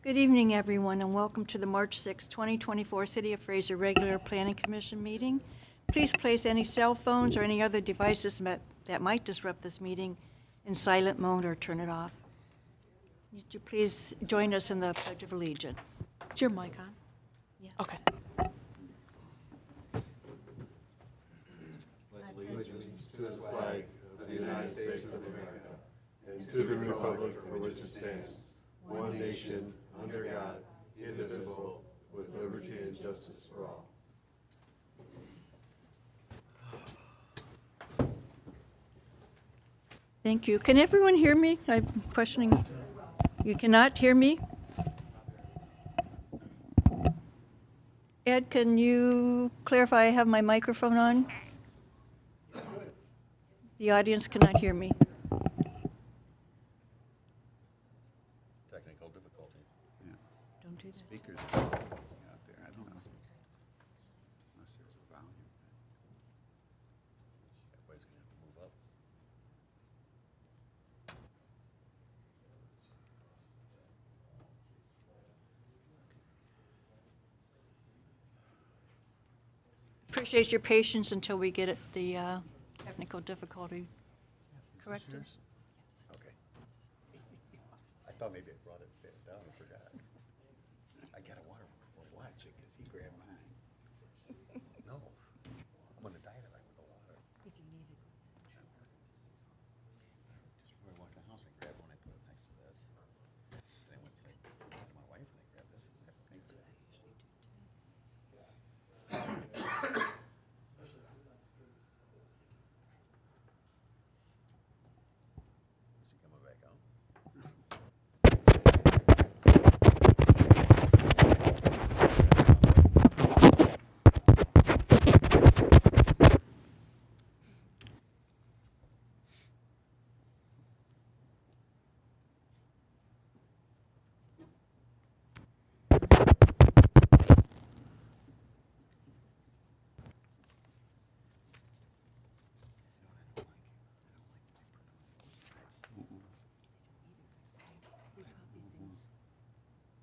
Good evening, everyone, and welcome to the March 6, 2024 City of Fraser Regular Planning Commission meeting. Please place any cell phones or any other devices that might disrupt this meeting in silent mode or turn it off. Would you please join us in the Pledge of Allegiance? Is your mic on? Yeah. Okay. Allegiance to the flag of the United States of America and to the republic for which it stands, one nation, under God, indivisible, with liberty and justice for all. Thank you. Can everyone hear me? I'm questioning. You cannot hear me? Ed, can you clarify I have my microphone on? The audience cannot hear me. Technical difficulty. Don't do that. Speakers out there, I don't know. Unless there's a volume thing. Everybody's gonna have to move up. Appreciate your patience until we get the technical difficulty corrected. Okay. I thought maybe I brought it and set it down and forgot. I got a water before Watch it, because he grabbed mine. No. I'm on a diet, I with the water. If you need it. Just before I walked in the house, I grabbed one, I put it next to this. Then I went to say, to my wife, and I grabbed this and grabbed the thing. Is he coming back out?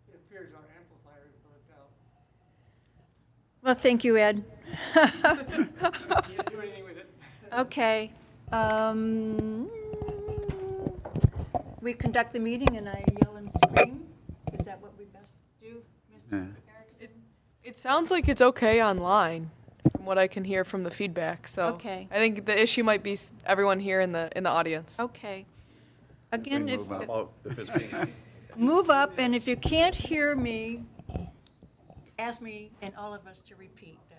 It appears our amplifier is burnt out. Well, thank you, Ed. Can't do anything with it. Okay. We conduct the meeting and I yell and scream. Is that what we best do, Ms. Yeah. Erickson? It sounds like it's okay online, from what I can hear from the feedback. So Okay. I think the issue might be everyone here in the audience. Okay. Again, Then if, move up. How about if it's being, move up, and if you can't hear me, ask me and all of us to repeat then.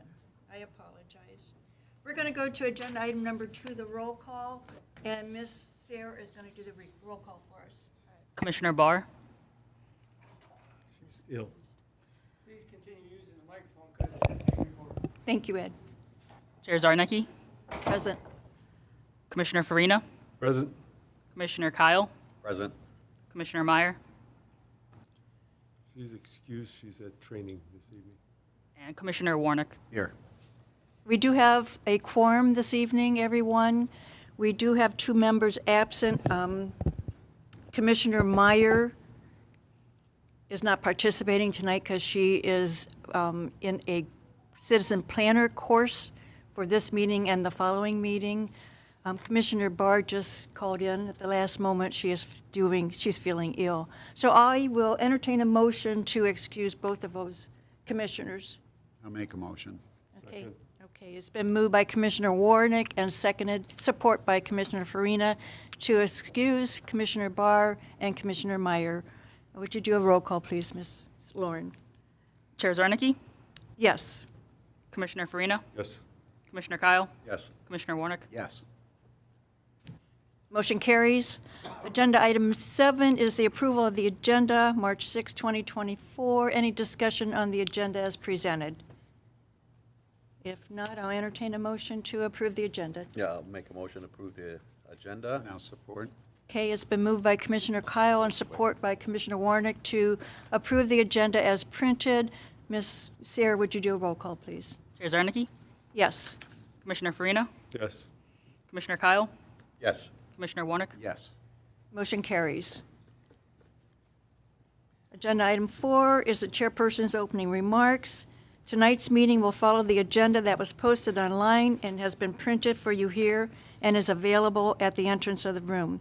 I apologize. We're going to go to agenda item number 2, the roll call, and Ms. Sarah is going to do the roll call for us. Commissioner Barr, She's ill. Please continue using the microphone because it's being recorded. Thank you, Ed. Chair Zarnicki, Present. Commissioner Farina, Present. Commissioner Kyle, present? Commissioner Meyer, She's excused. She's at training this evening. and Commissioner Warnick. Here. We do have a quorum this evening, everyone. We do have 2 members absent. Commissioner Meyer is not participating tonight because she is in a citizen planner course for this meeting and the following meeting. Commissioner Barr just called in at the last moment. She's feeling ill. So I will entertain a motion to excuse both of those commissioners. I'll make a motion. Okay, Second. okay, it's been moved by Commissioner Warnick and support by Commissioner Farina to excuse Commissioner Barr and Commissioner Meyer. Would you do a roll call, please, Ms. Lauren? Chair Zarnicki, Yes. Commissioner Farina, Yes. Commissioner Kyle, Yes. Commissioner Warnick. Yes. Motion carries. Agenda item 7 is the approval of the agenda, March 6, 2024. Any discussion on the agenda as presented? If not, I'll entertain a motion to approve the agenda. Yeah, I'll make a motion to approve the agenda. Now support. Okay, it's been moved by Commissioner Kyle and support by Commissioner Warnick to approve the agenda as printed. Ms. Sarah, would you do a roll call, please? Chair Zarnicki, Yes. Commissioner Farina, Yes. Commissioner Kyle, Yes. Commissioner Warnick. Yes. Motion carries. Agenda item 4 is the chairperson's opening remarks. Tonight's meeting will follow the agenda that was posted online and has been printed for you here and is available at the entrance of the room.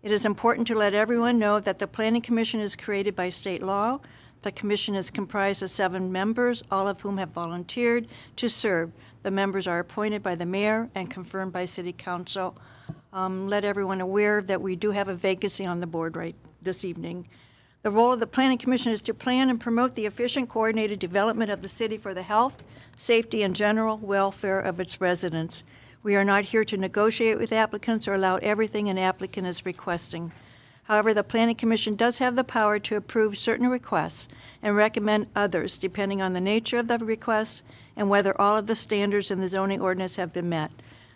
It is important to let everyone know that the Planning Commission is created by state law. The commission is comprised of 7 members, all of whom have volunteered to serve. The members are appointed by the mayor and confirmed by city council. Let everyone aware that we do have a vacancy on the board right this evening. The role of the Planning Commission is to plan and promote the efficient, coordinated development of the city for the health, safety, and general welfare of its residents. We are not here to negotiate with applicants or allow everything an applicant is requesting. However, the Planning Commission does have the power to approve certain requests and recommend others, depending on the nature of the request and whether all of the standards in the zoning ordinance have been met.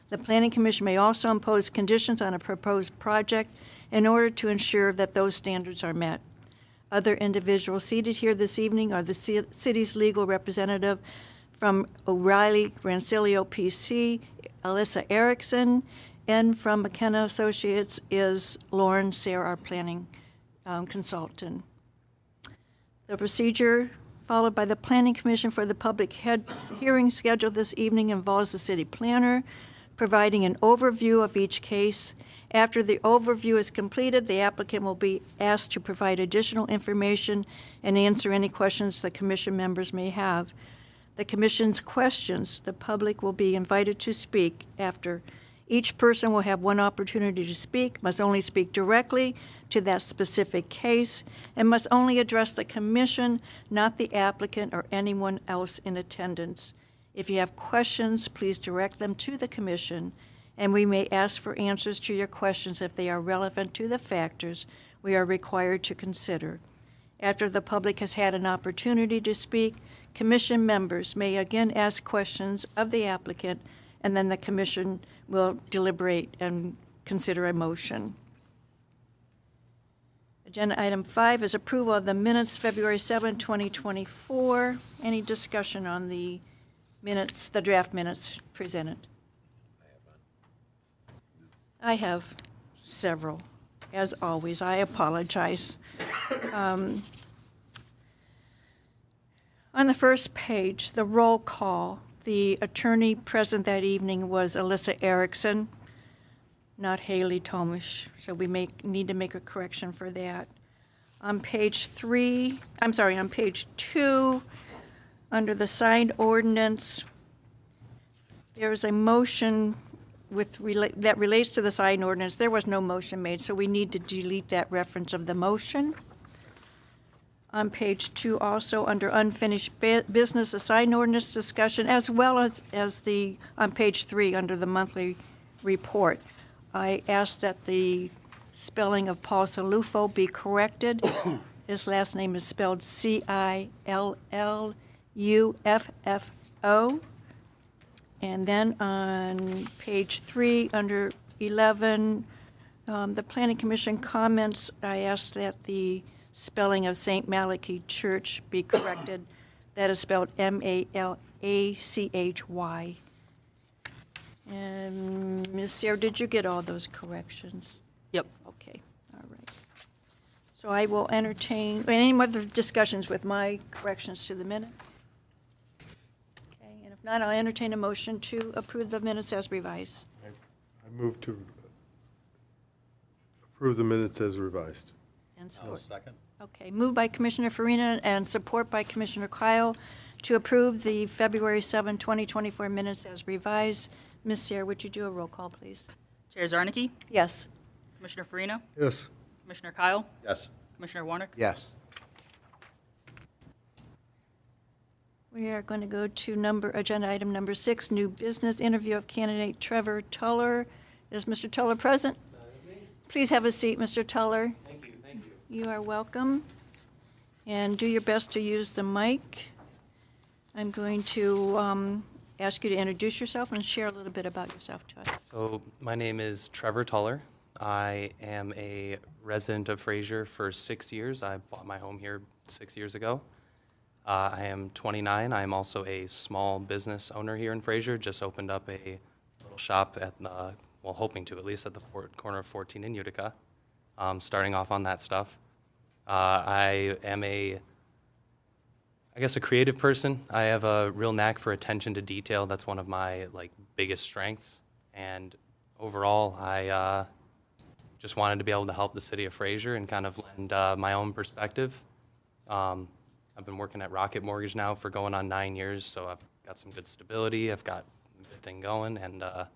The Planning Commission may also impose conditions on a proposed project in order to ensure that those standards are met. Other individuals seated here this evening are the city's legal representative from O'Reilly Rancilio PC, Alyssa Erickson, and from McKenna Associates is Lauren Sayre, our planning consultant. The procedure followed by the Planning Commission for the public hearing scheduled this evening involves the city planner providing an overview of each case. After the overview is completed, the applicant will be asked to provide additional information and answer any questions the commission members may have. The commission's questions, the public will be invited to speak after. Each person will have one opportunity to speak, must only speak directly to that specific case, and must only address the commission, not the applicant or anyone else in attendance. If you have questions, please direct them to the commission, and we may ask for answers to your questions if they are relevant to the factors we are required to consider. After the public has had an opportunity to speak, commission members may again ask questions of the applicant, and then the commission will deliberate and consider a motion. Agenda item 5 is approval of the minutes, February 7, 2024. Any discussion on the minutes, the draft minutes presented? I have several, as always. I apologize. On the first page, the roll call, the attorney present that evening was Alyssa Erickson, not Haley Tomish, so we need to make a correction for that. On page 2, under the signed ordinance, there's a motion that relates to the sign ordinance. There was no motion made, so we need to delete that reference of the motion. On page 2, also under unfinished business, the sign ordinance discussion, as well as on page 3, under the monthly report. I asked that the spelling of Paul Salufo be corrected. His last name is spelled Cilluffo. And then on page 3, under 11, the Planning Commission comments, I asked that the spelling of St. Malachi Church be corrected. That is spelled M-A-L-A-C-H-Y. And Ms. Sayre, did you get all those corrections? Yep. Okay, all right. So I will entertain, any other discussions with my corrections to the minute? Okay, and if not, I'll entertain a motion to approve the minutes as revised. I move to approve the minutes as revised. And I'll support. second. Okay, moved by Commissioner Farina and support by Commissioner Kyle to approve the February 7, 2024 minutes as revised. Ms. Sayre, would you do a roll call, please? Chair Zarnicki, Yes. Commissioner Farina, Yes. Commissioner Kyle, Yes. Commissioner Warnick. Yes. We are going to go to agenda item number 6, new business interview of candidate Trevor Tuller. Is Mr. Tuller present? Please have a seat, Mr. Tuller. Thank you, thank you. You are welcome. And do your best to use the mic. I'm going to ask you to introduce yourself and share a little bit about yourself to us. So my name is Trevor Tuller. I am a resident of Fraser for 6 years. I bought my home here 6 years ago. I am 29. I am also a small business owner here in Fraser. Just opened up a little shop at, hoping to at least at the corner of 14 in Utica. Starting off on that stuff. I am I guess a creative person. I have a real knack for attention to detail. That's one of my biggest strengths. And overall, I just wanted to be able to help the city of Fraser and kind of lend my own perspective. I've been working at Rocket Mortgage now for going on 9 years, so I've got some good stability. I've got a good thing going, and I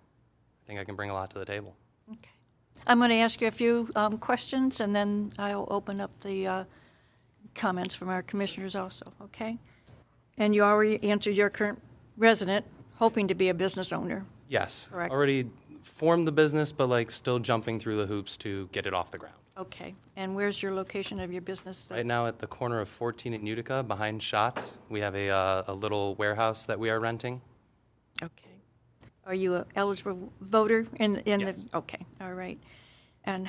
think I can bring a lot to the table. Okay. I'm going to ask you a few questions, and then I'll open up the comments from our commissioners also, okay? And you already answered your current resident, hoping to be a business owner. Yes, Correct. already formed the business, but still jumping through the hoops to get it off the ground. Okay. And where's your location of your business? Right now at the corner of 14 and Utica, behind Shots, we have a little warehouse that we are renting. Okay. Are you an eligible voter in Yes. the? Okay, all right. And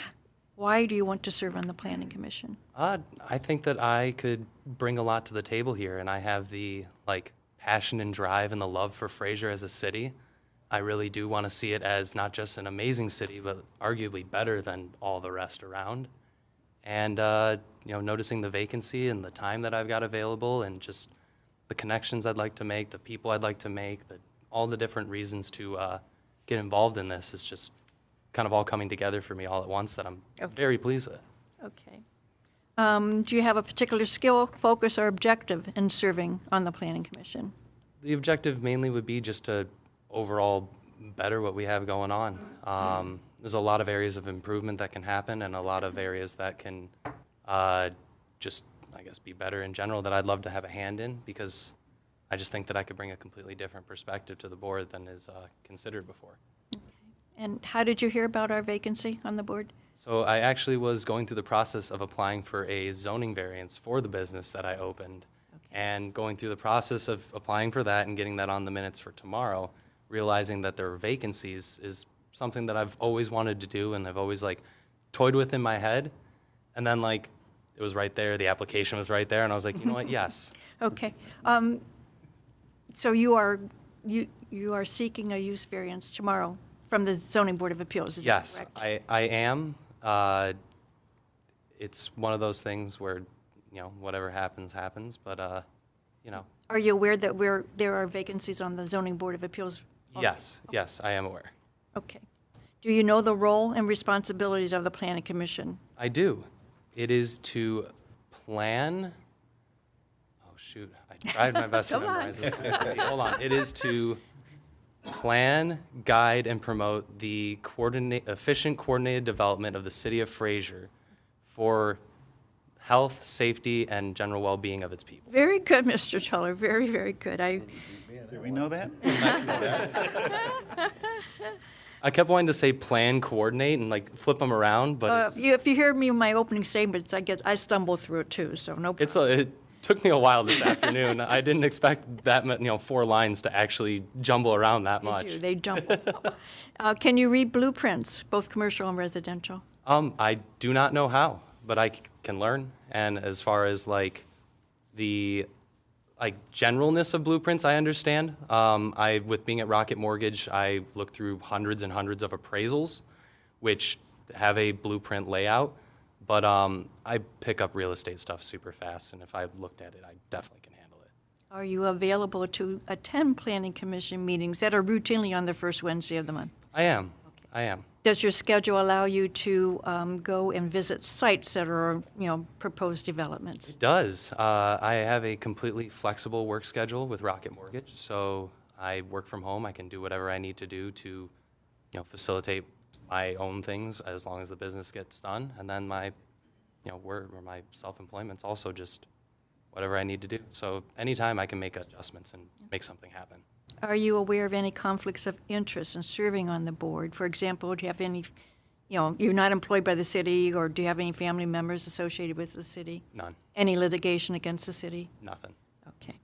why do you want to serve on the Planning Commission? I think that I could bring a lot to the table here, and I have the passion and drive and the love for Fraser as a city. I really do want to see it as not just an amazing city, but arguably better than all the rest around. And noticing the vacancy and the time that I've got available, and just the connections I'd like to make, the people I'd like to make, all the different reasons to get involved in this is just kind of all coming together for me all at once that I'm very pleased with. Okay. Do you have a particular skill, focus, or objective in serving on the Planning Commission? The objective mainly would be just to overall better what we have going on. There's a lot of areas of improvement that can happen, and a lot of areas that can just, I guess, be better in general that I'd love to have a hand in, because I just think that I could bring a completely different perspective to the board than is considered before. And how did you hear about our vacancy on the board? So I actually was going through the process of applying for a zoning variance for the business that I opened. And going through the process of applying for that and getting that on the minutes for tomorrow, realizing that there are vacancies is something that I've always wanted to do, and I've always toyed with in my head. And then it was right there, the application was right there, and I was like, you know what, yes. Okay. So you are seeking a use variance tomorrow from the Zoning Board of Appeals, is that Yes, correct? I am. It's one of those things where, whatever happens, happens, but, Are you aware that there are vacancies on the Zoning Board of Appeals? yes, I am aware. Okay. Do you know the role and responsibilities of the Planning Commission? I do. It is to plan. Oh, shoot. I tried my best to Come on. memorize this. Let's see, hold on. It is to plan, guide, and promote the efficient coordinated development of the city of Fraser for health, safety, and general well-being of its people. Very good, Mr. Teller. Very, very good. Did we know that? I kept wanting to say plan, coordinate, and flip them around, but If you hear me in my opening statements, I stumble through it too, so no problem. it took me a while this afternoon. I didn't expect that 4 lines to actually jumble around that much. They jumble. Can you read blueprints, both commercial and residential? I do not know how, but I can learn. And as far as the generalness of blueprints, I understand. With being at Rocket Mortgage, I look through hundreds and hundreds of appraisals, which have a blueprint layout. But I pick up real estate stuff super fast, and if I looked at it, I definitely can handle it. Are you available to attend Planning Commission meetings that are routinely on the first Wednesday of the month? I am. Does your schedule allow you to go and visit sites that are, proposed developments? It does. I have a completely flexible work schedule with Rocket Mortgage, so I work from home. I can do whatever I need to do to, facilitate my own things as long as the business gets done. And then my, work or my self-employment's also just whatever I need to do. So anytime I can make adjustments and make something happen. Are you aware of any conflicts of interest in serving on the board? For example, do you have any, you're not employed by the city, or do you have any family members associated with the city? None. Any litigation against the city? Nothing. Okay.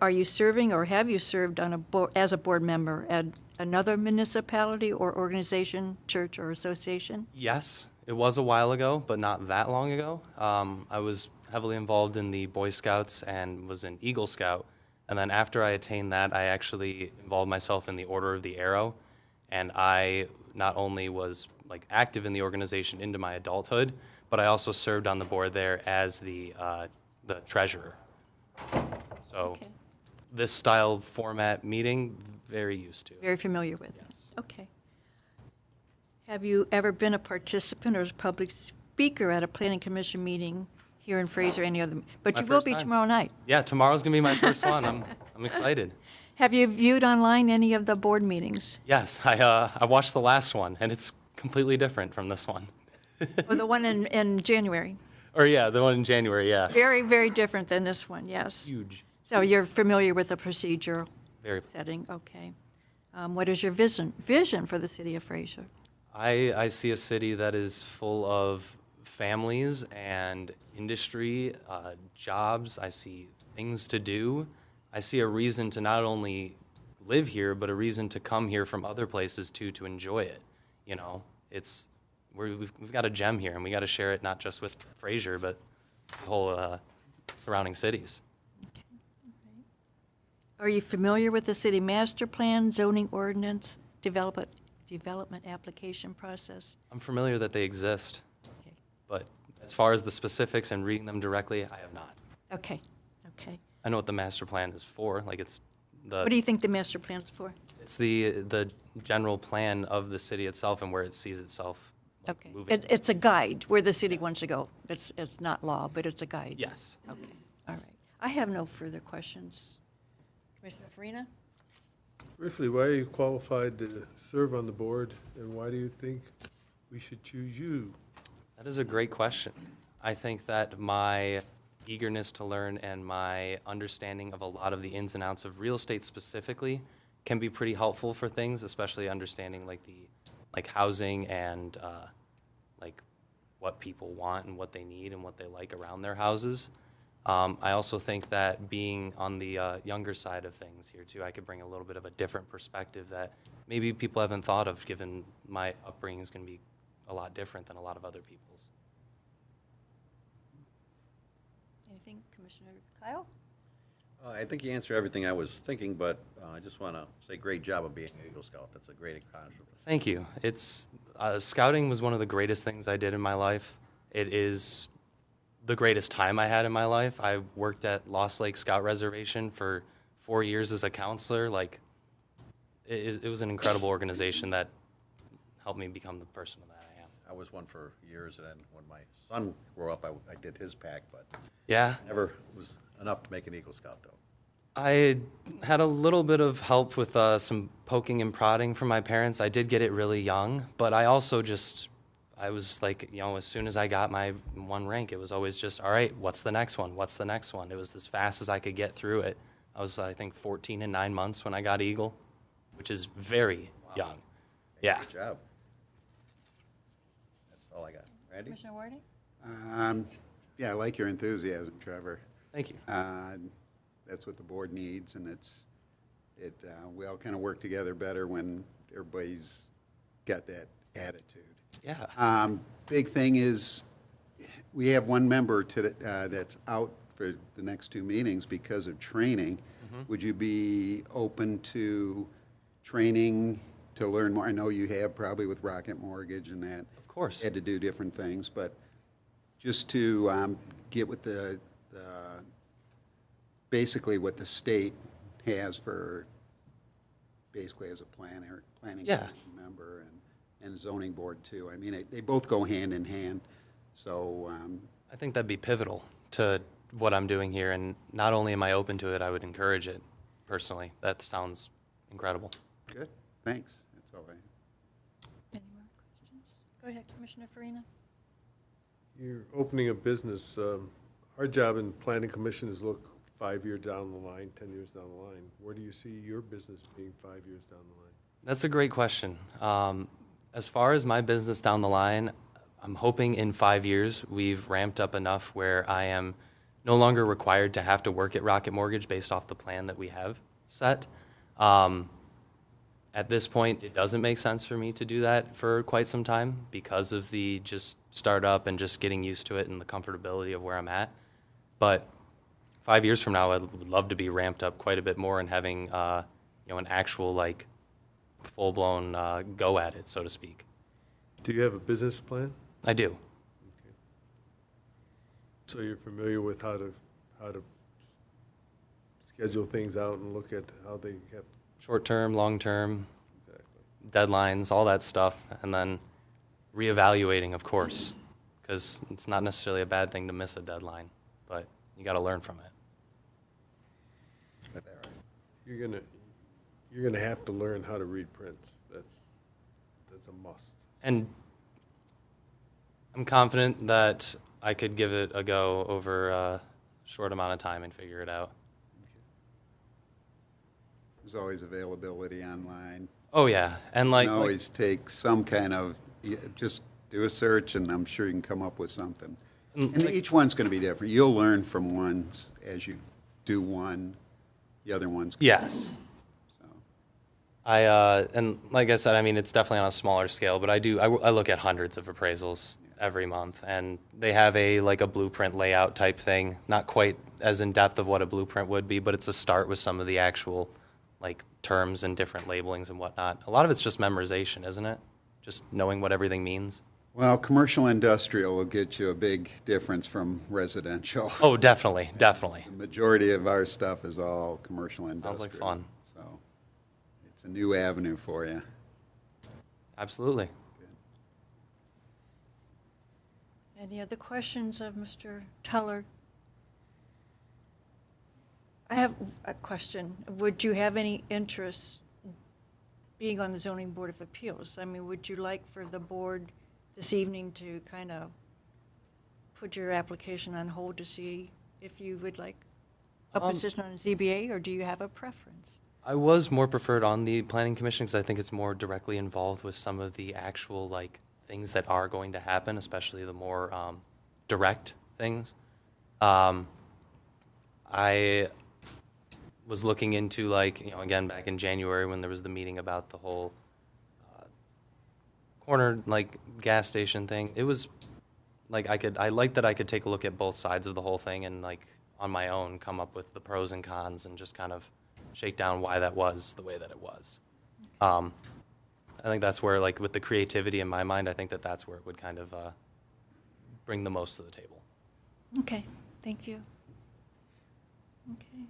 Are you serving, or have you served on as a board member at another municipality or organization, church, or association? Yes, it was a while ago, but not that long ago. I was heavily involved in the Boy Scouts and was an Eagle Scout. And then after I attained that, I actually involved myself in the Order of the Arrow. And I not only was active in the organization into my adulthood, but I also served on the board there as the treasurer. So Okay. this style format meeting, very used to. Very familiar with it? Yes. Okay. Have you ever been a participant or a public speaker at a planning commission meeting here in Fraser, any other? But My you will first be time. tomorrow night. Yeah, tomorrow's gonna be my first one. I'm excited. Have you viewed online any of the board meetings? Yes, I watched the last one, and it's completely different from this one. Or the one in January? Or yeah, the one in January, yeah. Very, very different than this one, yes. Huge. So you're familiar with the procedural Very. setting? Okay. What is your vision for the city of Fraser? I see a city that is full of families and industry, jobs. I see things to do. I see a reason to not only live here, but a reason to come here from other places too to enjoy it. You know, we've got a gem here, and we got to share it not just with Fraser, but the whole surrounding cities. Are you familiar with the city master plan, zoning ordinance, development application process? I'm familiar that they exist, Okay. but as far as the specifics and reading them directly, I have not. Okay, okay. I know what the master plan is for. Like it's the What do you think the master plan's for? it's the general plan of the city itself and where it sees itself like, Okay. moving. It's a guide where the city wants to go. It's not law, but it's a guide. Yes. Okay, all right. I have no further questions. Commissioner Farina? Firstly, why are you qualified to serve on the board, and why do you think we should choose you? That is a great question. I think that my eagerness to learn and my understanding of a lot of the ins and outs of real estate specifically can be pretty helpful for things, especially understanding like housing and like what people want and what they need and what they like around their houses. I also think that being on the younger side of things here too, I could bring a little bit of a different perspective that maybe people haven't thought of, given my upbringing is going to be a lot different than a lot of other people's. Anything, Commissioner Kyle? I think you answered everything I was thinking, but I just want to say great job of being an Eagle Scout. That's a great accomplishment. Thank you. It's scouting was one of the greatest things I did in my life. It is the greatest time I had in my life. I worked at Lost Lake Scout Reservation for 4 years as a counselor. Like, it was an incredible organization that helped me become the person that I am. I was one for years, and then when my son grew up, I did his pack, but Yeah, never was enough to make an Eagle Scout, though. I had a little bit of help with some poking and prodding from my parents. I did get it really young, but I also I was like, you know, as soon as I got my one rank, it was always just, all right, what's the next one? What's the next one? It was as fast as I could get through it. I was, I think, 14 and 9 months when I got Eagle, which is very young. Yeah. Good job. That's all I got. Randy? Commissioner Wardy? Yeah, I like your enthusiasm, Trevor. Thank you. That's what the board needs, and we all kind of work together better when everybody's got that attitude. Yeah. Big thing is, we have one member that's out for the next 2 meetings because of training. Would you be open to training to learn more? I know you have probably with Rocket Mortgage and that. Of course. Had to do different things, but just to get with the basically what the state has for, basically as a planning Yeah. commission member and zoning board too. I mean, they both go hand in hand, so, I think that'd be pivotal to what I'm doing here, and not only am I open to it, I would encourage it personally. That sounds incredible. good, thanks, that's all I have. Any more questions? Go ahead, Commissioner Farina. You're opening a business. Our job in planning commission is look 5 years down the line, 10 years down the line. Where do you see your business being 5 years down the line? That's a great question. As far as my business down the line, I'm hoping in 5 years we've ramped up enough where I am no longer required to have to work at Rocket Mortgage based off the plan that we have set. At this point, it doesn't make sense for me to do that for quite some time because of the just startup and just getting used to it and the comfortability of where I'm at. But 5 years from now, I would love to be ramped up quite a bit more and having, you know, an actual like full-blown go at it, so to speak. Do you have a business plan? I do. So you're familiar with how to schedule things out and look at how they have, Short-term, long-term, exactly. deadlines, all that stuff, and then reevaluating, of course, because it's not necessarily a bad thing to miss a deadline, but you got to learn from it. You're gonna have to learn how to read prints. That's a must. And I'm confident that I could give it a go over a short amount of time and figure it out. There's always availability online. Oh yeah, and You like, can always take some kind of, just do a search and I'm sure you can come up with something. And each one's going to be different. You'll learn from ones as you do one, the other one's. yes. So, And like I said, I mean, it's definitely on a smaller scale, but I look at hundreds of appraisals every month, and they have a blueprint layout type thing, not quite as in depth of what a blueprint would be, but it's a start with some of the actual terms and different labelings and whatnot. A lot of it's just memorization, isn't it? Just knowing what everything means. well, commercial industrial will get you a big difference from residential. Oh, definitely, definitely. The majority of our stuff is all commercial industrial. Sounds like fun. So it's a new avenue for you. Absolutely. Any other questions of Mr. Teller? I have a question. Would you have any interest being on the Zoning Board of Appeals? I mean, would you like for the board this evening to kind of put your application on hold to see if you would like a position on ZBA, or do you have a preference? I was more preferred on the planning commission because I think it's more directly involved with some of the actual things that are going to happen, especially the more direct things. I was looking into again back in January when there was the meeting about the whole corner gas station thing. It was I liked that I could take a look at both sides of the whole thing and on my own come up with the pros and cons and just kind of shake down why that was the way that it was. I think that's where with the creativity in my mind, I think that's where it would kind of bring the most to the table. Okay, thank you. Okay,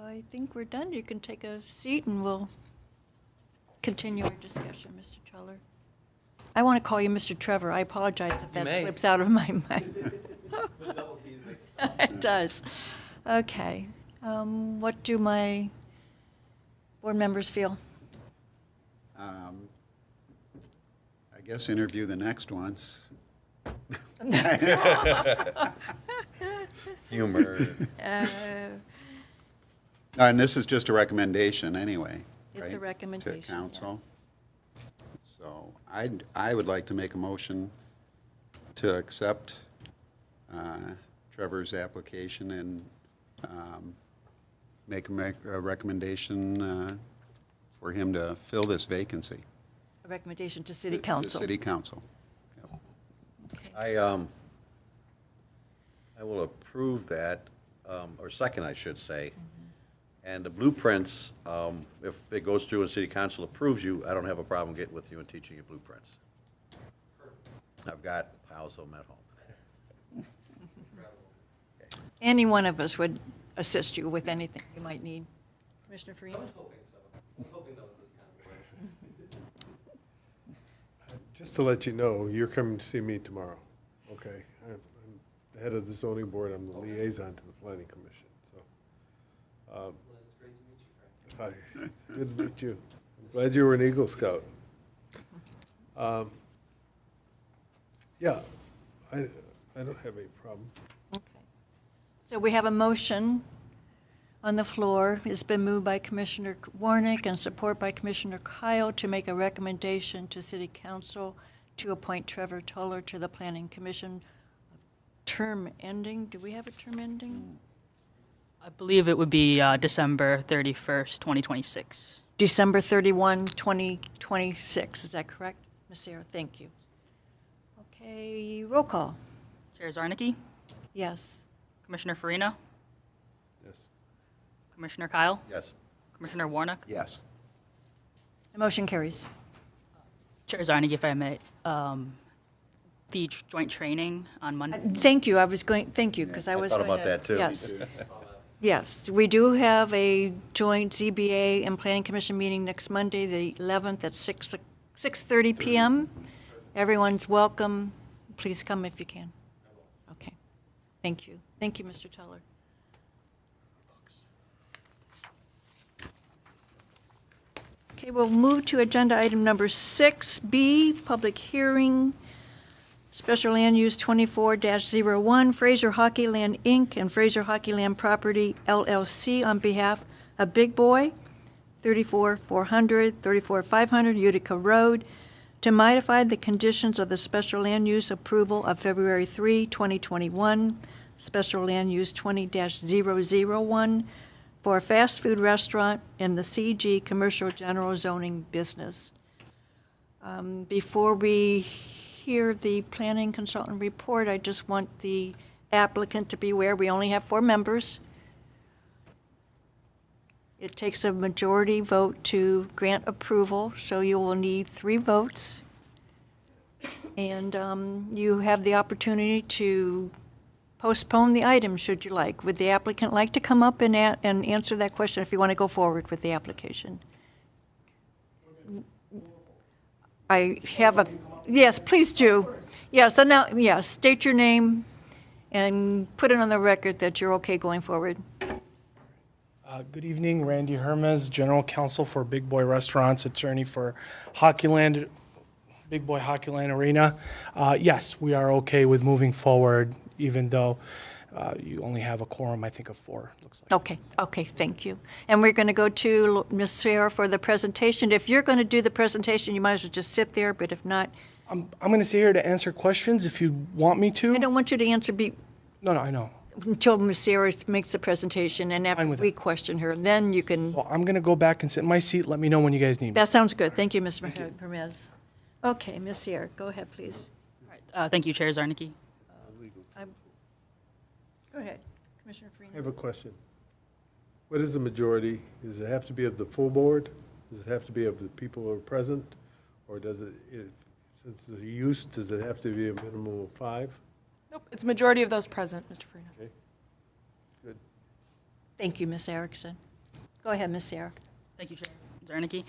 I think we're done. You can take a seat and we'll continue our discussion, Mr. Treller. I want to call you Mr. Trevor. I apologize if that may. slips out of my mind. It does. Okay. What do my board members feel? I guess interview the next ones. Humor. And this is just a recommendation anyway, It's a right, recommendation, to council. yes. So I would like to make a motion to accept Trevor's application and make a recommendation for him to fill this vacancy. A recommendation to City To Council. City Council. Yep. Okay. I will approve that, or second, I should say. And the blueprints, if it goes through and city council approves you, I don't have a problem getting with you and teaching you blueprints. I've got piles of them at home. Any one of us would assist you with anything you might need. Commissioner Farina? hoping so. I was hoping that was this kind of way. Just to let you know, you're coming to see me tomorrow, okay? I'm the head of the zoning board, I'm the liaison to the planning commission, so. Well, it's great to meet you, Frank. Hi, good to meet you. I'm glad you were an Eagle Scout. Yeah, I don't have any problem. Okay. So we have a motion on the floor. It's been moved by Commissioner Warnick and support by Commissioner Kyle to make a recommendation to City Council to appoint Trevor Toller to the Planning Commission. Term ending, do we have a term ending? I believe it would be December 31st, 2026. December 31, 2026, is that correct? Ms. Sarah, thank you. Okay, roll call. Chair Zarnicki, Yes. Commissioner Farina, Yes. Commissioner Kyle, Yes. Commissioner Warnick. Yes. The motion carries. Chair Zarnicki, if I may, the joint training on Monday. Thank you, thank you, because I was thought going to. about that, too. Yes. Yes, we do have a joint ZBA and Planning Commission meeting next Monday, the 11th at 6:30 PM. Everyone's welcome. Please come if you can. Okay. Thank you. Thank you, Mr. Teller. Okay, we'll move to agenda item number 6B, public hearing, special land use 24-01, Fraser Hockey Land, Inc. and Fraser Hockey Land Property LLC on behalf of Big Boy, 34,400, 34,500 Utica Road, to modify the conditions of the special land use approval of February 3, 2021, special land use 20-001, for a fast food restaurant in the CG Commercial General Zoning Business. Before we hear the planning consultant report, I just want the applicant to be aware we only have 4 members. It takes a majority vote to grant approval, so you will need 3 votes. And you have the opportunity to postpone the item, should you like. Would the applicant like to come up and answer that question if you want to go forward with the application? I have a, yes, please do. Yes, so now, yes, state your name and put it on the record that you're okay going forward. Good evening, Randy Hermes, General Counsel for Big Boy Restaurants, attorney for Hockeyland, Big Boy Hockeyland Arena. Yes, we are okay with moving forward, even though you only have a quorum, I think, of 4, looks like. Okay, thank you. And we're going to go to Ms. Sarah for the presentation. If you're going to do the presentation, you might as well just sit there, but if not, I'm going to stay here to answer questions if you want me to. I don't want you to answer No, I know. until Ms. Sarah makes the presentation, and after Fine with we that. question her, then you can, Well, I'm going to go back and sit in my seat. Let me know when you guys need me. that sounds good. Thank you, Ms. Perez. Okay, Ms. Sarah, go ahead, please. Thank you, Chair Zarnicki. Go ahead, Commissioner I have Freeman. a question. What is the majority? Does it have to be of the full board? Does it have to be of the people who are present? Or does it, since the use, does it have to be a minimum of 5? Nope, it's majority of those present, Mr. Farina. Okay, good. Thank you, Ms. Erickson. Go ahead, Ms. Sarah. Thank you, Chair Zarnicki.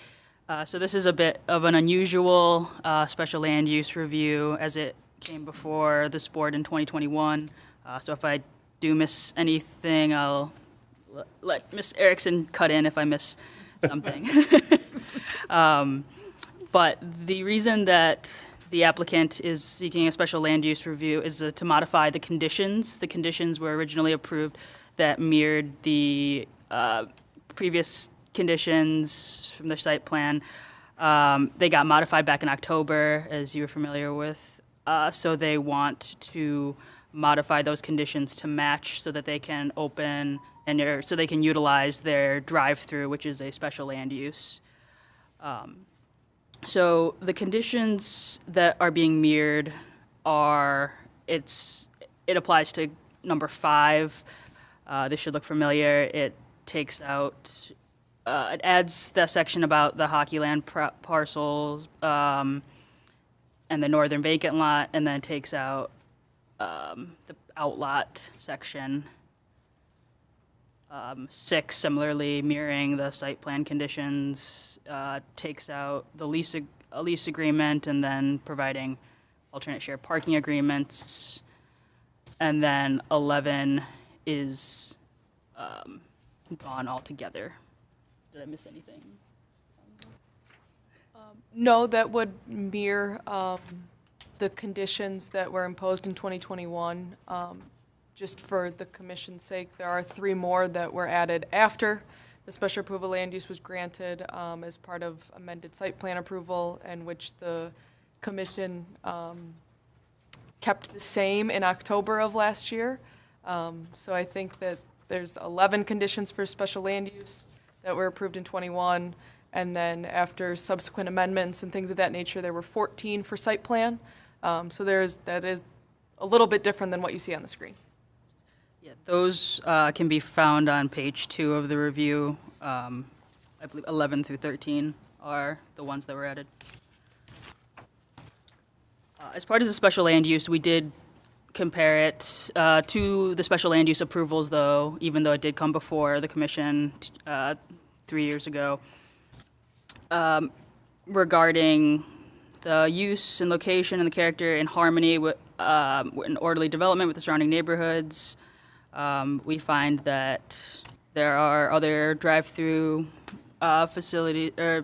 So this is a bit of an unusual special land use review as it came before this board in 2021. So if I do miss anything, I'll let Ms. Erickson cut in if I miss something. But the reason that the applicant is seeking a special land use review is to modify the conditions. The conditions were originally approved that mirrored the previous conditions from their site plan. They got modified back in October, as you were familiar with. So they want to modify those conditions to match so that they can open and so they can utilize their drive-through, which is a special land use. So the conditions that are being mirrored are, it applies to number 5. This should look familiar. It takes out, it adds the section about the hockey land parcels and the northern vacant lot, and then it takes out the outlot section. 6, similarly mirroring the site plan conditions, takes out the a lease agreement and then providing alternate shared parking agreements. And then 11 is gone altogether. Did I miss anything? No, that would mirror the conditions that were imposed in 2021. Just for the commission's sake, there are 3 more that were added after the special approval land use was granted as part of amended site plan approval, and which the commission kept the same in October of last year. So I think that there's 11 conditions for special land use that were approved in 21, and then after subsequent amendments and things of that nature, there were 14 for site plan. So that is a little bit different than what you see on the screen. Yeah, those can be found on page 2 of the review. I believe 11 through 13 are the ones that were added. As part of the special land use, we did compare it to the special land use approvals, though, even though it did come before the commission 3 years ago, regarding the use and location and the character in harmony with an orderly development with the surrounding neighborhoods. We find that there are other drive-through facility or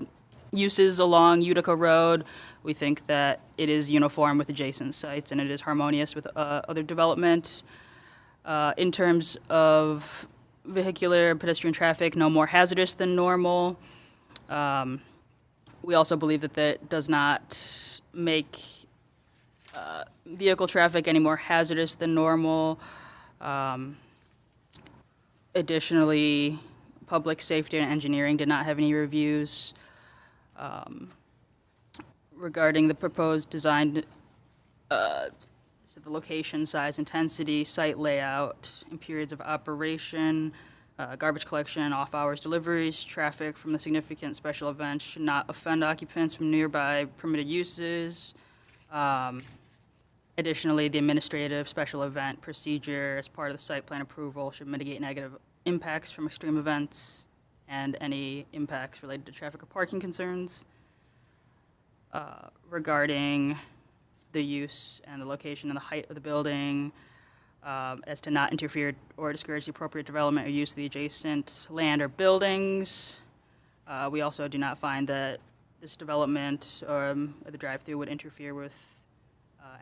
uses along Utica Road. We think that it is uniform with adjacent sites and it is harmonious with other development. In terms of vehicular and pedestrian traffic, no more hazardous than normal. We also believe that that does not make vehicle traffic any more hazardous than normal. Additionally, public safety and engineering did not have any reviews. Regarding the proposed design, so the location, size, intensity, site layout, and periods of operation, garbage collection, off-hours deliveries, traffic from the significant special events should not offend occupants from nearby permitted uses. Additionally, the administrative special event procedure as part of the site plan approval should mitigate negative impacts from extreme events and any impacts related to traffic or parking concerns. Regarding the use and the location and the height of the building, as to not interfere or discourage the appropriate development or use of the adjacent land or buildings. We also do not find that this development or the drive-through would interfere with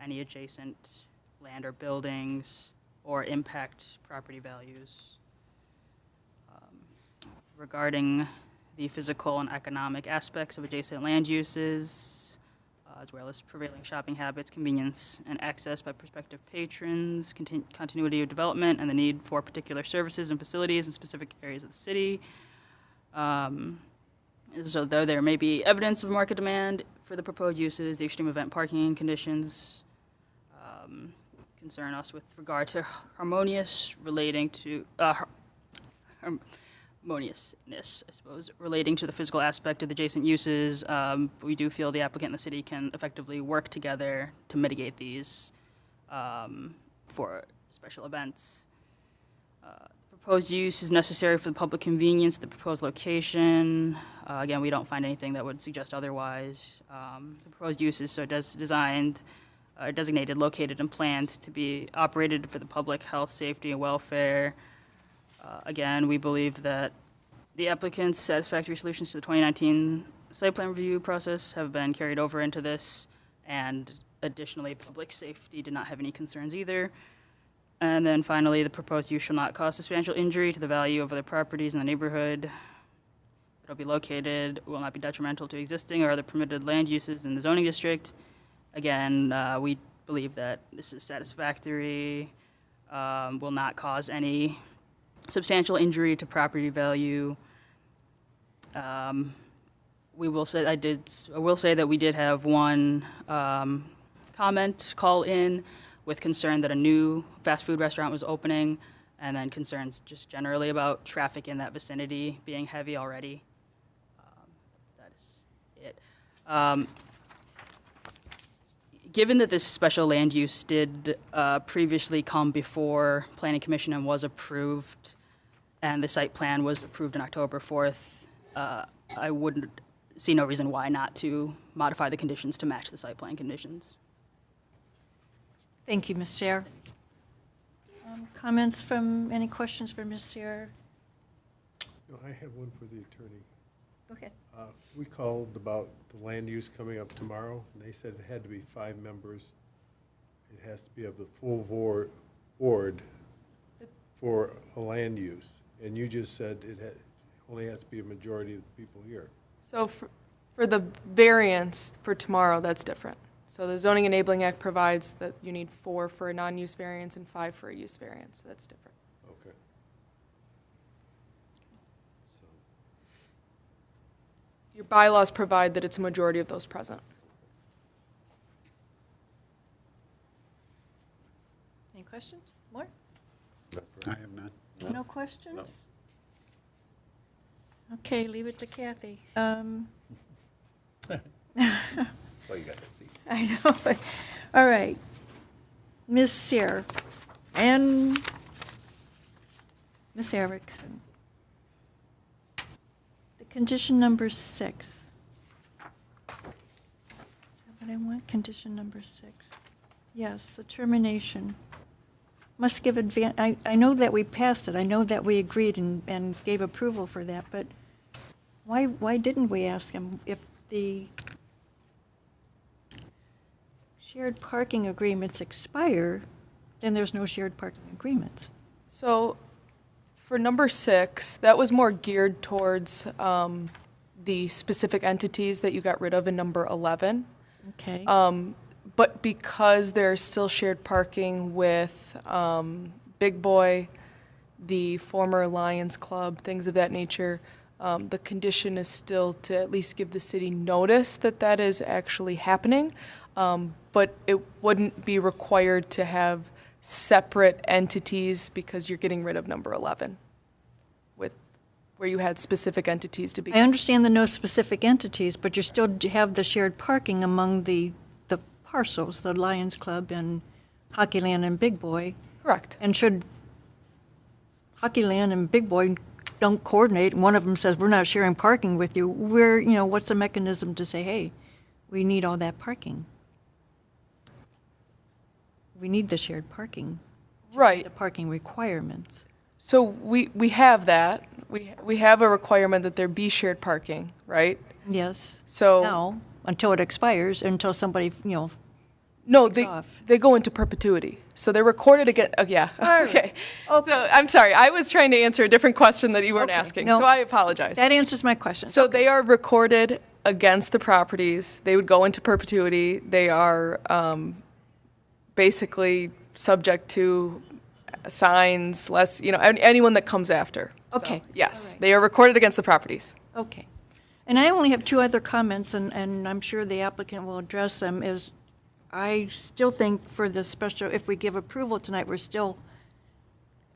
any adjacent land or buildings or impact property values. Regarding the physical and economic aspects of adjacent land uses, as well as prevailing shopping habits, convenience, and access by prospective patrons, continuity of development, and the need for particular services and facilities in specific areas of the city. So though there may be evidence of market demand for the proposed uses, the extreme event parking conditions concern us with regard to harmoniousness, I suppose, relating to the physical aspect of the adjacent uses. We do feel the applicant and the city can effectively work together to mitigate these for special events. Proposed use is necessary for the public convenience of the proposed location. Again, we don't find anything that would suggest otherwise. The proposed use is so designed, designated, located, and planned to be operated for the public health, safety, and welfare. Again, we believe that the applicant's satisfactory solutions to the 2019 site plan review process have been carried over into this, and additionally, public safety did not have any concerns either. And then finally, the proposed use shall not cause substantial injury to the value of other properties in the neighborhood. It'll be located, will not be detrimental to existing or other permitted land uses in the zoning district. Again, we believe that this is satisfactory, will not cause any substantial injury to property value. We will say, I will say that we did have one comment call in with concern that a new fast food restaurant was opening, and then concerns just generally about traffic in that vicinity being heavy already. That is it. Given that this special land use did previously come before Planning Commission and was approved, and the site plan was approved on October 4th, I wouldn't see no reason why not to modify the conditions to match the site plan conditions. Thank you, Ms. Sayre. Comments from, any questions for Ms. Sayre? No, I have one for the attorney. Go ahead. We called about the land use coming up tomorrow, and they said it had to be 5 members. It has to be of the full board for a land use. And you just said it only has to be a majority of the people here. So for the variance for tomorrow, that's different. So the Zoning Enabling Act provides that you need 4 for a non-use variance and 5 for a use variance, so that's different. Okay. So, Your bylaws provide that it's a majority of those present. Any questions? More? I have none. No questions? Okay, leave it to Kathy. That's why you got that seat. I know, but, all right. Ms. Sear and Ms. Erickson. The condition number 6. Is that what I want? Condition number 6. Yes, the termination. Must give I know that we passed it. I know that we agreed and gave approval for that, but why didn't we ask him if the shared parking agreements expire, then there's no shared parking agreements. So for number 6, that was more geared towards the specific entities that you got rid of in number 11. Okay. But because there's still shared parking with Big Boy, the former Lions Club, things of that nature, the condition is still to at least give the city notice that that is actually happening. But it wouldn't be required to have separate entities because you're getting rid of number 11, with where you had specific entities to be. I understand the no specific entities, but you still have the shared parking among the parcels, the Lions Club and Hockeyland and Big Boy. Correct. And should Hockeyland and Big Boy don't coordinate, and one of them says, we're not sharing parking with you, what's the mechanism to say, hey, we need all that parking? We need the shared parking. Right. The parking requirements. So we have that. We have a requirement that there be shared parking, right? Yes. So Now, until it expires, until somebody, no, takes off. they go into perpetuity. So they're recorded again. Oh, yeah. Okay. So I'm sorry. I was trying to answer a different question that you weren't Okay. asking. No. So I apologize. That answers my question. So they are recorded against the properties. They would go into perpetuity. They are basically subject to signs, anyone that comes after. So, Okay. yes, All right. they are recorded against the properties. Okay. And I only have 2 other comments, and I'm sure the applicant will address them, is I still think for the special, if we give approval tonight,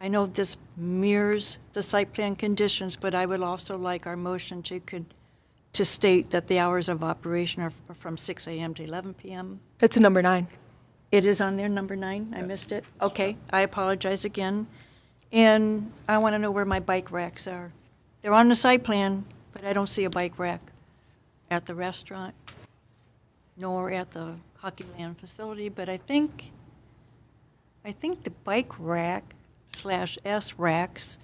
I know this mirrors the site plan conditions, but I would also like our motion to state that the hours of operation are from 6 a.m. to 11 p.m. That's a number 9. It is on there, number 9? I missed it? Okay, I apologize again. And I want to know where my bike racks are. They're on the site plan, but I don't see a bike rack at the restaurant, nor at the Hockeyland facility, but I think the bike rack /S racks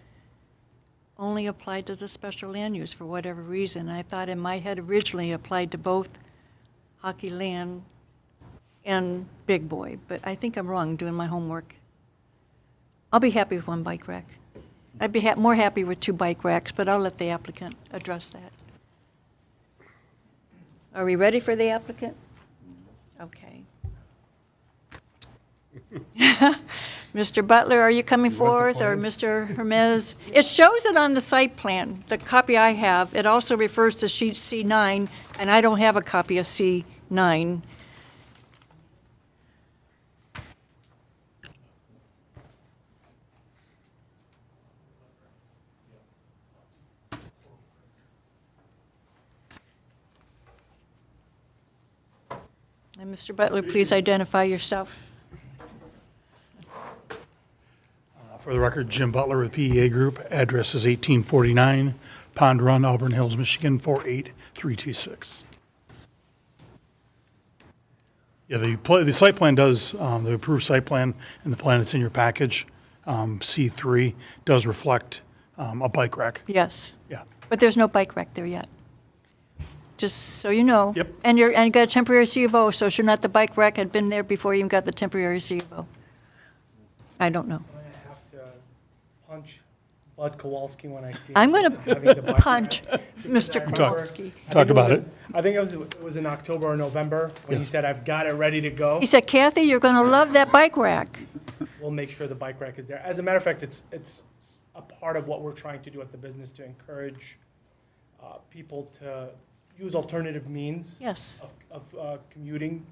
only applied to the special land use for whatever reason. I thought in my head originally applied to both Hockeyland and Big Boy, but I think I'm wrong doing my homework. I'll be happy with 1 bike rack. I'd be more happy with 2 bike racks, but I'll let the applicant address that. Are we ready for the applicant? Okay. Mr. Butler, are you coming forth, or Mr. Hermes? It shows it on the site plan, the copy I have. It also refers to sheet C9, and I don't have a copy of C9. And Mr. Butler, please identify yourself. For the record, Jim Butler with PEA Group. Address is 1849 Pond Run, Auburn Hills, Michigan, 48326. Yeah, the site plan does, the approved site plan and the plan that's in your package, C3, does reflect a bike rack. Yes, Yeah. but there's no bike rack there yet. Just so you know. Yep. And you got a temporary C of O, so should not the bike rack had been there before you even got the temporary C of O? I don't know. I'm going to have to punch Bud Kowalski when I see him I'm going having the to bike punch rack. Mr. remember- Kowalski. Talked about it. I think it was in October or November when he said, I've got it ready to go. He said, Kathy, you're going to love that bike rack. We'll make sure the bike rack is there. As a matter of fact, it's a part of what we're trying to do at the business to encourage people to use alternative means Yes, of commuting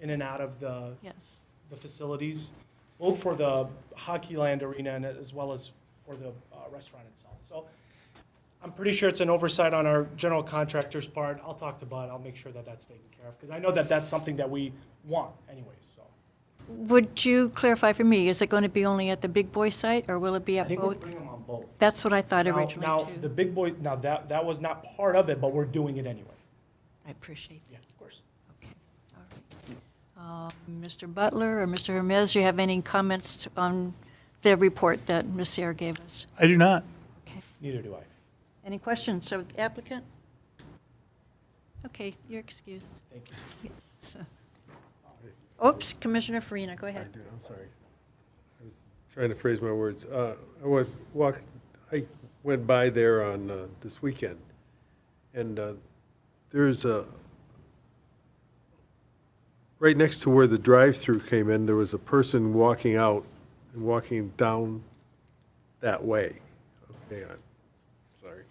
in and out of the yes. facilities, both for the Hockeyland arena and as well as for the restaurant itself. So I'm pretty sure it's an oversight on our general contractor's part. I'll talk to Bud. I'll make sure that that's taken care of, because I know that that's something that we want anyways, so. Would you clarify for me, is it going to be only at the Big Boy site, or will it be I at think we'll both? bring them on both. That's what I thought Now, originally, the too. big boy, now that was not part of it, but we're doing it anyway. I appreciate Yeah, of course. that. Okay, all right. Mr. Butler or Mr. Hermes, do you have any comments on the report that Ms. Sayre gave us? I do not. Okay. Neither do I. Any questions of the applicant? Okay, you're excused. Thank you. Yes. Oops, Commissioner Farina, go ahead. I'm sorry. I was trying to phrase my words. I went by there on this weekend, and there's right next to where the drive-through came in, there was a person walking out and walking down that way. Okay, I'm sorry.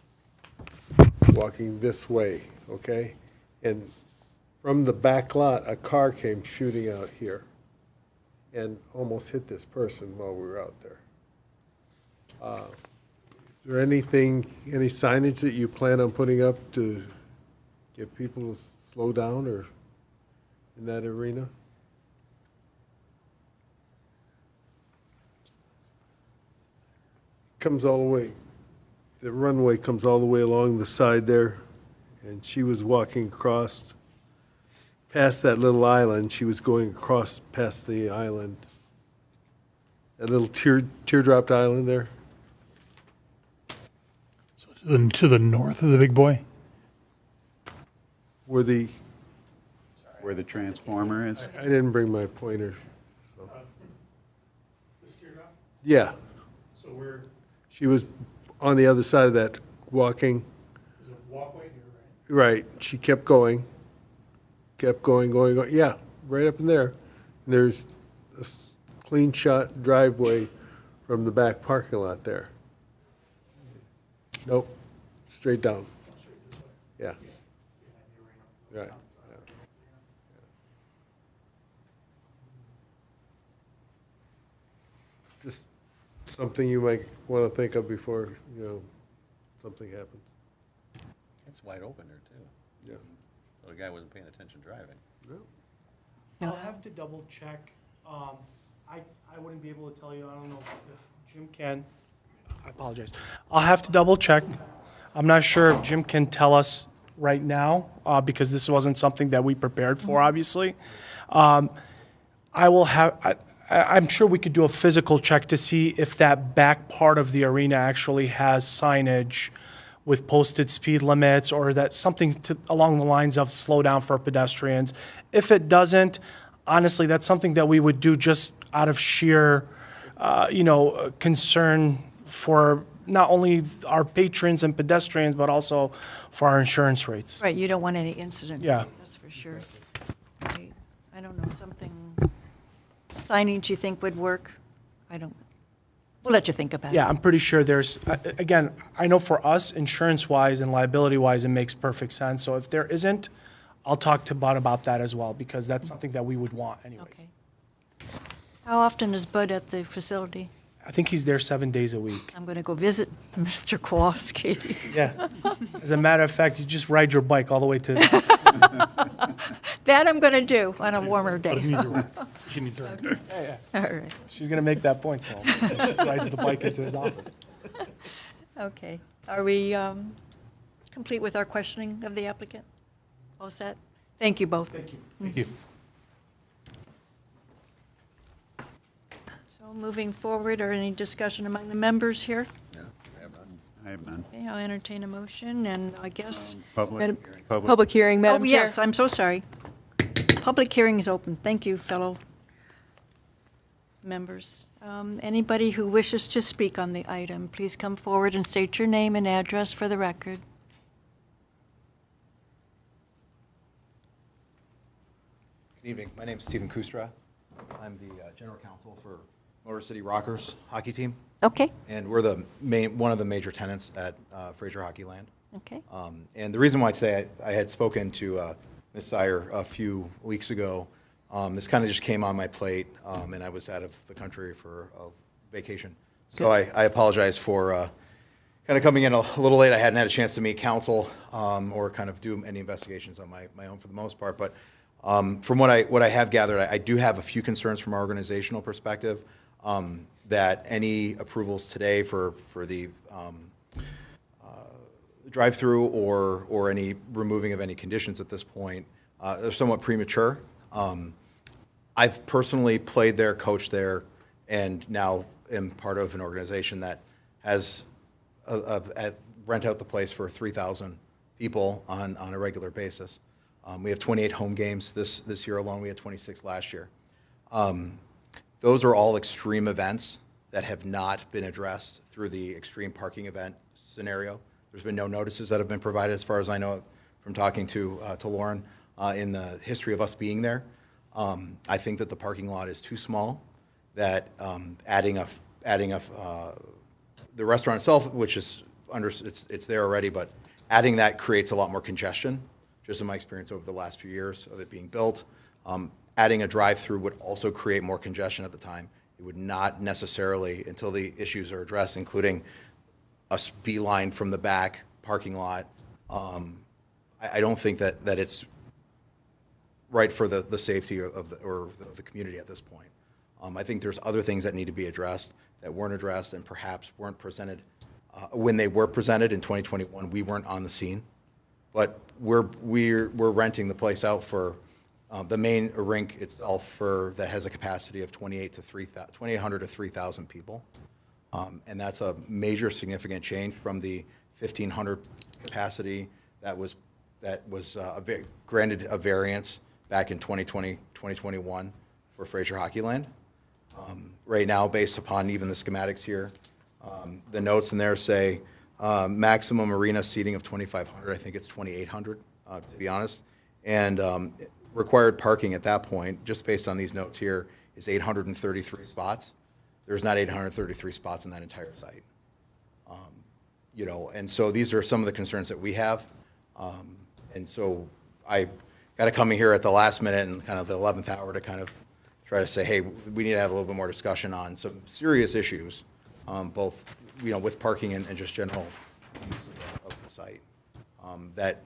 Walking this way, okay? And from the back lot, a car came shooting out here and almost hit this person while we were out there. Is there anything, any signage that you plan on putting up to get people to slow down or in that arena? Comes all the way, the runway comes all the way along the side there, and she was walking across past that little island. She was going across past the island, that little teardropped island there. To the north of the Big Boy? Where the, Where the transformer is? I didn't bring my pointer. So. Yeah, So we're, she was on the other side of that walking. there's a walkway here, right? Right, she kept going, going. Yeah, right up in there. And there's a clean shot driveway from the back parking lot there. Nope, straight down. Yeah. Right. Yeah. Just something you might want to think of before, something happens. It's wide open there, too. Yeah. So the guy wasn't paying attention driving. I'll have to double check. I wouldn't be able to tell you. I don't know if Jim can. I apologize. I'll have to double check. I'm not sure if Jim can tell us right now, because this wasn't something that we prepared for, obviously. I will have, I'm sure we could do a physical check to see if that back part of the arena actually has signage with posted speed limits, or that something along the lines of slow down for pedestrians. If it doesn't, honestly, that's something that we would do just out of sheer, concern for not only our patrons and pedestrians, but also for our insurance rates. Right, you don't want any incident. Yeah. That's for sure. Right. I don't know, something, signage you think would work? We'll let you think about it. Yeah, I'm pretty sure there's, again, I know for us, insurance-wise and liability-wise, it makes perfect sense. So if there isn't, I'll talk to Bud about that as well, because that's something that we would want anyways. Okay. How often is Bud at the facility? I think he's there 7 days a week. I'm going to go visit Mr. Kowalski. Yeah. As a matter of fact, you just ride your bike all the way to, That I'm going to do on a warmer But it day. needs a ride. She needs a ride. All right, she's going to make that point to him. She rides the bike into his office. okay. Are we complete with our questioning of the applicant? All set? Thank you both. Thank you. Thank you. So moving forward, or any discussion among the members here? Yeah, I have none. I have none. Okay, I'll entertain a motion, and I guess, Public, Public hearing, Madam oh, Chair. yes, I'm so sorry. Public hearing is open. Thank you, fellow members. Anybody who wishes to speak on the item, please come forward and state your name and address for the record. Good evening. My name is Stephen Kustra. I'm the general counsel for Motor City Rockers hockey team, Okay, and we're one of the major tenants at Fraser Hockey Land. okay. And the reason why today I had spoken to Ms. Sayre a few weeks ago, this kind of just came on my plate, and I was out of the country for a vacation. So I apologize for kind of coming in a little late. I hadn't had a chance to meet council or kind of do any investigations on my own for the most part. But from what I have gathered, I do have a few concerns from our organizational perspective that any approvals today for the drive-through or any removing of any conditions at this point are somewhat premature. I've personally played there, coached there, and now am part of an organization that has rent out the place for 3,000 people on a regular basis. We have 28 home games this year alone. We had 26 last year. Those are all extreme events that have not been addressed through the extreme parking event scenario. There's been no notices that have been provided, as far as I know from talking to Lauren, in the history of us being there. I think that the parking lot is too small, that adding the restaurant itself, which is it's there already, but adding that creates a lot more congestion, just in my experience over the last few years of it being built. Adding a drive-through would also create more congestion at the time. It would not necessarily, until the issues are addressed, including a beeline from the back parking lot. I don't think that it's right for the safety of the community at this point. I think there's other things that need to be addressed that weren't addressed and perhaps weren't presented. When they were presented in 2021, we weren't on the scene. But we're renting the place out for the main rink itself that has a capacity of 2,800 to 3,000 people. And that's a major significant change from the 1,500 capacity that was granted a variance back in 2020, 2021 for Fraser Hockeyland. Right now, based upon even the schematics here, the notes in there say maximum arena seating of 2,500. I think it's 2,800, to be honest. And required parking at that point, just based on these notes here, is 833 spots. There's not 833 spots in that entire site. And so these are some of the concerns that we have. And so I got to come in here at the last minute and kind of the 11th hour to kind of try to say, hey, we need to have a little bit more discussion on some serious issues, both, with parking and just general use of the site. That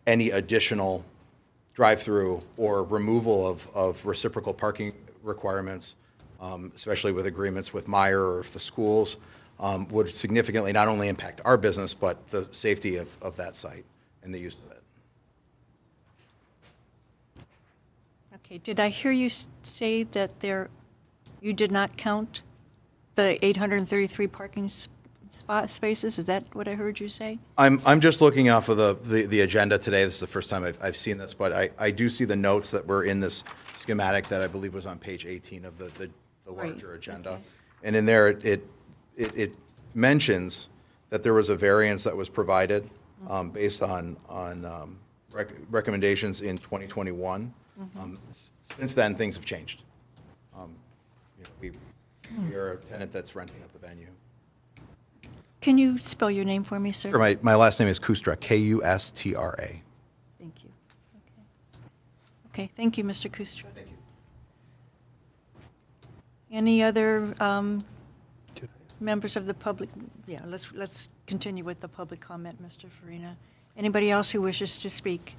any additional drive-through or removal of reciprocal parking requirements, especially with agreements with Meyer or the schools, would significantly not only impact our business, but the safety of that site and the use of it. Okay, did I hear you say that you did not count the 833 parking spaces? Is that what I heard you say? I'm just looking off of the agenda today. This is the first time I've seen this, but I do see the notes that were in this schematic that I believe was on page 18 of the larger agenda. Okay. And in there, it mentions that there was a variance that was provided based on recommendations in 2021. Since then, things have changed. We are a tenant that's renting out the venue. Can you spell your name for me, sir? Sure, my last name is Kustra, Kustra. Thank you. Okay, thank you, Mr. Kustra. Thank you. Any other members of the public? Yeah, let's continue with the public comment, Mr. Farina. Anybody else who wishes to speak?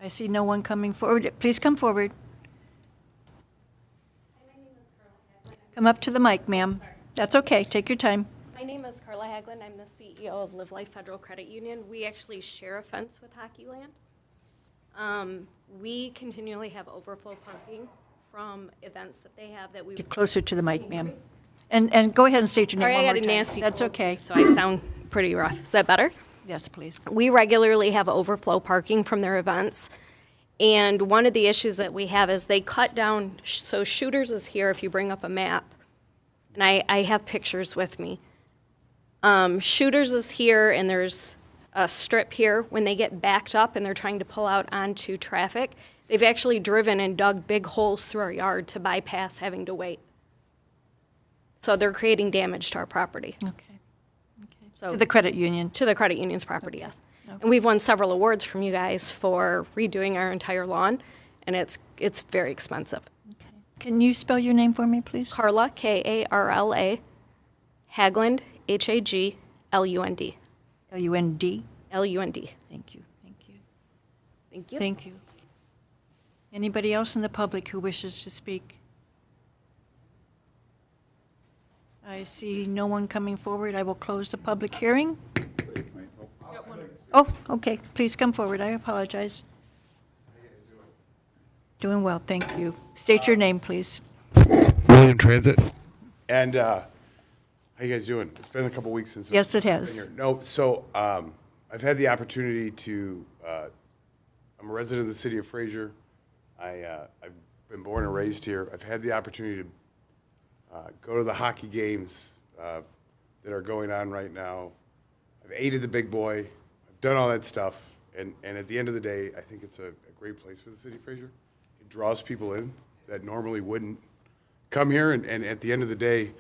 I see no one coming forward. Please come forward. Come up to the mic, ma'am. That's okay. Take your time. My name is Carla Haglund. I'm the CEO of Live Life Federal Credit Union. We actually share a fence with Hockeyland. We continually have overflow parking from events that they have that we. Get closer to the mic, ma'am. And go ahead and state your name Sorry, one I more got a time. nasty That's cold, okay. too, so I sound pretty rough. Is that better? Yes, please. We regularly have overflow parking from their events. And one of the issues that we have is they cut down, so Shooters is here if you bring up a map. And I have pictures with me. Shooters is here and there's a strip here. When they get backed up and they're trying to pull out onto traffic, they've actually driven and dug big holes through our yard to bypass having to wait. So they're creating damage to our property. Okay. So To the credit union. to the credit union's property, yes. And we've won several awards from you guys for redoing our entire lawn, and it's very expensive. Can you spell your name for me, please? Carla, Karla, Haglund, Haglund. L-U-N-D? Lund. Thank you, thank you. Thank you. Thank you. Anybody else in the public who wishes to speak? I see no one coming forward. I will close the public hearing. Oh, okay, please come forward. I apologize. Doing well, thank you. State your name, please. William Transit. And how you guys doing? It's been a couple weeks since. Yes, it I've has. been here. No, so I've had the opportunity to. I'm a resident of the City of Fraser. I've been born and raised here. I've had the opportunity to go to the hockey games that are going on right now. I've aided the big boy. I've done all that stuff. And at the end of the day, I think it's a great place for the City of Fraser. It draws people in that normally wouldn't come here. And at the end of the day,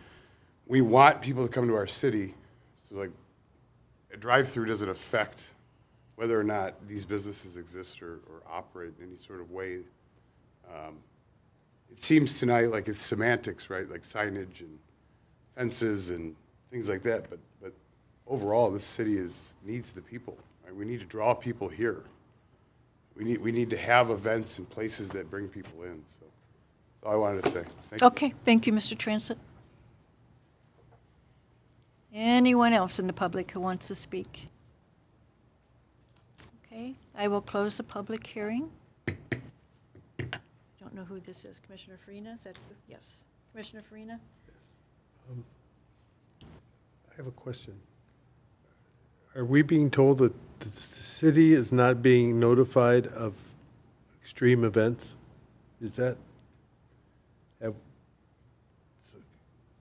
we want people to come to our city. So like a drive-through doesn't affect whether or not these businesses exist or operate in any sort of way. It seems tonight like it's semantics, right? Like signage and fences and things like that. But overall, this city needs the people. Right? We need to draw people here. We need to have events and places that bring people in. So that's all I wanted to say. Thank you. Okay, thank you, Mr. Transit. Anyone else in the public who wants to speak? Okay, I will close the public hearing. Don't know who this is. Commissioner Farina, is that you? Yes. Commissioner Farina? I have a question. Are we being told that the city is not being notified of extreme events? Is that?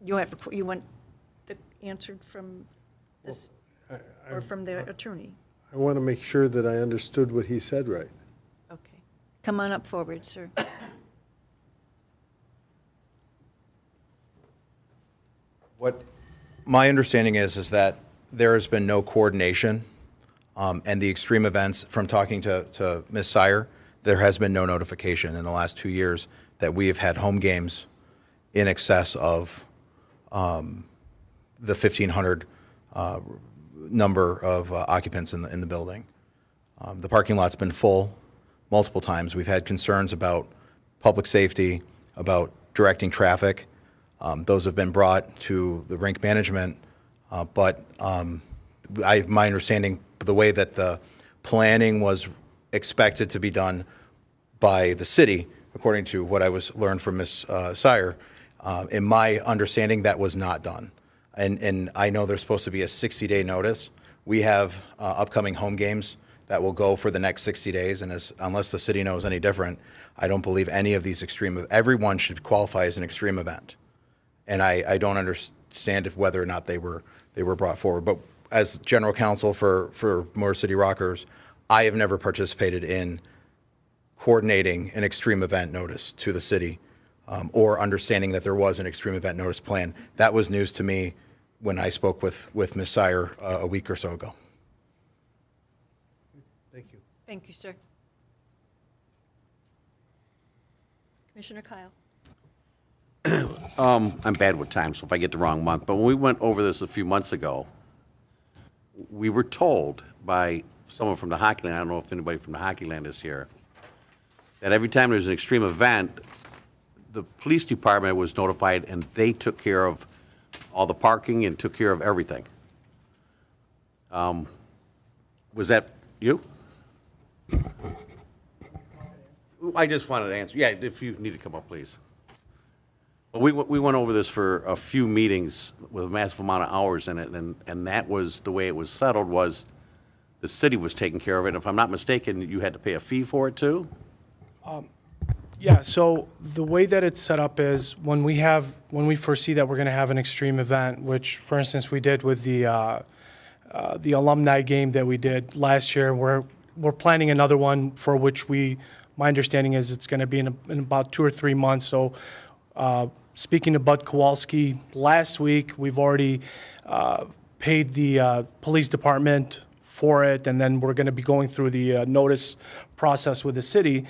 You want the answered from this, or from the attorney? I want to make sure that I understood what he said right. Okay. Come on up forward, sir. What my understanding is that there has been no coordination, and the extreme events, from talking to Ms. Sire, there has been no notification in the last 2 years that we have had home games in excess of the 1,500 number of occupants in the building. The parking lot's been full multiple times. We've had concerns about public safety, about directing traffic. Those have been brought to the rink management, but my understanding, the way that the planning was expected to be done by the city, according to what I was learned from Ms. Sire, in my understanding, that was not done. And I know there's supposed to be a 60-day notice. We have upcoming home games that will go for the next 60 days, and unless the city knows any different, I don't believe any of these everyone should qualify as an extreme event. And I don't understand whether or not they were brought forward. But as general counsel for Motor City Rockers, I have never participated in coordinating an extreme event notice to the city, or understanding that there was an extreme event notice plan. That was news to me when I spoke with Ms. Sire a week or so ago. Thank you. Thank you, sir. Commissioner Kyle? I'm bad with time, so if I get the wrong month, but when we went over this a few months ago, we were told by someone from the Hockey Land, I don't know if anybody from the Hockey Land is here, that every time there's an extreme event, the police department was notified and they took care of all the parking and took care of everything. Was that you? I just wanted to answer. Yeah, if you need to come up, please. But we went over this for a few meetings with a massive amount of hours in it, and that was the way it was settled, was the city was taking care of it. If I'm not mistaken, you had to pay a fee for it too? Yeah, so the way that it's set up is when we foresee that we're going to have an extreme event, which, for instance, we did with the alumni game that we did last year, we're planning another one for which my understanding is it's going to be in about 2 or 3 months. So speaking to Bud Kowalski last week, we've already paid the police department for it, and then we're going to be going through the notice process with the city.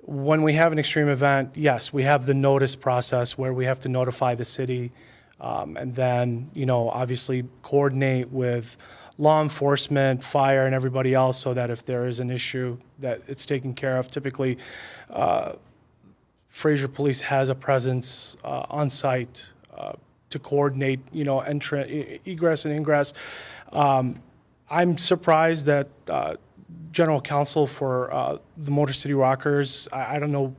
When we have an extreme event, yes, we have the notice process where we have to notify the city And then, obviously coordinate with law enforcement, fire, and everybody else so that if there is an issue, that it's taken care of. Typically, Fraser Police has a presence on site to coordinate, egress and ingress. I'm surprised that General Counsel for the Motor City Rockers, I don't know,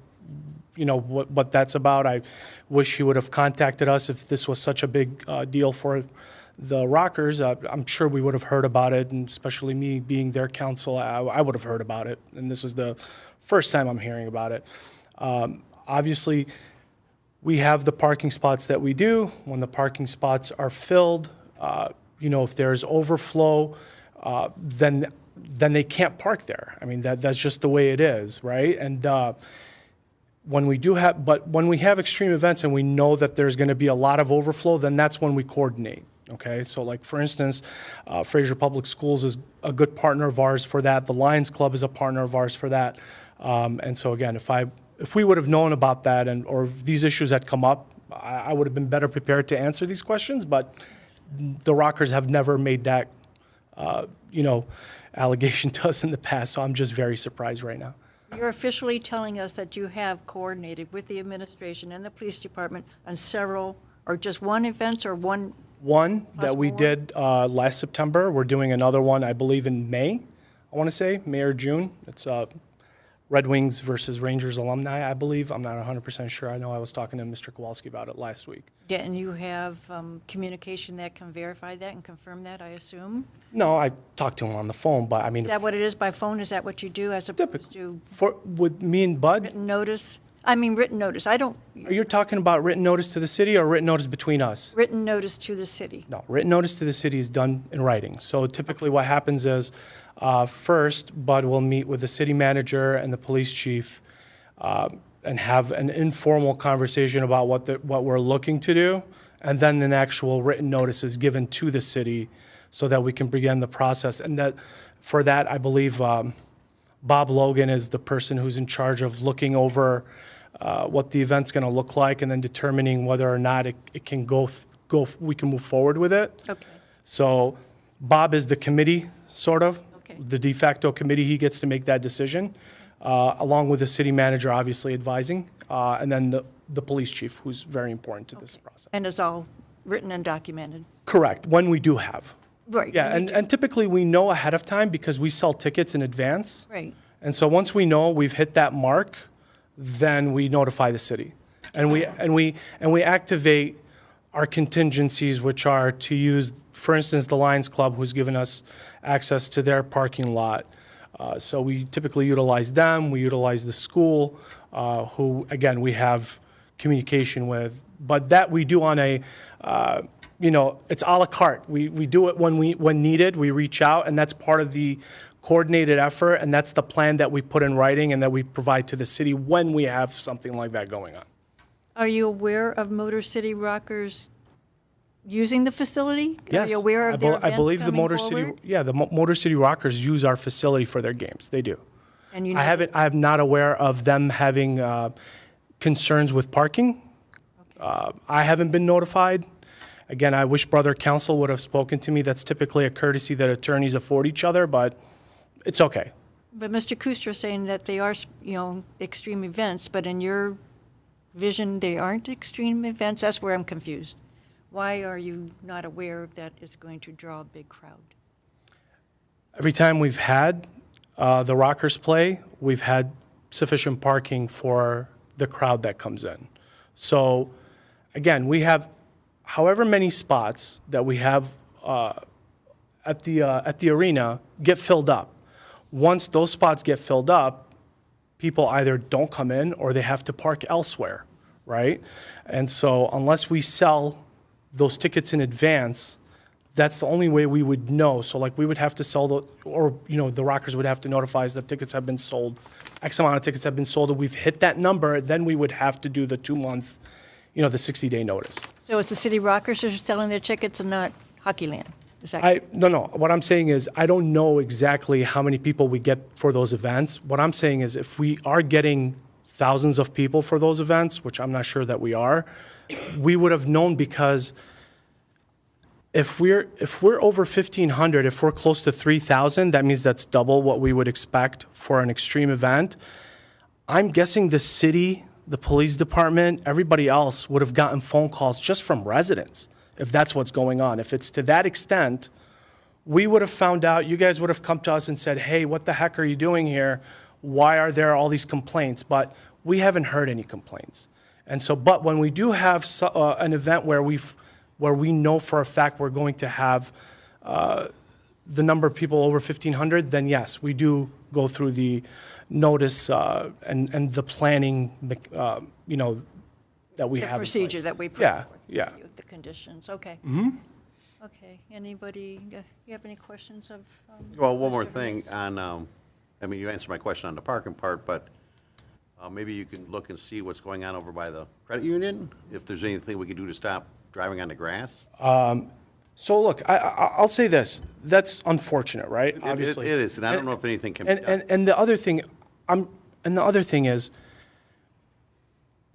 what that's about. I wish he would have contacted us if this was such a big deal for the Rockers. I'm sure we would have heard about it, and especially me being their counsel, I would have heard about it. And this is the first time I'm hearing about it. Obviously, we have the parking spots that we do. When the parking spots are filled, if there's overflow, then they can't park there. I mean, that's just the way it is, right? And when we have extreme events and we know that there's going to be a lot of overflow, then that's when we coordinate. Okay, so like for instance, Fraser Public Schools is a good partner of ours for that. The Lions Club is a partner of ours for that. And so again, if we would have known about that or if these issues had come up, I would have been better prepared to answer these questions. But the Rockers have never made that, allegation to us in the past. So I'm just very surprised right now. You're officially telling us that you have coordinated with the administration and the police department on several, or just one events, or one? One Plus that we more? did last September. We're doing another one, I believe, in May. I want to say May or June. It's Red Wings versus Rangers alumni, I believe. I'm not 100% sure. I know I was talking to Mr. Kowalski about it last week. Yeah, and you have communication that can verify that and confirm that, I assume? No, I talked to him on the phone, but I mean, Is that what it is by phone? Is that what you do as opposed to with me and Bud, written notice? I mean, written notice. I don't, are you talking about written notice to the city or written notice between us? written notice to the city. No, written notice to the city is done in writing. So typically what happens is, first, Bud will meet with the city manager and the police chief and have an informal conversation about what we're looking to do. And then an actual written notice is given to the city so that we can begin the process. And for that, I believe Bob Logan is the person who's in charge of looking over what the event's going to look like and then determining whether or not it can we can move forward with it. Okay. So Bob is the committee, sort of, Okay. the de facto committee. He gets to make that decision, along with the city manager, obviously advising, and then the police chief, who's very important to this process. And it's all written and documented. Correct, when we do have. Right. Yeah, when you and typically we know ahead of time because we sell tickets in advance. do. Right. And so once we know we've hit that mark, then we notify the city. And we activate our contingencies, which are to use, for instance, the Lions Club, who's given us access to their parking lot. So we typically utilize them. We utilize the school, who, again, we have communication with. But that we do on a, it's a la carte. We do it when needed. We reach out, and that's part of the coordinated effort, and that's the plan that we put in writing and that we provide to the city when we have something like that going on. Are you aware of Motor City Rockers using the facility? Yes. Are you aware of their events I believe the coming Motor forward? City, the Motor City Rockers use our facility for their games. They do. And you know, I'm not aware of them having concerns with parking. I haven't been notified. Again, I wish Brother Counsel would have spoken to me. That's typically a courtesy that attorneys afford each other, but it's okay. But Mr. Kustra is saying that they are, extreme events, but in your vision, they aren't extreme events. That's where I'm confused. Why are you not aware that it's going to draw a big crowd? Every time we've had the Rockers play, we've had sufficient parking for the crowd that comes in. So, again, we have however many spots that we have at the arena get filled up. Once those spots get filled up, people either don't come in or they have to park elsewhere, right? And so unless we sell those tickets in advance, that's the only way we would know. So like we would have to sell the Rockers would have to notify us that tickets have been sold. X amount of tickets have been sold, and we've hit that number, then we would have to do the 2-month, the 60-day notice. So it's the City Rockers who are selling their tickets and not Hockeyland? Is that No. What I'm saying is I don't know exactly how many people we get for those events. What I'm saying is if we are getting thousands of people for those events, which I'm not sure that we are, we would have known, because if we're over 1,500, if we're close to 3,000, that means that's double what we would expect for an extreme event. I'm guessing the city, the police department, everybody else would have gotten phone calls just from residents, if that's what's going on. If it's to that extent, we would have found out, you guys would have come to us and said, hey, what the heck are you doing here? Why are there all these complaints? But we haven't heard any complaints. And so, but when we do have an event where we know for a fact we're going to have the number of people over 1,500, then yes, we do go through the notice and the planning, that we The have in procedure place. that we put Yeah, forward. yeah. The conditions, okay. Okay, anybody, you have any questions of? Well, one more Mr. thing Hayes? on, you answered my question on the parking part, but maybe you can look and see what's going on over by the credit union, if there's anything we can do to stop driving on the grass. So look, I'll say this, that's unfortunate, right? It Obviously. is, and I don't know if anything can be done. And the other thing is,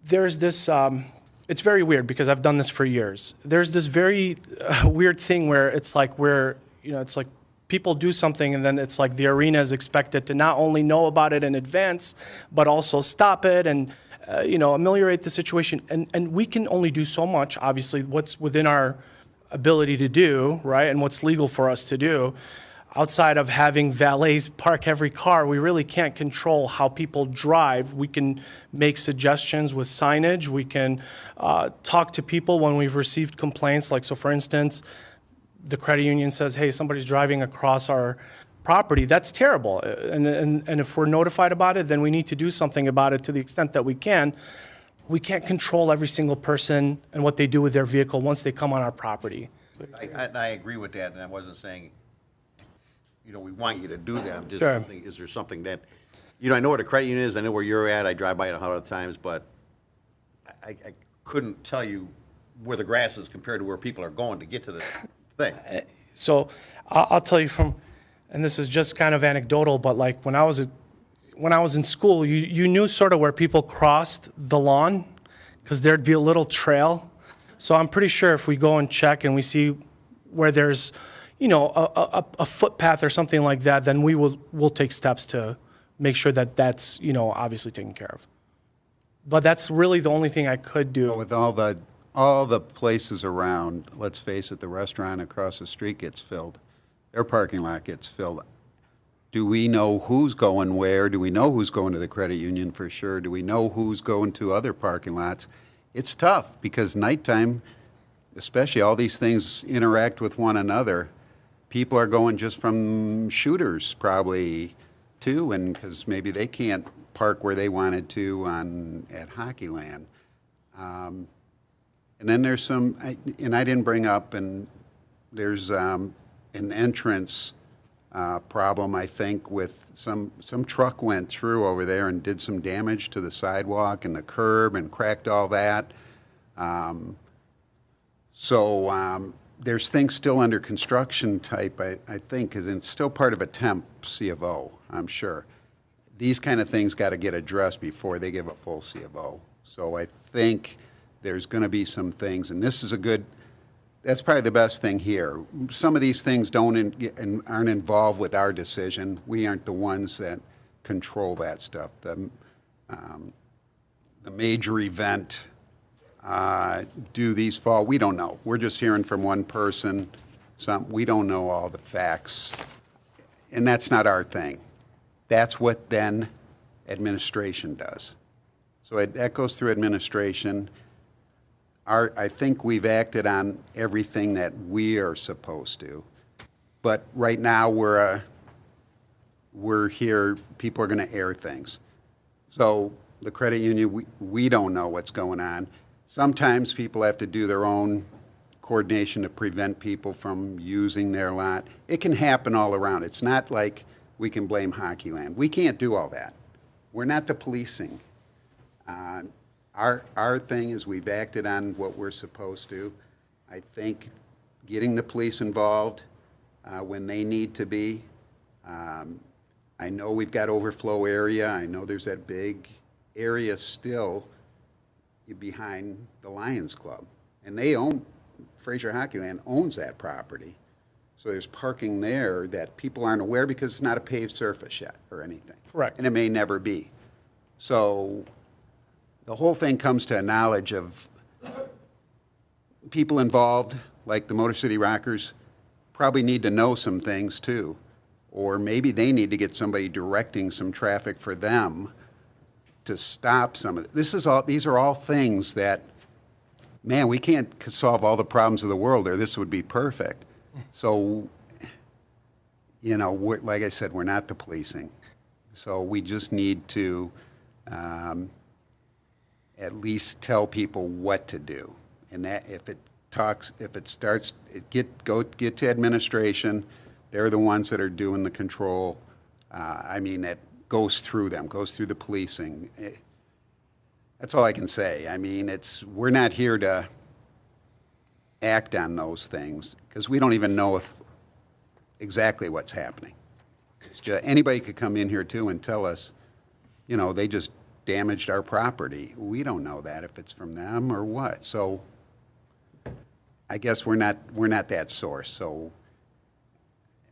there's this, it's very weird because I've done this for years. There's this very weird thing where it's like it's like people do something and then it's like the arena is expected to not only know about it in advance, but also stop it and, ameliorate the situation. And we can only do so much, obviously, what's within our ability to do, right? And what's legal for us to do. Outside of having valets park every car, we really can't control how people drive. We can make suggestions with signage. We can talk to people when we've received complaints. Like, so for instance, the credit union says, hey, somebody's driving across our property. That's terrible. And if we're notified about it, then we need to do something about it to the extent that we can. We can't control every single person and what they do with their vehicle once they come on our property. I agree with that, and I wasn't saying, we want you to do that. I'm just Sure. something, is there something that, I know what a credit union is, I know where you're at, I drive by it 100 times, but I couldn't tell you where the grass is compared to where people are going to get to the thing. So I'll tell you and this is just kind of anecdotal, but like when I was in school, you knew sort of where people crossed the lawn because there'd be a little trail. So I'm pretty sure if we go and check and we see where there's, a footpath or something like that, then we'll take steps to make sure that that's, obviously taken care of. But that's really the only thing I could do. But with all the places around, let's face it, the restaurant across the street gets filled. Their parking lot gets filled. Do we know who's going where? Do we know who's going to the credit union for sure? Do we know who's going to other parking lots? It's tough because nighttime, especially, all these things interact with one another. People are going just from shooters probably too, and because maybe they can't park where they wanted to at Hockeyland. And then there's and I didn't bring up, and there's an entrance problem, I think, with some truck went through over there and did some damage to the sidewalk and the curb and cracked all that. There's things still under construction type, I think, because it's still part of a temp C of O, I'm sure. These kind of things got to get addressed before they give a full C of O. So I think there's going to be some things, and this is that's probably the best thing here. Some of these things aren't involved with our decision. We aren't the ones that control that stuff. The major event, do these fall? We don't know. We're just hearing from one person. We don't know all the facts, and that's not our thing. That's what then administration does. So that goes through administration. I think we've acted on everything that we are supposed to. But right now, we're here, people are going to air things. So the credit union, we don't know what's going on. Sometimes people have to do their own coordination to prevent people from using their lot. It can happen all around. It's not like we can blame Hockeyland. We can't do all that. We're not the policing. Our thing is we've acted on what we're supposed to. I think getting the police involved when they need to be. I know we've got overflow area. I know there's that big area still. behind the Lions Club. And they own, Fraser Hockeyland owns that property. So there's parking there that people aren't aware because it's not a paved surface yet or anything. Correct. And it may never be. So the whole thing comes to a knowledge of people involved, like the Motor City Rockers, probably need to know some things too. Or maybe they need to get somebody directing some traffic for them to stop some of it. These are all things that, man, we can't solve all the problems of the world, or this would be perfect. So, you know, like I said, we're not the policing. So we just need to at least tell people what to do. And that get to administration. They're the ones that are doing the control. That goes through them, goes through the policing. That's all I can say. I mean, we're not here to act on those things because we don't even know exactly what's happening. It's just, anybody could come in here too and tell us, you know, they just damaged our property. We don't know that if it's from them or what. So I guess we're not that source. So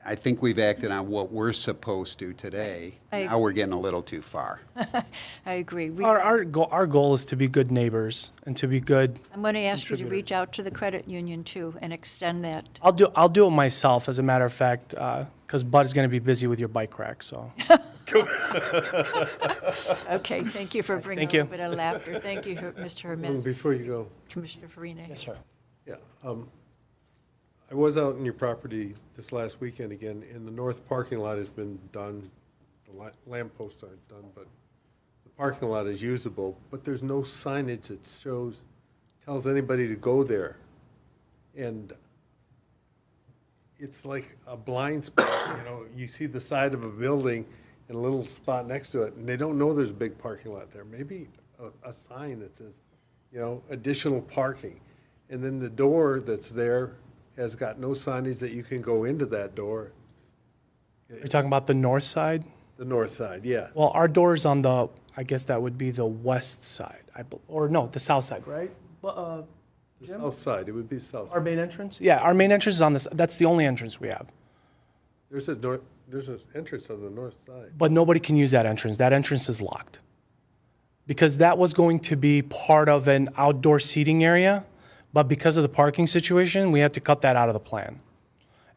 I think we've acted on what we're supposed to today. Now we're getting a little too far. I agree. Our goal is to be good neighbors and to be good. I'm going to ask you to reach out to the credit union too and extend that. I'll do it myself, as a matter of fact, because Bud is going to be busy with your bike rack. So Okay, thank you for bringing Thank a you. little bit of laughter. Thank you, Mr. Hermes. Before you go, Commissioner Farina. yes, sir. yeah, I was out in your property this last weekend again, and the north parking lot has been done. The lamp posts aren't done, but the parking lot is usable, but there's no signage that tells anybody to go there. And it's like a blind spot, you know, you see the side of a building and a little spot next to it, and they don't know there's a big parking lot there. Maybe a sign that says, you know, additional parking. And then the door that's there has got no signage that you can go into that door. You're talking about the north side? The north side, yeah. Well, our door's on I guess that would be the west side, or no, the south side, right? The south side, it would be south. Our main entrance? Yeah, our main entrance is on this. That's the only entrance we have. There's an entrance on the north side. But nobody can use that entrance. That entrance is locked. Because that was going to be part of an outdoor seating area, but because of the parking situation, we had to cut that out of the plan.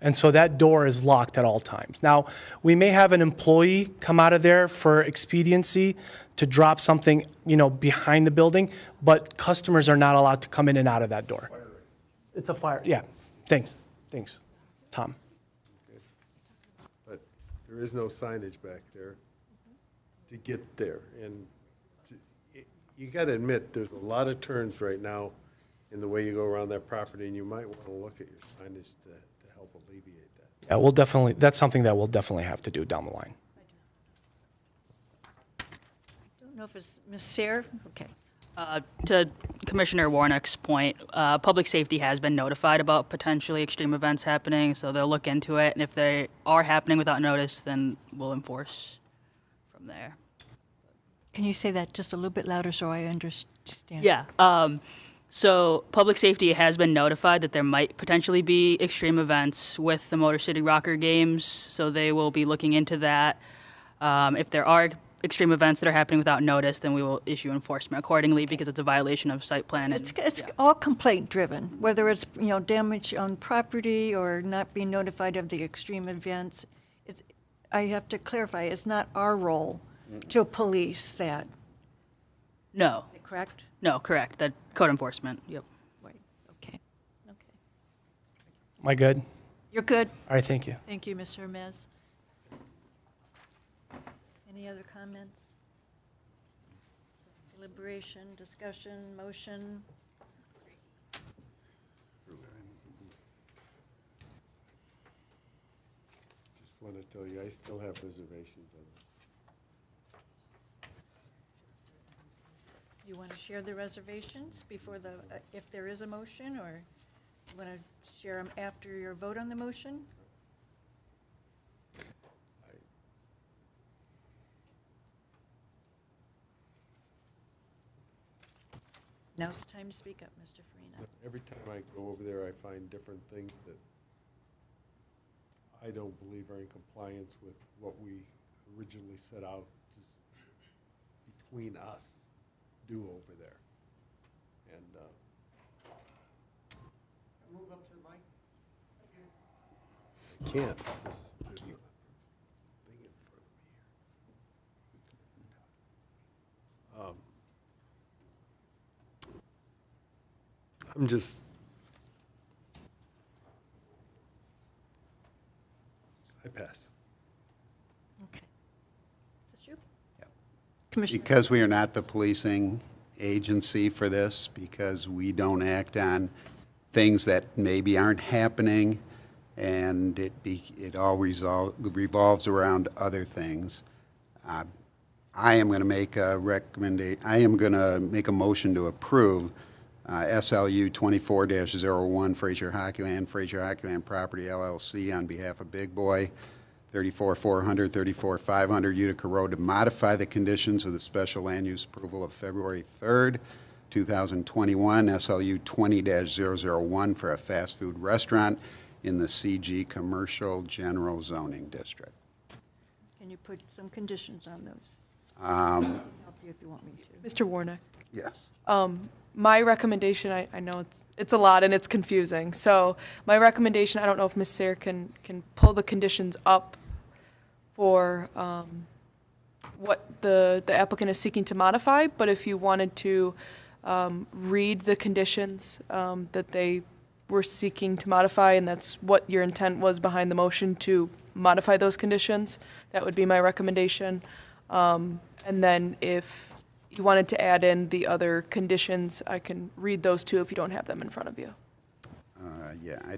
And so that door is locked at all times. Now, we may have an employee come out of there for expediency to drop something, you know, behind the building, but customers are not allowed to come in and out of that door. It's a fire, yeah. Thanks, Tom. But there is no signage back there to get there. And you got to admit, there's a lot of turns right now in the way you go around that property, and you might want to look at your signage to help alleviate that. Yeah, that's something that we'll definitely have to do down the line. I don't know if it's Ms. Sayre? Okay. To Commissioner Warnick's point, public safety has been notified about potentially extreme events happening, so they'll look into it, and if they are happening without notice, then we'll enforce from there. Can you say that just a little bit louder so I understand? Yeah. So public safety has been notified that there might potentially be extreme events with the Motor City Rocker games, so they will be looking into that. If there are extreme events that are happening without notice, then we will issue enforcement accordingly because it's a violation of site plan. It's all complaint driven, whether it's, you know, damage on property or not being notified of the extreme events. I have to clarify, it's not our role to police that. No, Correct? no, correct. That code enforcement. Yep. Right. Okay. Am I good? You're good. All right, thank you. Thank you, Mr. Hermes. Any other comments? Deliberation, discussion, motion? Just want to tell you, I still have reservations on this. You want to share the reservations before if there is a motion, or you want to share them after your vote on the motion? Now's the time to speak up, Mr. Farina. Every time I go over there, I find different things that I don't believe are in compliance with what we originally set out to, between us, do over there. And, Move up to the mic. I can't. There's a thing in front of me here. I'm just, I pass. Okay. Is this you? Commissioner? Because we are not the policing agency for this, because we don't act on things that maybe aren't happening, and it all revolves around other things. I am going to make a motion to approve SLU 24-01 Fraser Hockeyland Property LLC on behalf of Big Boy, 34,400, 34,500 Utica Road, to modify the conditions of the special land use approval of February 3rd, 2021, SLU 20-001 for a fast food restaurant in the CG Commercial General Zoning District. Can you put some conditions on those? Um, Help you if you want me to. Mr. Warnick, Yes. my recommendation, I know it's a lot and it's confusing. So my recommendation, I don't know if Ms. Sayre can pull the conditions up for what the applicant is seeking to modify, but if you wanted to read the conditions that they were seeking to modify, and that's what your intent was behind the motion to modify those conditions, that would be my recommendation. And then if you wanted to add in the other conditions, I can read those too if you don't have them in front of you. Yeah, I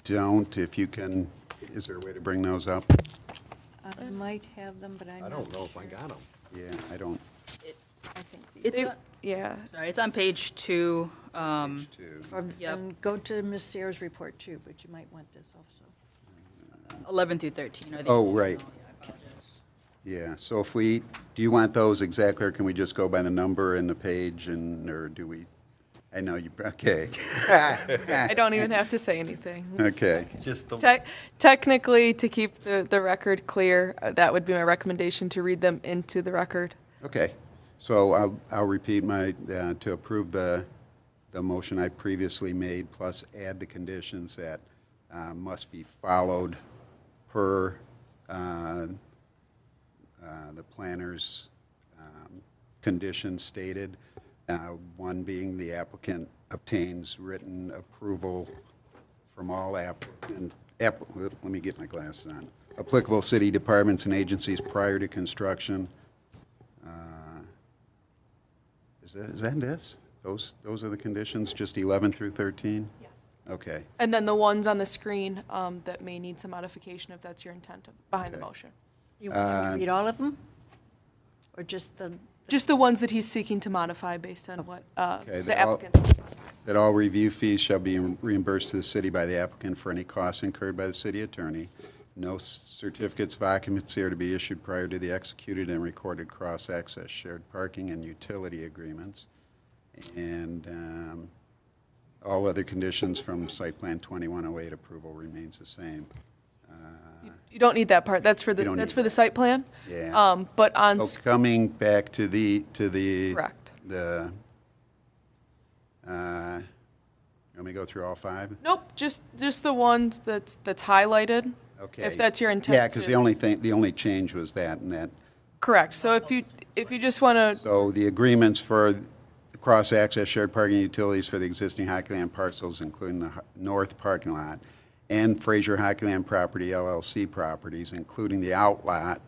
don't. If you can, is there a way to bring those up? I might have them, but I'm I not don't know if I sure. got them. Yeah, I don't. I think It's, They- on- Yeah. sorry, it's on page 2. Page two. Or, Yep. go to Ms. Sayre's report too, but you might want this also. 11 through 13 are the. Oh, right. Yeah, so if we, do you want those exactly, or can we just go by the number in the page, and, or do we, I know you, okay. I don't even have to say anything. Okay, Just the, Technically, to keep the record clear, that would be my recommendation, to read them into the record. okay. So I'll repeat my, to approve the motion I previously made, plus add the conditions that must be followed per the planner's conditions stated. One being the applicant obtains written approval from all let me get my glasses on. Applicable city departments and agencies prior to construction. Is that this? Those are the conditions, just 11 through 13? Yes. Okay. And then the ones on the screen that may need some modification, if that's your intent behind the Okay. motion. You want me to read all of them? Or just the, Just the ones that he's seeking to modify based on what Okay, the applicant. That all review fees shall be reimbursed to the city by the applicant for any costs incurred by the city attorney. No certificates of occupancy are to be issued prior to the executed and recorded cross-access shared parking and utility agreements. And all other conditions from Site Plan 2108 approval remains the same. You don't need that part. That's for You the don't that's need for the that. site plan. Yeah. But on So coming back to the. Correct. The, you want me to go through all 5? nope, just the ones that's highlighted. Okay. If that's your intent. Yeah, because to- the only change was that, and that. Correct. So if you just want to So the agreements for the cross-access shared parking utilities for the existing Hockeyland parcels, including the north parking lot, and Fraser Hockeyland Property LLC properties, including the outlot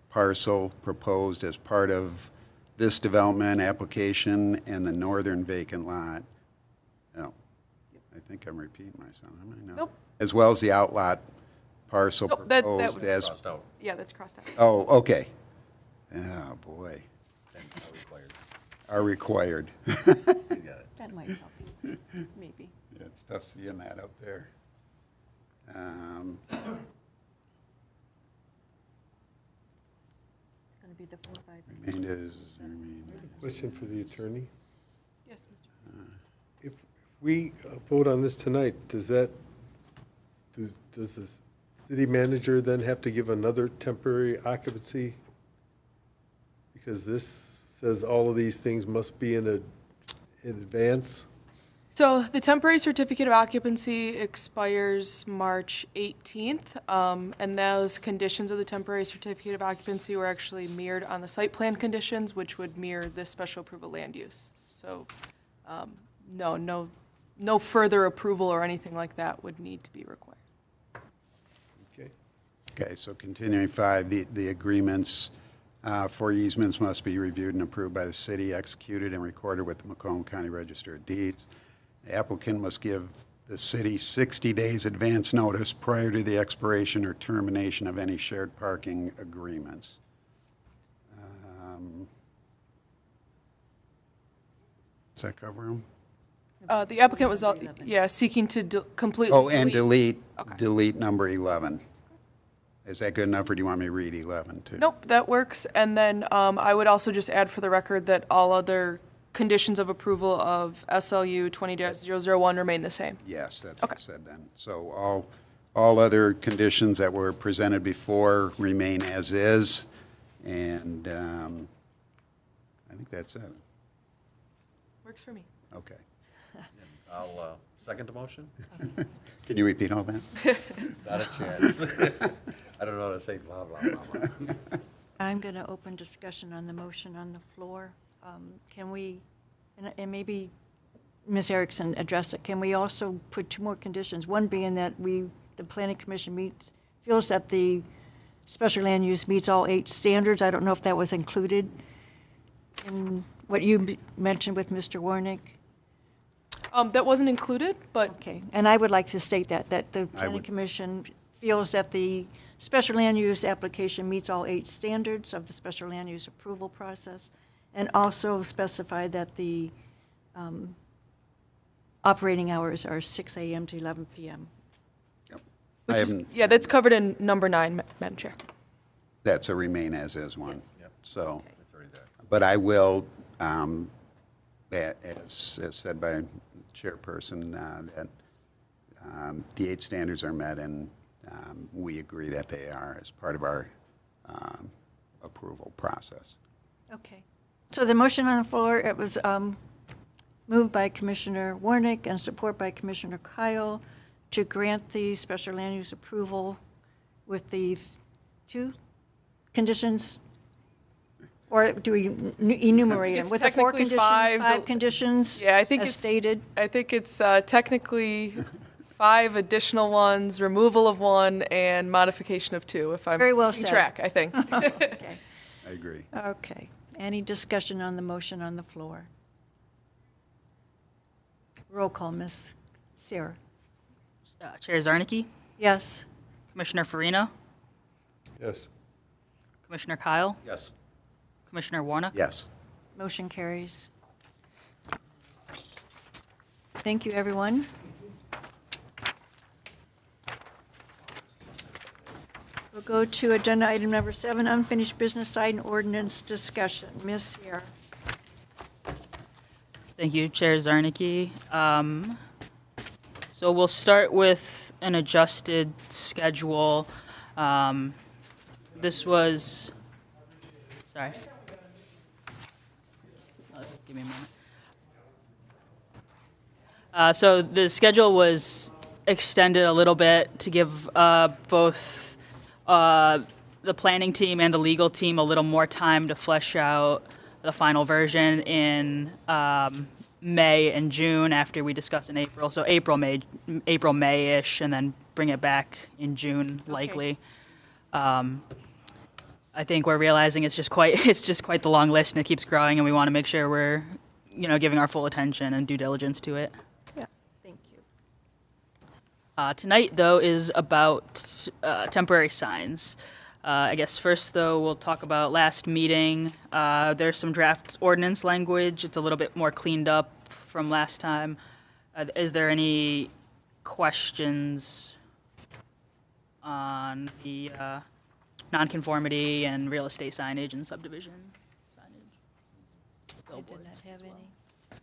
parcel proposed as part of this development application and the northern vacant lot. Oh, I think I'm repeating myself, am I? No. Nope. As well as the outlot parcel Nope, that proposed would- as, crossed out, yeah, that's crossed out. oh, okay. Oh, boy. and are required. Are required. You got it. that might help you, maybe. Yeah, it's tough seeing that up there. It's going to be the 4, 5. Remained as, Question for the attorney. Yes, Mr. If we vote on this tonight, does the city manager then have to give another temporary occupancy? Because this says all of these things must be in advance. So the temporary certificate of occupancy expires March 18th, and those conditions of the temporary certificate of occupancy were actually mirrored on the site plan conditions, which would mirror this special approval land use. So, no further approval or anything like that would need to be required. Okay. Okay, so continuing 5, the agreements for easements must be reviewed and approved by the city, executed and recorded with the Macomb County Register of Deeds. The applicant must give the city 60 days advance notice prior to the expiration or termination of any shared parking agreements. Does that cover them? The applicant was, seeking to completely Oh, and delete Okay. number 11. Is that good enough, or do you want me to read 11 too? Nope, that works. And then I would also just add for the record that all other conditions of approval of SLU 20-001 remain the same. Yes, that's Okay. what I said then. So all other conditions that were presented before remain as is, and I think that's it. Works for me. Okay. I'll second the motion. Can you repeat all that? Not a chance. I don't know how to say blah, blah, blah, blah. I'm going to open discussion on the motion on the floor. Can we, and maybe Ms. Erickson addressed it, can we also put 2 more conditions? One being that the planning commission feels that the special land use meets all 8 standards. I don't know if that was included in what you mentioned with Mr. Warnick. That wasn't included, but Okay, and I would like to state that the planning would- commission feels that the special land use application meets all 8 standards of the special land use approval process, and also specify that the operating hours are 6 a.m. to 11 p.m. Yep. which I is, haven't- yeah, that's covered in number 9, Madam Chair. That's a remain as is one. Yep. So, It's already there. but I will, as said by Chairperson, that the 8 standards are met, and we agree that they are as part of our approval process. Okay. So the motion on the floor, it was moved by Commissioner Warnick and support by Commissioner Kyle to grant the special land use approval with the 2 conditions? Or do we enumerate them? It's With the 4 technically conditions, 5, 5 conditions? Yeah, I think as it's stated? I think it's technically 5 additional ones, removal of 1, and modification of 2. If I'm Very well keeping said. track, I think. Okay. I agree. Okay. Any discussion on the motion on the floor? Roll call, Ms. Sarah. Chair Zarnicki, Yes? Commissioner Farina, Yes. Commissioner Kyle, Yes. Commissioner Warnock. Yes. Motion carries. Thank you, everyone. We'll go to agenda item number 7, unfinished business side and ordinance discussion. Ms. Sierra. Thank you, Chair Zarnicki. So we'll start with an adjusted schedule. This was, sorry. Give me a moment. So the schedule was extended a little bit to give both the planning team and the legal team a little more time to flesh out the final version in May and June after we discuss in April. So April, May-ish, and then bring it back in June likely. I think we're realizing it's just quite the long list, and it keeps growing, and we want to make sure we're, giving our full attention and due diligence to it. Yeah, thank you. Tonight, though, is about temporary signs. I guess first, though, we'll talk about last meeting. There's some draft ordinance language. It's a little bit more cleaned up from last time. Is there any questions on the nonconformity and real estate signage and subdivision signage? I did Billboards not as have well. any.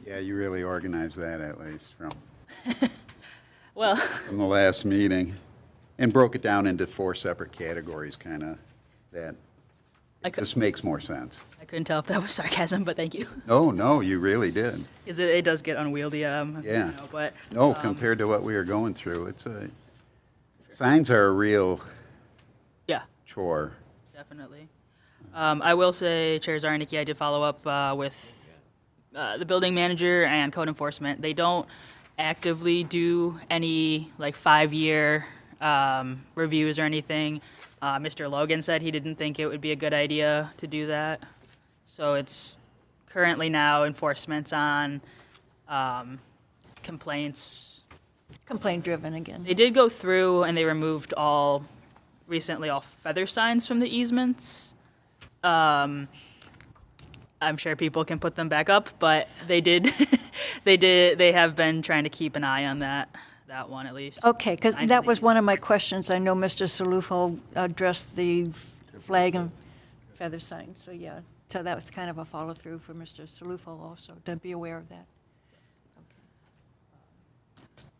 Yeah, you really organized that at least from Well, the last meeting, and broke it down into 4 separate categories, kind of, that this makes more sense. I couldn't tell if that was sarcasm, but thank you. No, you really did. Because it does get unwieldy, Yeah. but. No, compared to what we were going through, signs are a real Yeah, chore. definitely. I will say, Chair Zarnicki, I did follow up with the building manager and code enforcement. They don't actively do any like 5-year reviews or anything. Mr. Logan said he didn't think it would be a good idea to do that. So it's currently now enforcement's on complaints. Complaint-driven again. They did go through and they removed recently all feather signs from the easements. I'm sure people can put them back up, but they did, they have been trying to keep an eye on that one at least. Okay, because Signs that in the was one of my questions. I know Mr. Salufo addressed the flag and feather sign, so yeah. So that was kind of a follow-through for Mr. Salufo also, to be aware of that.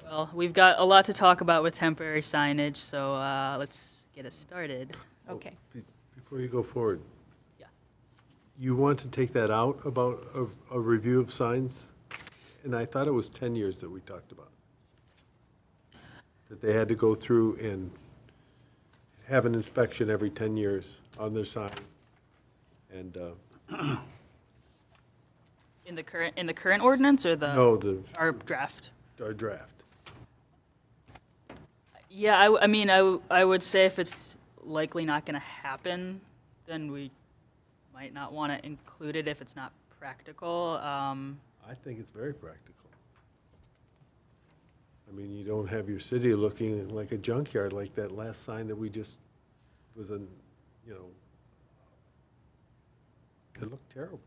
Well, we've got a lot to talk about with temporary signage, so let's get it started. Okay. Before you go forward. Yeah. You want to take that out about a review of signs? And I thought it was 10 years that we talked about. That they had to go through and have an inspection every 10 years on their sign. And, In the current ordinance or no, our draft? our draft. Yeah, I mean, I would say if it's likely not going to happen, then we might not want to include it if it's not practical. I think it's very practical. I mean, you don't have your city looking like a junkyard like that last sign that we just was in, you know, it looked terrible.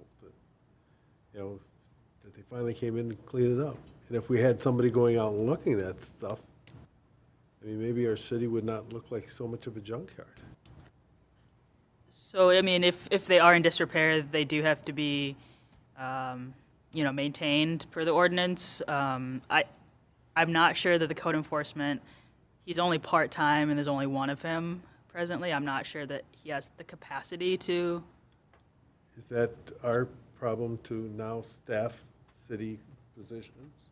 That they finally came in and cleaned it up. And if we had somebody going out and looking at that stuff, I mean, maybe our city would not look like so much of a junkyard. So, I mean, if they are in disrepair, they do have to be, maintained per the ordinance. I'm not sure that the code enforcement, he's only part-time and there's only one of him presently. I'm not sure that he has the capacity to. Is that our problem to now staff city positions?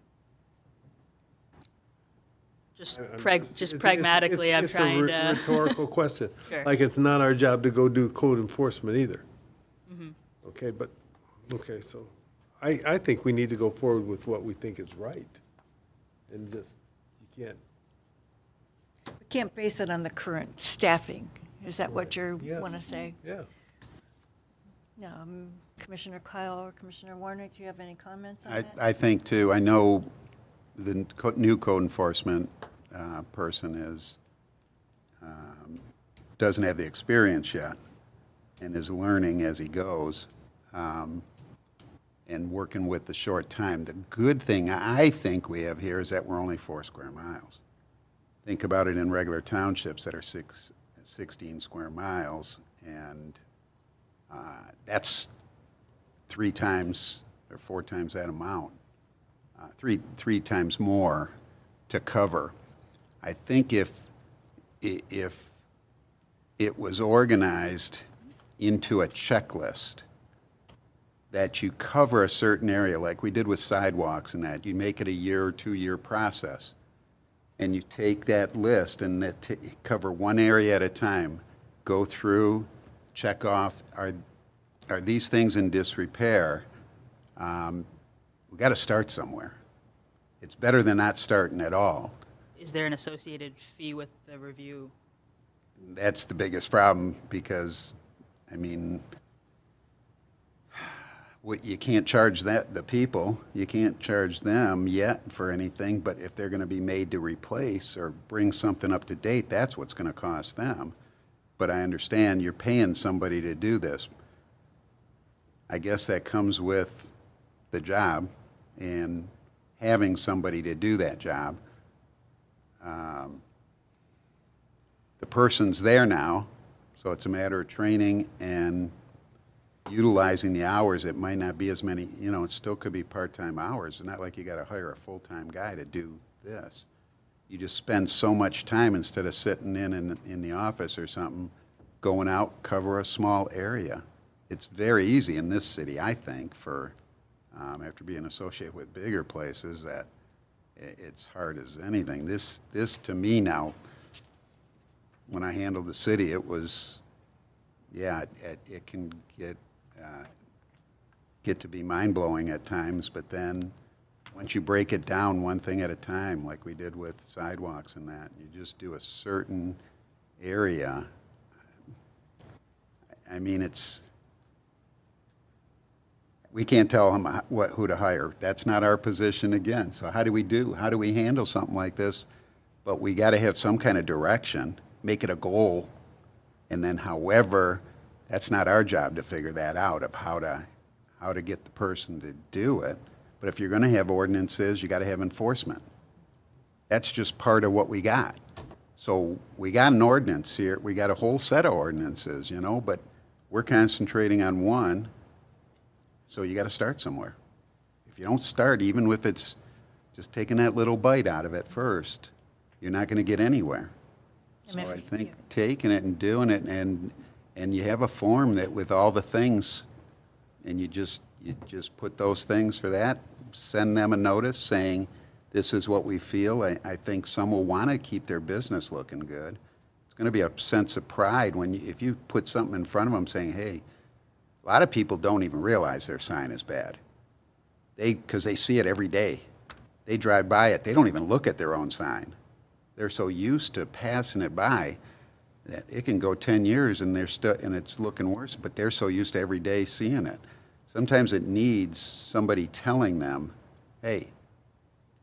Just It's- pragmatically, I'm trying It's a to. rhetorical question. Sure. Like, it's not our job to go do code enforcement either. Mm-hmm. Okay, so I think we need to go forward with what we think is right. And just, you can't, We can't base it on the current staffing. Is that what you Yes. want to say? yeah. No, Commissioner Kyle or Commissioner Warner, do you have any comments on I, that? I think too, I know the new code enforcement person doesn't have the experience yet and is learning as he goes and working with the short time. The good thing I think we have here is that we're only 4 square miles. Think about it in regular townships that are 16 square miles, and that's 3 times or 4 times that amount. Three times more to cover. I think if it was organized into a checklist that you cover a certain area, like we did with sidewalks and that, you make it a 1 or 2 year process, and you take that list and cover one area at a time, go through, check off, are these things in disrepair? We've got to start somewhere. It's better than not starting at all. Is there an associated fee with the review? That's the biggest problem because, I mean, you can't charge the people, you can't charge them yet for anything, but if they're going to be made to replace or bring something up to date, that's what's going to cost them. But I understand you're paying somebody to do this. I guess that comes with the job and having somebody to do that job. The person's there now, so it's a matter of training and utilizing the hours, it might not be as many, it still could be part-time hours. It's not like you got to hire a full-time guy to do this. You just spend so much time instead of sitting in the office or something, going out, cover a small area. It's very easy in this city, I think, for, after being associated with bigger places, that it's hard as anything. This to me now, when I handled the city, it was, it can get to be mind-blowing at times, but then once you break it down one thing at a time, like we did with sidewalks and that, you just do a certain area. I mean, we can't tell them who to hire. That's not our position again. So how do we handle something like this? But we got to have some kind of direction, make it a goal, and then however, that's not our job to figure that out of how to get the person to do it. But if you're going to have ordinances, you got to have enforcement. That's just part of what we got. So we got an ordinance here, we got a whole set of ordinances, but we're concentrating on one, so you got to start somewhere. If you don't start, even if it's just taking that little bite out of it first, you're not going to get anywhere. So I think taking it and doing it, and you have a form that with all the things, and you just put those things for that, send them a notice saying, this is what we feel. I think some will want to keep their business looking good. It's going to be a sense of pride if you put something in front of them saying, hey, a lot of people don't even realize their sign is bad. Because they see it every day. They drive by it. They don't even look at their own sign. They're so used to passing it by that it can go 10 years and it's looking worse, but they're so used to every day seeing it. Sometimes it needs somebody telling them, hey,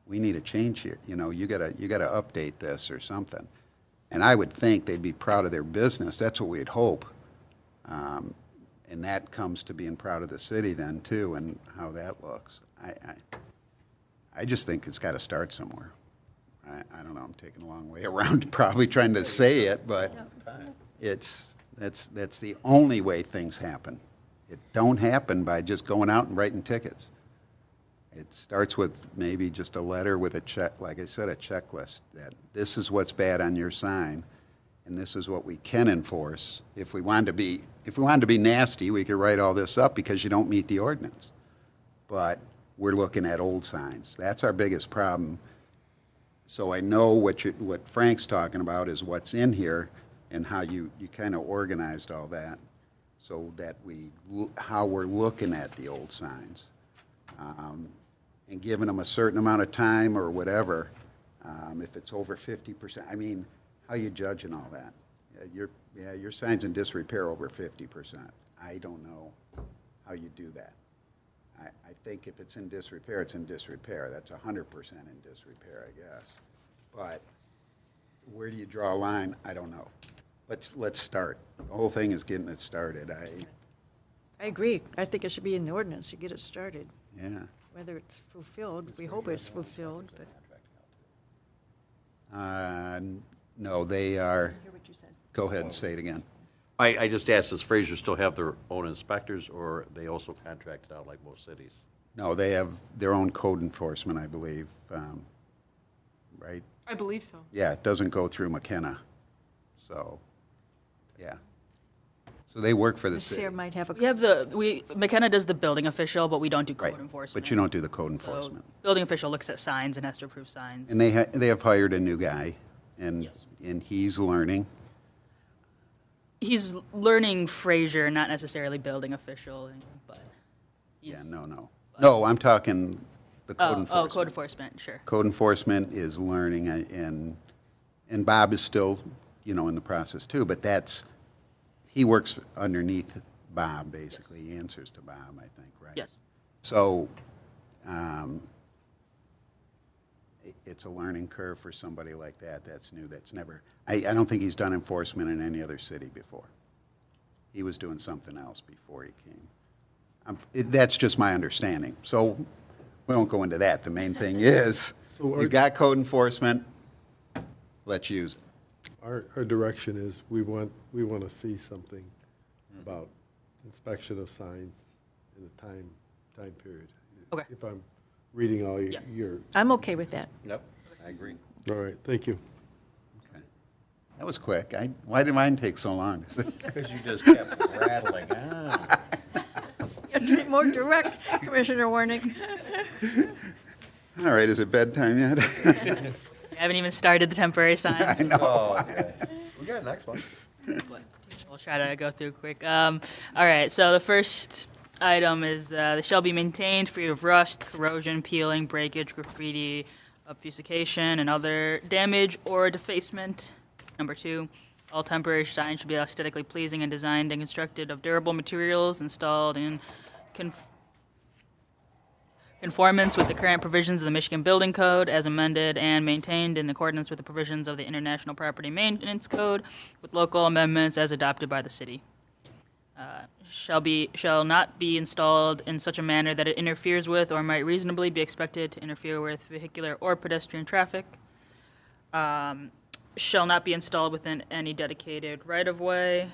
we need a change here. You gotta update this or something. And I would think they'd be proud of their business. That's what we'd hope. And that comes to being proud of the city then too, and how that looks. I just think it's got to start somewhere. I don't know, I'm taking a long way around probably trying to say it, but that's the only way things happen. It don't happen by just going out and writing tickets. It starts with maybe just a letter with a check, like I said, a checklist that this is what's bad on your sign, and this is what we can enforce. If we wanted to be nasty, we could write all this up because you don't meet the ordinance. But we're looking at old signs. That's our biggest problem. So I know what Frank's talking about is what's in here and how you kind of organized all that so that how we're looking at the old signs. And giving them a certain amount of time or whatever, if it's over 50%. I mean, how you judging all that? Your sign's in disrepair over 50%. I don't know how you do that. I think if it's in disrepair, it's in disrepair. That's 100% in disrepair, I guess. But where do you draw a line? I don't know. Let's start. The whole thing is getting it started. I agree. I think it should be in the ordinance to get it started. Yeah. Whether it's fulfilled, we hope it's fulfilled, but. No, they are. I hear what you said. Go ahead and say it again. I just asked, does Fraser still have their own inspectors, or they also contracted out like most cities? No, they have their own code enforcement, I believe, right? I believe so. Yeah, it doesn't go through McKenna. So, yeah. So they work for the Ms. city. Sayre might have McKenna does the building official, but we don't do Right, code enforcement. but you don't do the code So, enforcement. building official looks at signs and has to approve signs. And they have hired a new guy, and Yes. and he's learning. He's learning Fraser, not necessarily building official, but Yeah, he's. no, I'm talking the code Oh, enforcement. code enforcement, sure. Code enforcement is learning, and Bob is still, in the process too, but he works underneath Bob, basically. He answers to Bob, I think, right? Yes. So, it's a learning curve for somebody like that. That's new. That's never, I don't think he's done enforcement in any other city before. He was doing something else before he came. That's just my understanding. So we won't go into that. The main thing is, you got code enforcement, let's use it. Our direction is we want to see something about inspection of signs in a time period. Okay. If I'm reading all Yeah. your, I'm okay with that. Yep, I agree. all right, thank you. Okay. That was quick. Why did mine take so long? Because you just kept rattling on. You have to be more direct, Commissioner Warnick. All right, is it bedtime yet? I haven't even started the temporary signs. Oh, okay. We got next one. We'll try to go through quick. All right, so the first item is they shall be maintained free of rust, corrosion, peeling, breakage, graffiti, obfuscation, and other damage or defacement. Number 2, all temporary signs should be aesthetically pleasing and designed and constructed of durable materials installed in conformance with the current provisions of the Michigan Building Code as amended and maintained in accordance with the provisions of the International Property Maintenance Code with local amendments as adopted by the city. Shall not be installed in such a manner that it interferes with or might reasonably be expected to interfere with vehicular or pedestrian traffic. Shall not be installed within any dedicated right-of-way.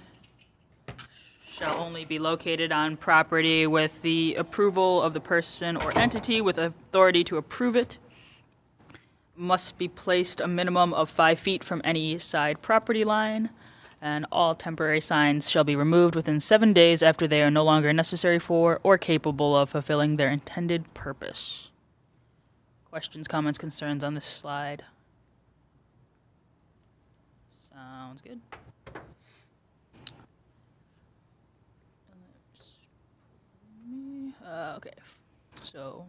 Shall only be located on property with the approval of the person or entity with authority to approve it. Must be placed a minimum of 5 feet from any side property line. And all temporary signs shall be removed within 7 days after they are no longer necessary for or capable of fulfilling their intended purpose. Questions, comments, concerns on this slide? Sounds good. Okay, so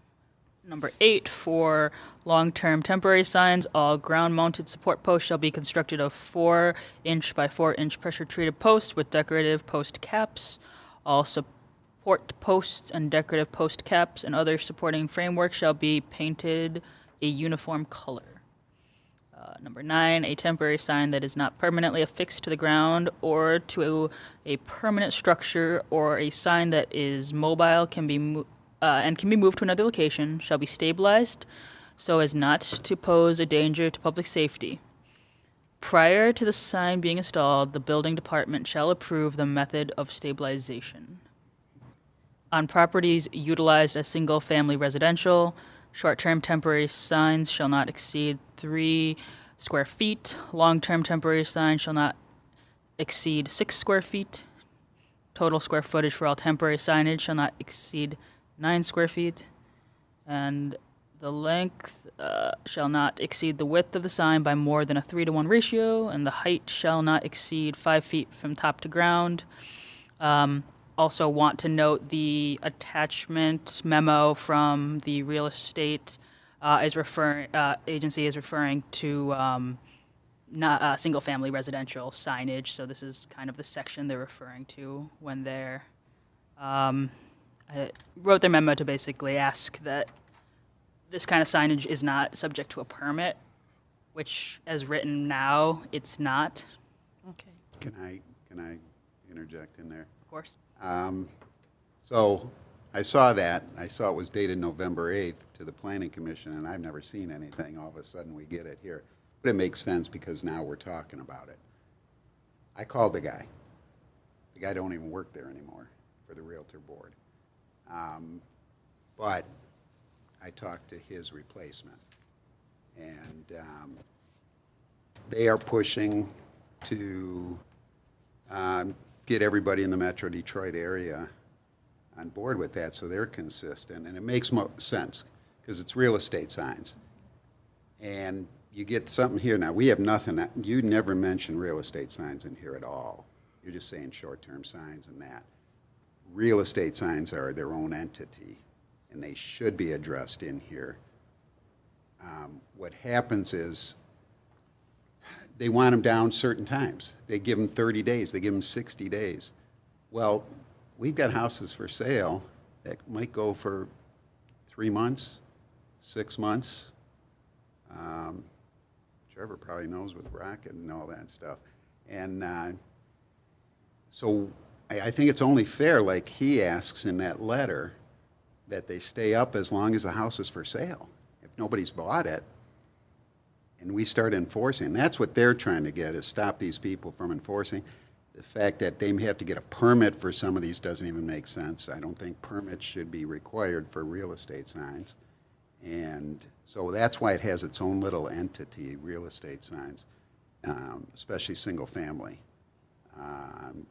number 8, for long-term temporary signs, all ground-mounted support posts shall be constructed of 4-inch by 4-inch pressure-treated posts with decorative post caps. All support posts and decorative post caps and other supporting framework shall be painted a uniform color. Number 9, a temporary sign that is not permanently affixed to the ground or to a permanent structure or a sign that is mobile can be moved to another location shall be stabilized so as not to pose a danger to public safety. Prior to the sign being installed, the building department shall approve the method of stabilization. On properties utilized as single-family residential, short-term temporary signs shall not exceed 3 square feet. Long-term temporary signs shall not exceed 6 square feet. Total square footage for all temporary signage shall not exceed 9 square feet. And the length shall not exceed the width of the sign by more than a 3-to-1 ratio, and the height shall not exceed 5 feet from top to ground. Also want to note the attachment memo from the real estate agency is referring to not single-family residential signage. So this is kind of the section they're referring to when they're wrote their memo to basically ask that this kind of signage is not subject to a permit, which, as written now, it's not. Okay. Can I interject in there? Of course. So I saw that. I saw it was dated November 8th to the Planning Commission, and I've never seen anything. All of a sudden, we get it here. But it makes sense because now we're talking about it. I called the guy. The guy don't even work there anymore for the Realtor Board. But I talked to his replacement, and they are pushing to get everybody in the Metro Detroit area on board with that, so they're consistent, and it makes sense, because it's real estate signs. And you get something here, now, we have nothing, you never mention real estate signs in here at all. You're just saying short-term signs and that. Real estate signs are their own entity, and they should be addressed in here. What happens is, they want them down certain times. They give them 30 days, they give them 60 days. Well, we've got houses for sale that might go for 3 months, 6 months. Trevor probably knows with Rocket and all that stuff. And so I think it's only fair, like he asks in that letter, that they stay up as long as the house is for sale. If nobody's bought it, and we start enforcing, that's what they're trying to get, is stop these people from enforcing. the fact that they have to get a permit for some of these doesn't even make sense. I don't think permits should be required for real estate signs. And so that's why it has its own little entity, real estate signs, especially single-family. And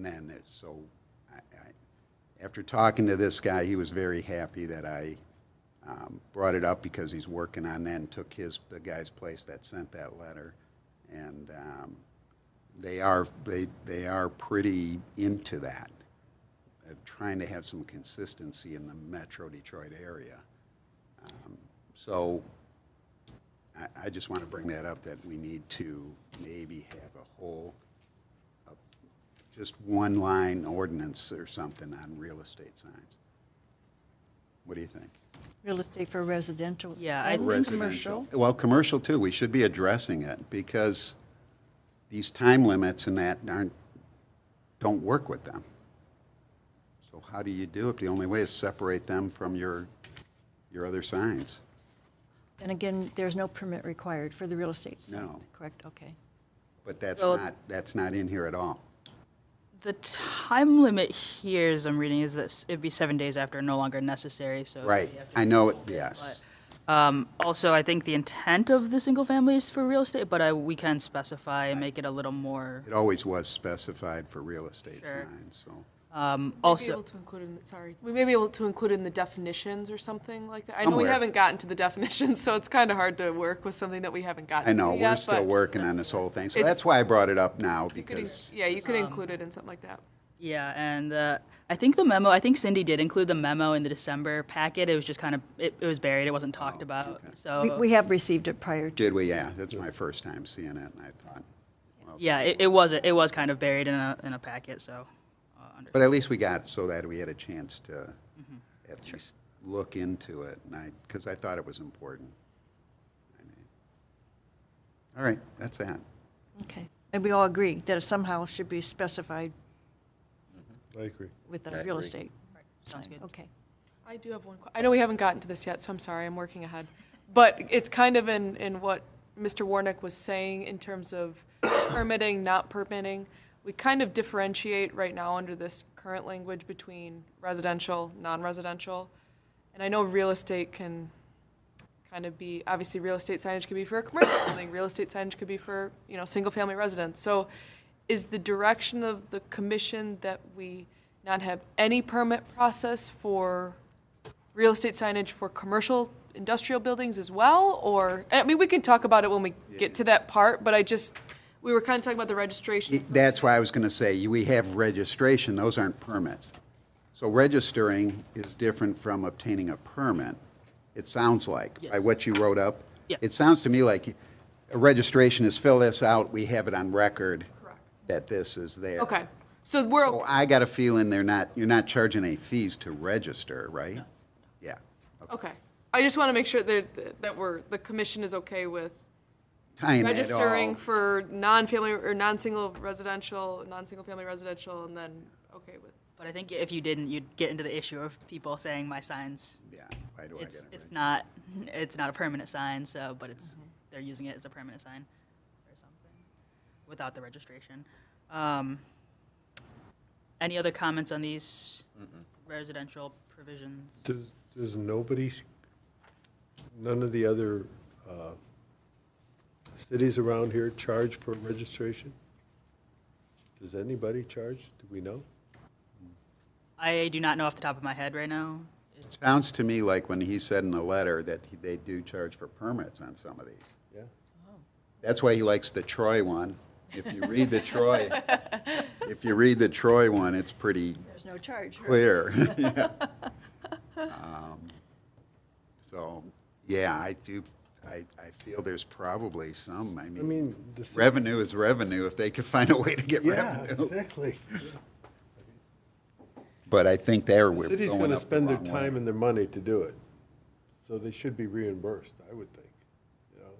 then, so, after talking to this guy, he was very happy that I brought it up because he's working on that and took the guy's place that sent that letter. And they are pretty into that, trying to have some consistency in the Metro Detroit area. So I just want to bring that up, that we need to maybe have a whole, just one line ordinance or something on real estate signs. What do you think? Real estate for residential. Yeah, and Residential. commercial. Well, commercial too, we should be addressing it, because these time limits and that don't work with them. So how do you do it? The only way is separate them from your other signs. And again, there's no permit required for the real estate sign. No. Correct, okay. But that's So- that's not in here at all. The time limit here, as I'm reading, is that it'd be 7 days after no longer necessary, so. Right, you have to- I know it, yes. Also, I think the intent of the single family is for real estate, but we can specify and make it a little more, It always was specified for real estate Sure. signs, so. also. We may be able to include it in the definitions or something like that. I know we Somewhere. haven't gotten to the definitions, so it's kind of hard to work with something that we haven't gotten I to know, yet. we're still but working on this whole thing, so It's- that's why I brought it up now, you could because. Yeah, you could include it in something like that. Yeah, and I think I think Cindy did include the memo in the December packet. It was just kind of, it was buried, it wasn't talked about, okay. so. We have received it prior to. Did we? Yeah, that's my first time seeing it, and I thought, well, Yeah, it was kind of buried in a packet, so. but at least we got, so that we had a chance to at least look into it, and because I thought it was important. I mean, all right, that's that. Okay. And we all agree that it somehow should be specified I agree. with the I real agree. estate. Sounds sign. good. Okay. I do have one. I know we haven't gotten to this yet, so I'm sorry. I'm working ahead. But it's kind of in what Mr. Warnick was saying in terms of permitting, not permitting. We kind of differentiate right now under this current language between residential, non-residential. And I know real estate can kind of be, obviously, real estate signage could be for a commercial building. Real estate signage could be for, single-family residence. So is the direction of the commission that we not have any permit process for real estate signage for commercial industrial buildings as well? Or, I mean, we can talk about it when we get to that part, but we were kind of talking about the registration. That's why I was going to say, we have registration, those aren't permits. So registering is different from obtaining a permit, it sounds like, by what you wrote up. Yeah. It sounds to me like a registration is fill this out, we have it on record Correct. that this is there. Okay, so we're, So I got a feeling you're not charging any fees to register, right? Yeah. okay. I just want to make sure that the commission is okay with Tying that all- registering for non-family or non-single family residential, and then okay with. But I think if you didn't, you'd get into the issue of people saying my signs, Yeah, why do I get it? it's not a permanent sign, so, but they're using it as a permanent sign or something, without the registration. Any other comments on these residential provisions? Does none of the other cities around here charge for registration? Does anybody charge? Do we know? I do not know off the top of my head right now. It sounds to me like when he said in the letter that they do charge for permits on some of these. Yeah. That's why he likes the Troy one. If you read the Troy one, it's pretty There's no charge. right? clear. Yeah. So, yeah, I feel there's probably some, I mean, the city- revenue is revenue if they could find a way to get Yeah, revenue. exactly. But I think there The we're city's going going to up the spend their wrong way. time and their money to do it, so they should be reimbursed, I would think, you know?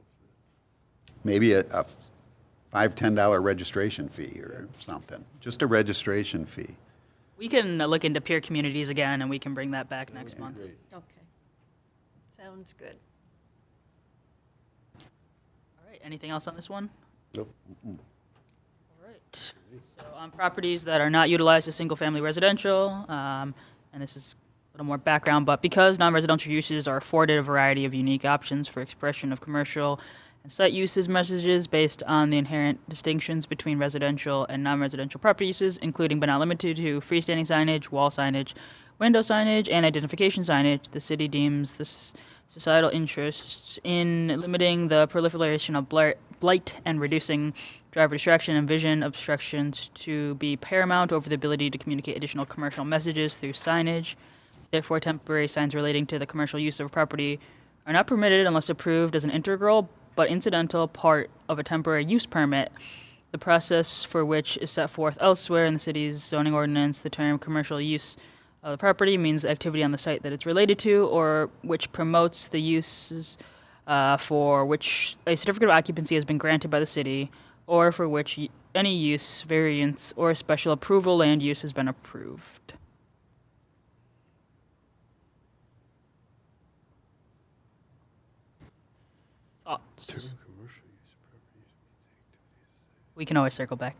Maybe a $5, $10 registration fee or something, just a registration fee. We can look into peer communities again, and we can bring that back next month. Great. Okay. Sounds good. All right, anything else on this one? Nope. All right. on properties that are not utilized as single-family residential, and this is a little more background, but because non-residential uses are afforded a variety of unique options for expression of commercial and site uses messages based on the inherent distinctions between residential and non-residential property uses, including but not limited to freestanding signage, wall signage, window signage, and identification signage, the city deems the societal interests in limiting the proliferation of blight and reducing driver distraction and vision obstructions to be paramount over the ability to communicate additional commercial messages through signage. Therefore, temporary signs relating to the commercial use of property are not permitted unless approved as an integral but incidental part of a temporary use permit, the process for which is set forth elsewhere in the city's zoning ordinance. The term commercial use of the property means the activity on the site that it's related to or which promotes the uses for which a certificate of occupancy has been granted by the city or for which any use, variance, or special approval land use has been approved. Thoughts? We can always circle back.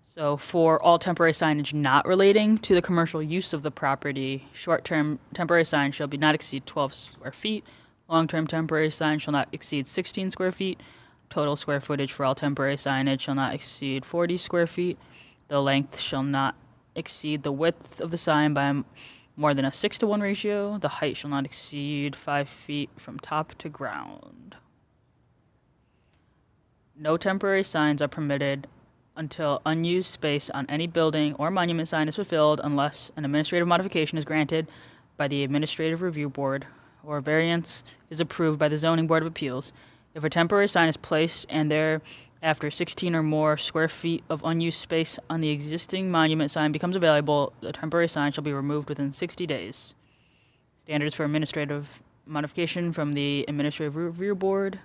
So for all temporary signage not relating to the commercial use of the property, short-term temporary sign shall be not exceed 12 square feet. Long-term temporary sign shall not exceed 16 square feet. Total square footage for all temporary signage shall not exceed 40 square feet. The length shall not exceed the width of the sign by more than a 6-to-1 ratio. The height shall not exceed 5 feet from top to ground. No temporary signs are permitted until unused space on any building or monument sign is fulfilled unless an administrative modification is granted by the Administrative Review Board or variance is approved by the Zoning Board of Appeals. If a temporary sign is placed and thereafter 16 or more square feet of unused space on the existing monument sign becomes available, the temporary sign shall be removed within 60 days. Standards for administrative modification from the Administrative Review Board.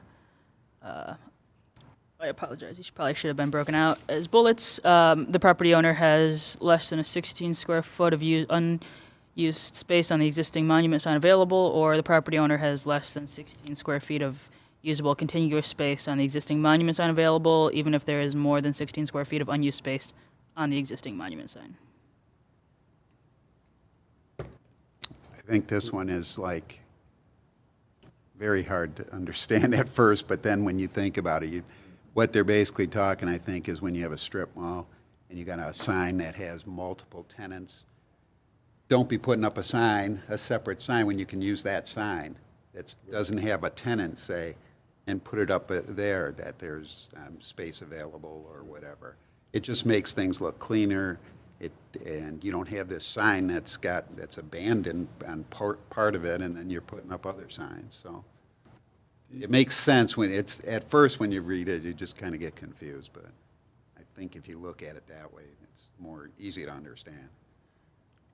I apologize, these probably should have been broken out as bullets. The property owner has less than a 16 square foot of unused space on the existing monument sign available, or the property owner has less than 16 square feet of usable contiguous space on the existing monument sign available, even if there is more than 16 square feet of unused space on the existing monument sign. I think this one is like very hard to understand at first, but then when you think about it, what they're basically talking, I think, is when you have a strip mall and you got a sign that has multiple tenants, don't be putting up a sign, a separate sign, when you can use that sign that doesn't have a tenant, say, and put it up there that there's space available or whatever. It just makes things look cleaner, and you don't have this sign that's abandoned on part of it, and then you're putting up other signs, so. It makes sense when at first when you read it, you just kind of get confused, but I think if you look at it that way, it's more easy to understand.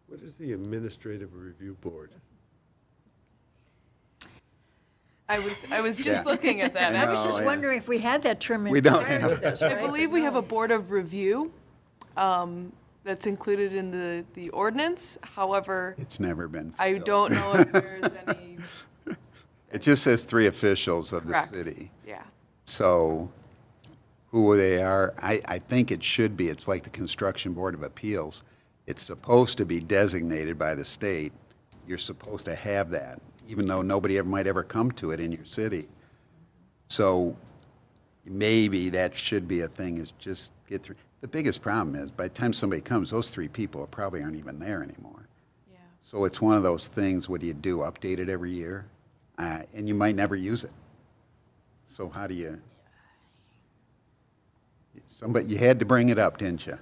What is the Administrative Review Board? I was just looking at that. I I was know, just yeah. wondering if we had that term in We don't prior have to this, I right? believe we have a board of review that's included in the ordinance. However, It's never been I filled. don't know if there's any. It just says 3 officials of the Correct. city. Yeah. So who they are, I think it should be, it's like the Construction Board of Appeals. It's supposed to be designated by the state. You're supposed to have that, even though nobody might ever come to it in your city. So maybe that should be a thing, is just get through. The biggest problem is, by the time somebody comes, those 3 people probably aren't even there anymore. Yeah. So it's one of those things, what do you do, update it every year? And you might never use it. So how do you? You had to bring it up, didn't you?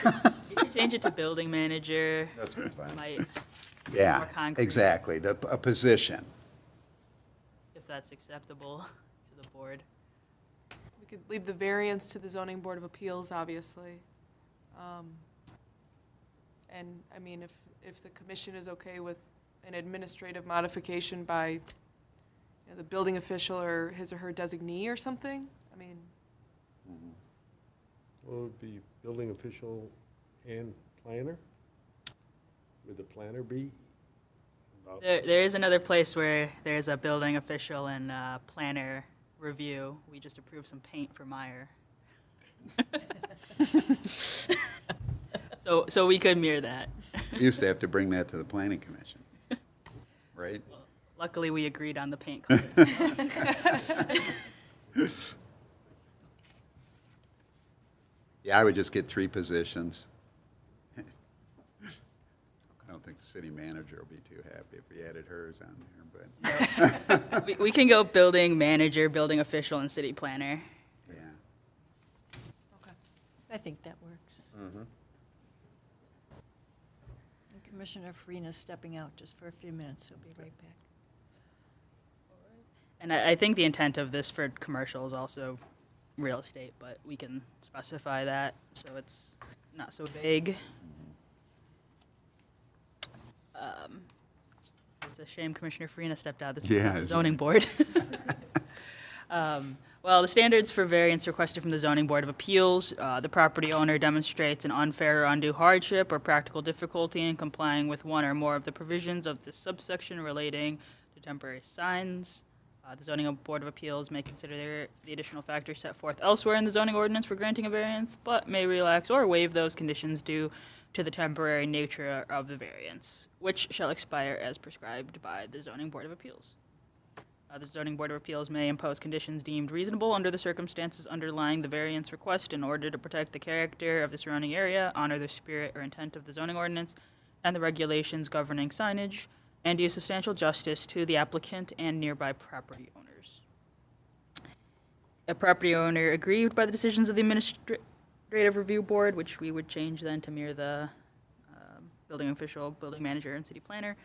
You can change it to building manager. That's fine. Might, Yeah, more concrete. exactly, a position. if that's acceptable to the board. We could leave the variance to the Zoning Board of Appeals, obviously. And, I mean, if the commission is okay with an administrative modification by the building official or his or her designee or something, I mean, Well, it would be building official and planner? Would the planner be? There is another place where there's a building official and planner review. We just approved some paint for Meyer. So we could mirror that. We used to have to bring that to the planning commission, right? Luckily, we agreed on the paint color. Yeah, I would just get 3 positions. I don't think the city manager will be too happy if we added hers on there, but, We can go building manager, building official, and city planner. yeah. I think that works. And Commissioner Farina's stepping out just for a few minutes. He'll be right back. And I think the intent of this for commercial is also real estate, but we can specify that so it's not so vague. It's a shame Commissioner Farina stepped out. This is Yeah, not the isn't zoning board. Well, the standards for variance requested from the zoning board of appeals, the property owner demonstrates an unfair or undue hardship or practical difficulty in complying with one or more of the provisions of this subsection relating to temporary signs. The zoning board of appeals may consider the additional factors set forth elsewhere in the zoning ordinance for granting a variance, but may relax or waive those conditions due to the temporary nature of the variance, which shall expire as prescribed by the zoning board of appeals. The zoning board of appeals may impose conditions deemed reasonable under the circumstances underlying the variance request in order to protect the character of the surrounding area, honor the spirit or intent of the zoning ordinance, and the regulations governing signage, and do substantial justice to the applicant and nearby property owners. A property owner aggrieved by the decisions of the administrative review board, which we would change then to mirror the building official, building manager, and city planner,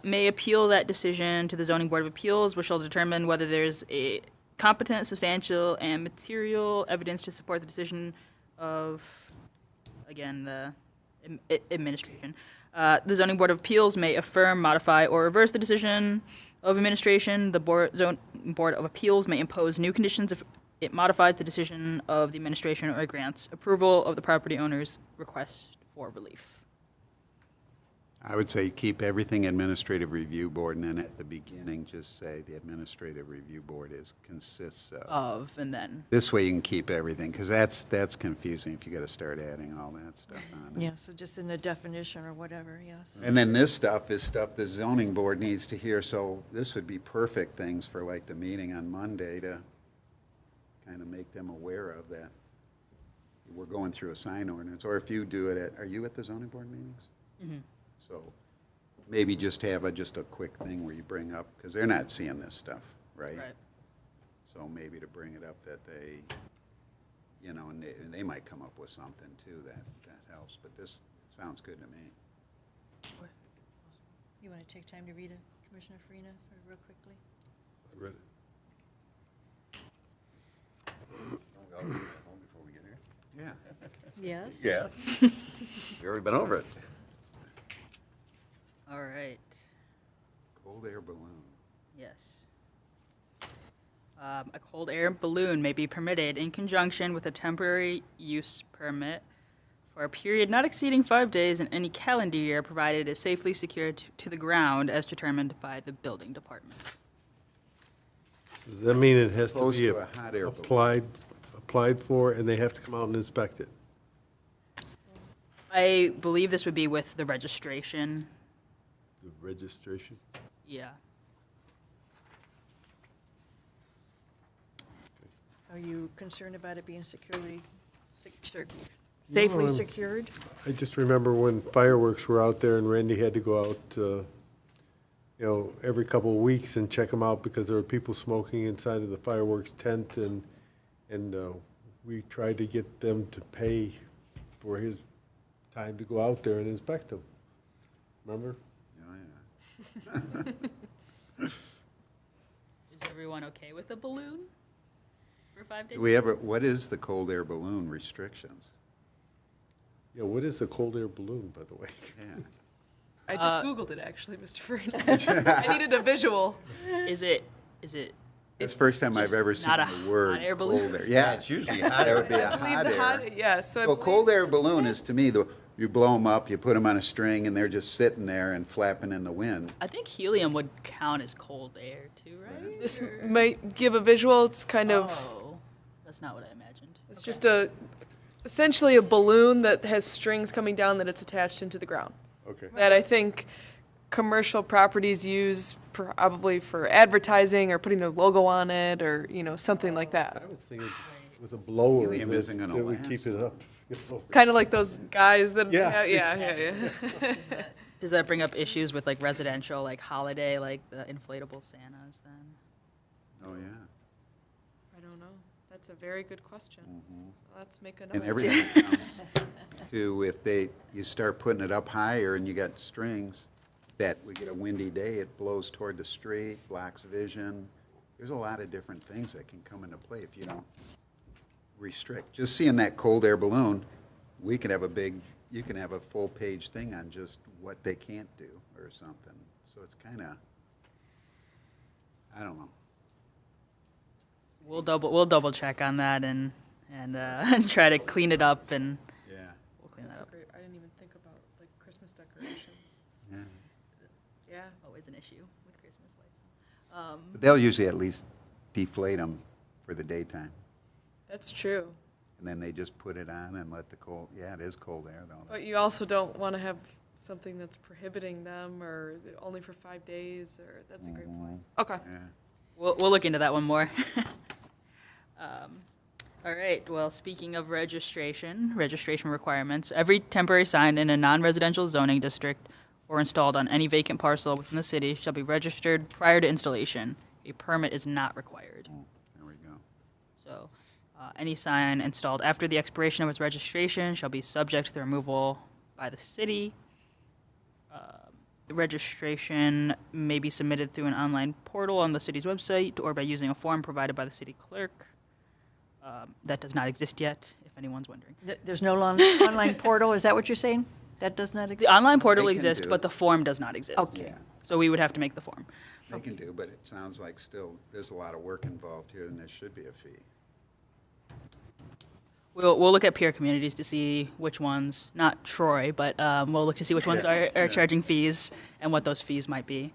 may appeal that decision to the zoning board of appeals, which shall determine whether there's a competent, substantial, and material evidence to support the decision of, again, the administration. The zoning board of appeals may affirm, modify, or reverse the decision of administration. The zoning board of appeals may impose new conditions if it modifies the decision of the administration or grants approval of the property owner's request for relief. I would say keep everything administrative review board, and then at the beginning, just say the administrative review board consists of. And then. This way you can keep everything, because that's confusing if you got to start adding all that stuff on. Yeah, so just in the definition or whatever, yes. And then this stuff is stuff the zoning board needs to hear, so this would be perfect things for like the meeting on Monday to kind of make them aware of that. We're going through a sign ordinance, or if you do it are you at the zoning board meetings? Mm-hmm. So maybe just have just a quick thing where you bring up, because they're not seeing this stuff, right? Right. So maybe to bring it up that they, and they might come up with something too that helps, but this sounds good to me. You want to take time to read it, Commissioner Farina, real quickly? I read it. Before we get here. Yeah. Yes. Yes. We've already been over it. All right. Cold air balloon. Yes. A cold air balloon may be permitted in conjunction with a temporary use permit for a period not exceeding 5 days in any calendar year, provided it is safely secured to the ground as determined by the building department. Does that mean it has to Close be to a hot air balloon. applied for, and they have to come out and inspect it? I believe this would be with the registration. The registration? Yeah. Are you concerned about it being safely No, secured? I just remember when fireworks were out there and Randy had to go out, every couple of weeks and check them out because there were people smoking inside of the fireworks tent, and we tried to get them to pay for his time to go out there and inspect them. Remember? Oh, yeah. Is everyone okay with a balloon for 5 days? Do we ever, what is the cold air balloon restrictions? Yeah, what is a cold air balloon, by the way? Yeah. I just Googled it, actually, Mr. Farina. I needed a visual. Is it? It's the first time I've just ever seen not a the word hot air cold balloon? air. Yeah, It's usually hot that would air. be a I believe hot the air. hot, yeah, so I So a believe- cold air balloon is, to me, you blow them up, you put them on a string, and they're just sitting there and flapping in the wind. I think helium would count as cold air too, right? This might give a visual. It's kind of Oh, That's not what I imagined. It's just essentially a balloon that has strings coming down that it's attached into the ground. Okay. That I think commercial properties use probably for advertising or putting their logo on it or, something like that. I was thinking with a blower Helium that isn't gonna that would last. keep it up. Kind of like those guys that, Yeah, yeah. Does that bring up issues with like residential, like holiday, like the inflatable Santas then? Oh, yeah. I don't know. That's a very good question. Let's make a And note. everything comes to, if you start putting it up higher and you got strings, that we get a windy day, it blows toward the street, blocks vision. There's a lot of different things that can come into play if you don't restrict. Just seeing that cold air balloon, you can have a full page thing on just what they can't do or something. So it's kind of, I don't know. We'll double check on that and try to clean it up and Yeah. we'll clean that That's a up. great, I didn't even think about like Christmas decorations. Yeah. Yeah. Always an issue with Christmas lights. But they'll usually at least deflate them for the daytime. That's true. And then they just put it on and let the cold, yeah, it is cold air though. But you also don't want to have something that's prohibiting them or only for 5 days or, that's a great point. Okay. Yeah. We'll look into that one more. All right, well, speaking of registration requirements, every temporary sign in a non-residential zoning district or installed on any vacant parcel within the city shall be registered prior to installation. A permit is not required. There we go. So, any sign installed after the expiration of its registration shall be subject to the removal by the city. The registration may be submitted through an online portal on the city's website or by using a form provided by the city clerk. That does not exist yet, if anyone's wondering. There's no online portal, is that what you're saying? That does not The exist? online portal They can exists, do but it. the form does not exist. Okay. Yeah. So we would have to make the form. They can do, but it sounds like still, there's a lot of work involved here and there should be a fee. We'll look at peer communities to see which ones, not Troy, but we'll look to see which ones are charging fees and what those fees might be.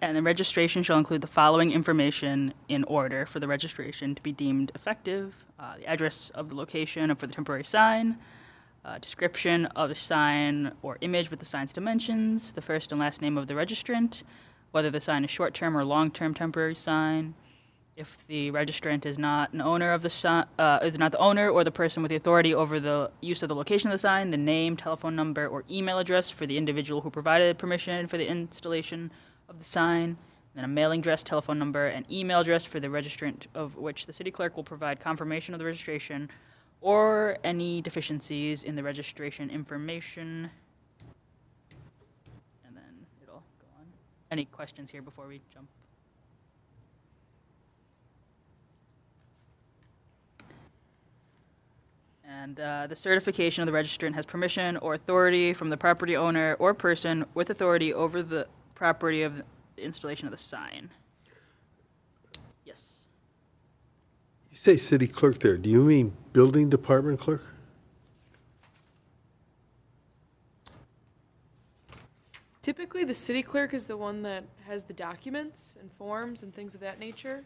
And the registration shall include the following information in order for the registration to be deemed effective: the address of the location for the temporary sign, description of the sign or image with the sign's dimensions, the first and last name of the registrant, whether the sign is short-term or long-term temporary sign. If the registrant is not an owner of the sign, is not the owner or the person with the authority over the use of the location of the sign, the name, telephone number, or email address for the individual who provided permission for the installation of the sign, then a mailing address, telephone number, and email address for the registrant, of which the city clerk will provide confirmation of the registration or any deficiencies in the registration information. And then it'll go on. Any questions here before we jump? And the certification of the registrant has permission or authority from the property owner or person with authority over the property of the installation of the sign. Yes. You say city clerk there, do you mean building department clerk? Typically, the city clerk is the one that has the documents and forms and things of that nature.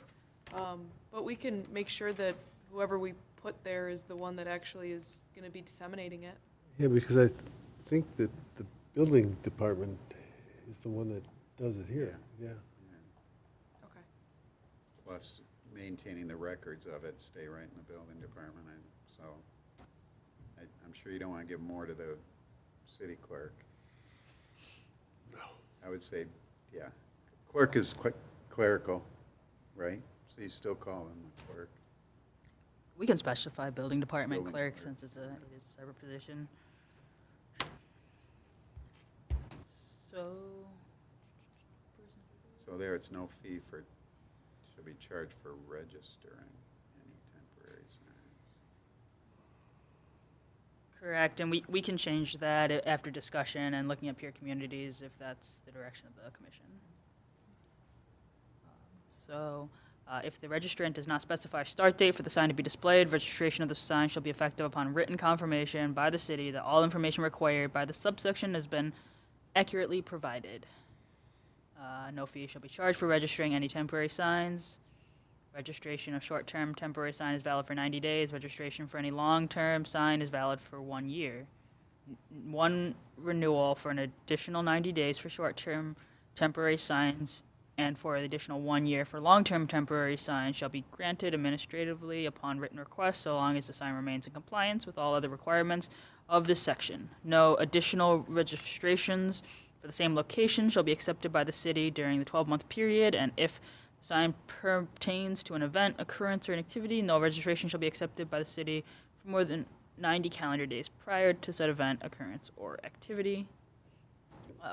But we can make sure that whoever we put there is the one that actually is going to be disseminating it. Yeah, because I think that the building department is the one that does it here, yeah. Okay. Plus maintaining the records of it, stay right in the building department. So I'm sure you don't want to give more to the city clerk. No. I would say, yeah, clerk is clerical, right? So you still call him a clerk. We can specify building department Building clerk clerk. since it is a separate position. So, So there, it's no fee for, should be charged for registering any temporary signs. correct, and we can change that after discussion and looking at peer communities if that's the direction of the commission. So, if the registrant does not specify a start date for the sign to be displayed, registration of the sign shall be effective upon written confirmation by the city that all information required by the subsection has been accurately provided. No fee shall be charged for registering any temporary signs. Registration of short-term temporary sign is valid for 90 days. Registration for any long-term sign is valid for 1 year. One renewal for an additional 90 days for short-term temporary signs and for an additional 1 year for long-term temporary signs shall be granted administratively upon written request, so long as the sign remains in compliance with all other requirements of this section. No additional registrations for the same location shall be accepted by the city during the 12-month period, and if the sign pertains to an event, occurrence, or an activity, no registration shall be accepted by the city for more than 90 calendar days prior to said event, occurrence, or activity.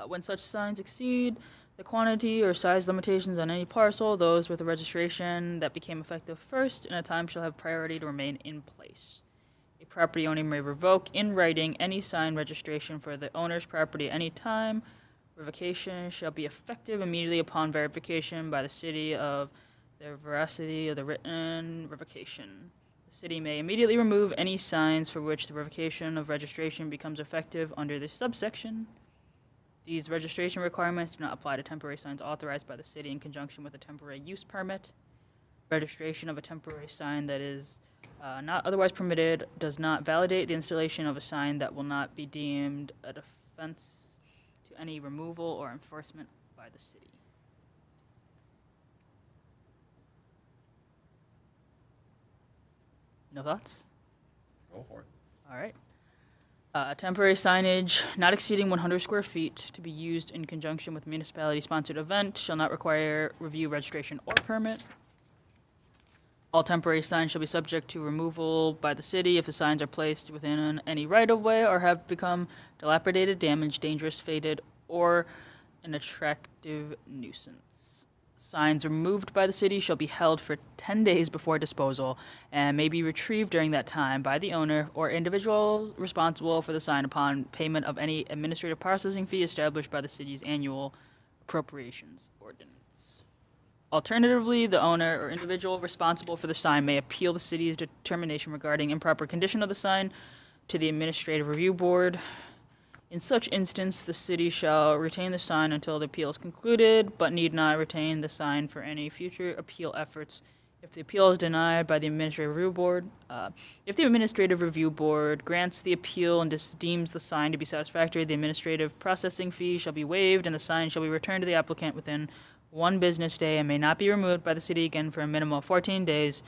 When such signs exceed the quantity or size limitations on any parcel, those with a registration that became effective first in a time shall have priority to remain in place. A property owner may revoke in writing any sign registration for the owner's property at any time. Revocation shall be effective immediately upon verification by the city of the veracity of the written revocation. The city may immediately remove any signs for which the revocation of registration becomes effective under this subsection. These registration requirements do not apply to temporary signs authorized by the city in conjunction with a temporary use permit. Registration of a temporary sign that is not otherwise permitted does not validate the installation of a sign that will not be deemed a defense to any removal or enforcement by the city. No thoughts? Go for it. All right. Temporary signage not exceeding 100 square feet to be used in conjunction with municipality-sponsored event shall not require review, registration, or permit. All temporary signs shall be subject to removal by the city if the signs are placed within any right-of-way or have become dilapidated, damaged, dangerous, faded, or an attractive nuisance. Signs removed by the city shall be held for 10 days before disposal and may be retrieved during that time by the owner or individual responsible for the sign upon payment of any administrative processing fee established by the city's annual appropriations ordinance. Alternatively, the owner or individual responsible for the sign may appeal the city's determination regarding improper condition of the sign to the Administrative Review Board. In such instance, the city shall retain the sign until the appeal is concluded, but need not retain the sign for any future appeal efforts if the appeal is denied by the Administrative Review Board. If the Administrative Review Board grants the appeal and deems the sign to be satisfactory, the administrative processing fee shall be waived and the sign shall be returned to the applicant within 1 business day and may not be removed by the city again for a minimum of 14 days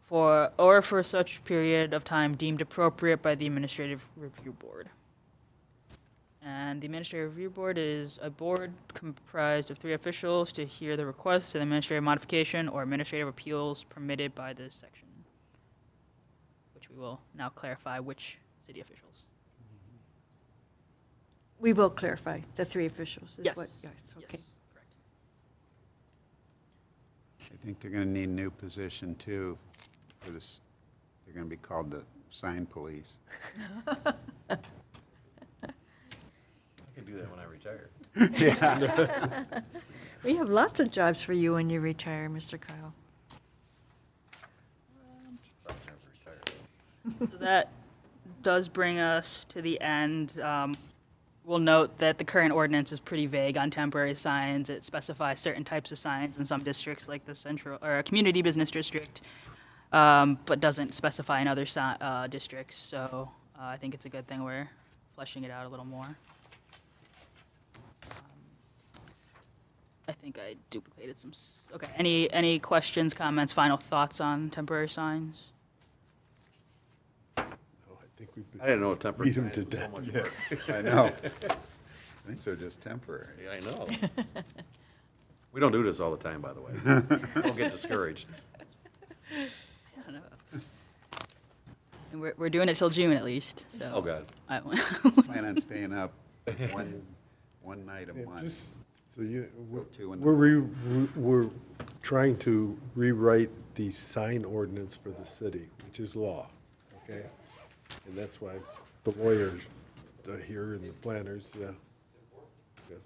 or for such period of time deemed appropriate by the Administrative Review Board. And the Administrative Review Board is a board comprised of 3 officials to hear the requests of administrative modification or administrative appeals permitted by this section, which we will now clarify which city officials. We will clarify the 3 officials. Is Yes. Yes, okay. Yes, correct. I think they're going to need a new position too for this. They're going to be called the sign police. I can do that when I retire. We have lots of jobs for you when you retire, Mr. Kyle. So that does bring us to the end. We'll note that the current ordinance is pretty vague on temporary signs. It specifies certain types of signs in some districts, like the central or community business district, but doesn't specify in other districts. So I think it's a good thing we're fleshing it out a little more. I think I duplicated some. Okay. Any questions, comments, final thoughts on temporary signs? I think we I didn't know what temporary beat them signs to was so death. much work. I know. I think they're just temporary. Yeah, I know. We don't do this all the time, by the way. Don't get discouraged. I don't know. And we're doing it till June at least. So. Oh, God. Plan on staying up one night a Yeah, month. just so you, Till 2 in the we're trying to rewrite the sign ordinance for the city, which is law, okay? And that's why the lawyers are here and the planners, yeah. Yeah.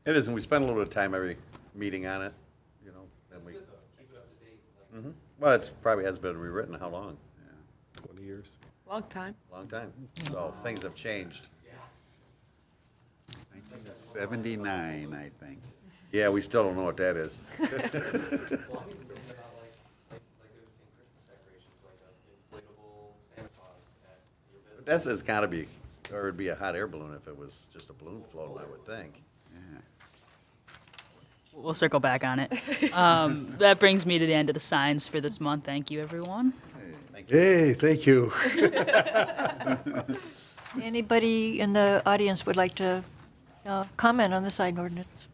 It is, and we spend a little bit of time every meeting on it, you know, and we. Mhm. Well, it's probably has been rewritten, how long? 20 years. Long time. Long time. So things have changed. 1979, I think. Yeah, we still don't know what that is. That's, it's gotta be, or it'd be a hot air balloon if it was just a balloon floating, I would think. We'll circle back on it. That brings me to the end of the signs for this month. Thank you, everyone. Hey, thank you. Anybody in the audience would like to comment on the sign ordinance?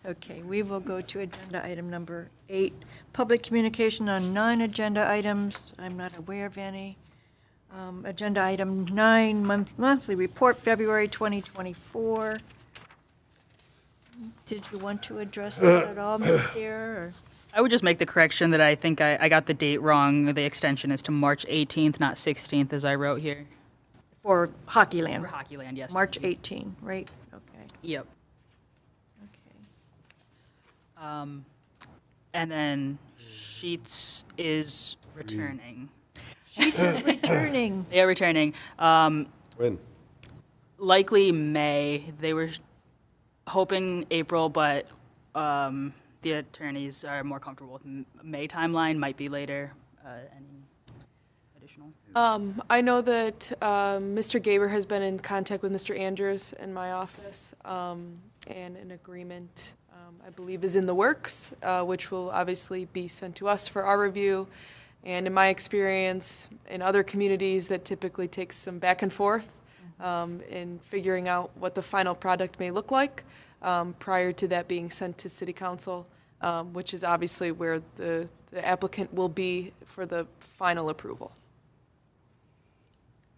Okay, we will go to agenda item number 8, public communication on non-agenda items. I'm not aware of any. Agenda item 9, monthly report, February 2024. Did you want to address that at all, Ms. Sear, or? I would just make the correction that I think I got the date wrong. The extension is to March 18th, not 16th, as I wrote here. For Hockeyland? For Hockeyland, yes. March 18, right? Okay. Yep. Okay. And then Sheets is returning. Sheets is returning. They are returning. When? Likely May. They were hoping April, but the attorneys are more comfortable with May timeline. Might be later. Any additional? I know that Mr. Gaber has been in contact with Mr. Andrews in my office, and an agreement, I believe, is in the works, which will obviously be sent to us for our review. And in my experience, in other communities, that typically takes some back and forth in figuring out what the final product may look like prior to that being sent to City Council, which is obviously where the applicant will be for the final approval.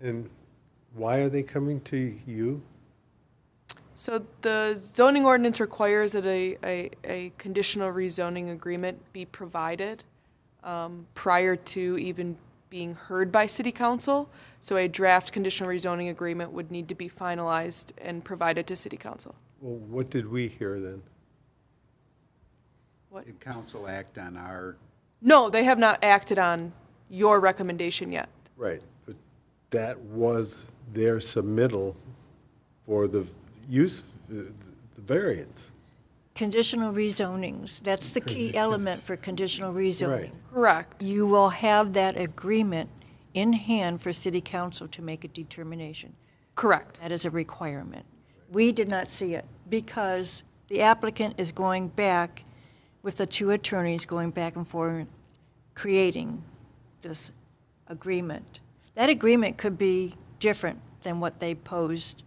And why are they coming to you? So the zoning ordinance requires that a conditional rezoning agreement be provided prior to even being heard by City Council. So a draft conditional rezoning agreement would need to be finalized and provided to City Council. Well, what did we hear then? Did council act on our, No, they have not acted on your recommendation yet. Right, but that was their submittal for the use, the variance. Conditional rezonings, that's the key element for conditional rezoning. Right. Correct. You will have that agreement in hand for city council to make a determination. Correct. That is a requirement. We did not see it because the applicant is going back with the two attorneys going back and forth, creating this agreement. That agreement could be different than what they posed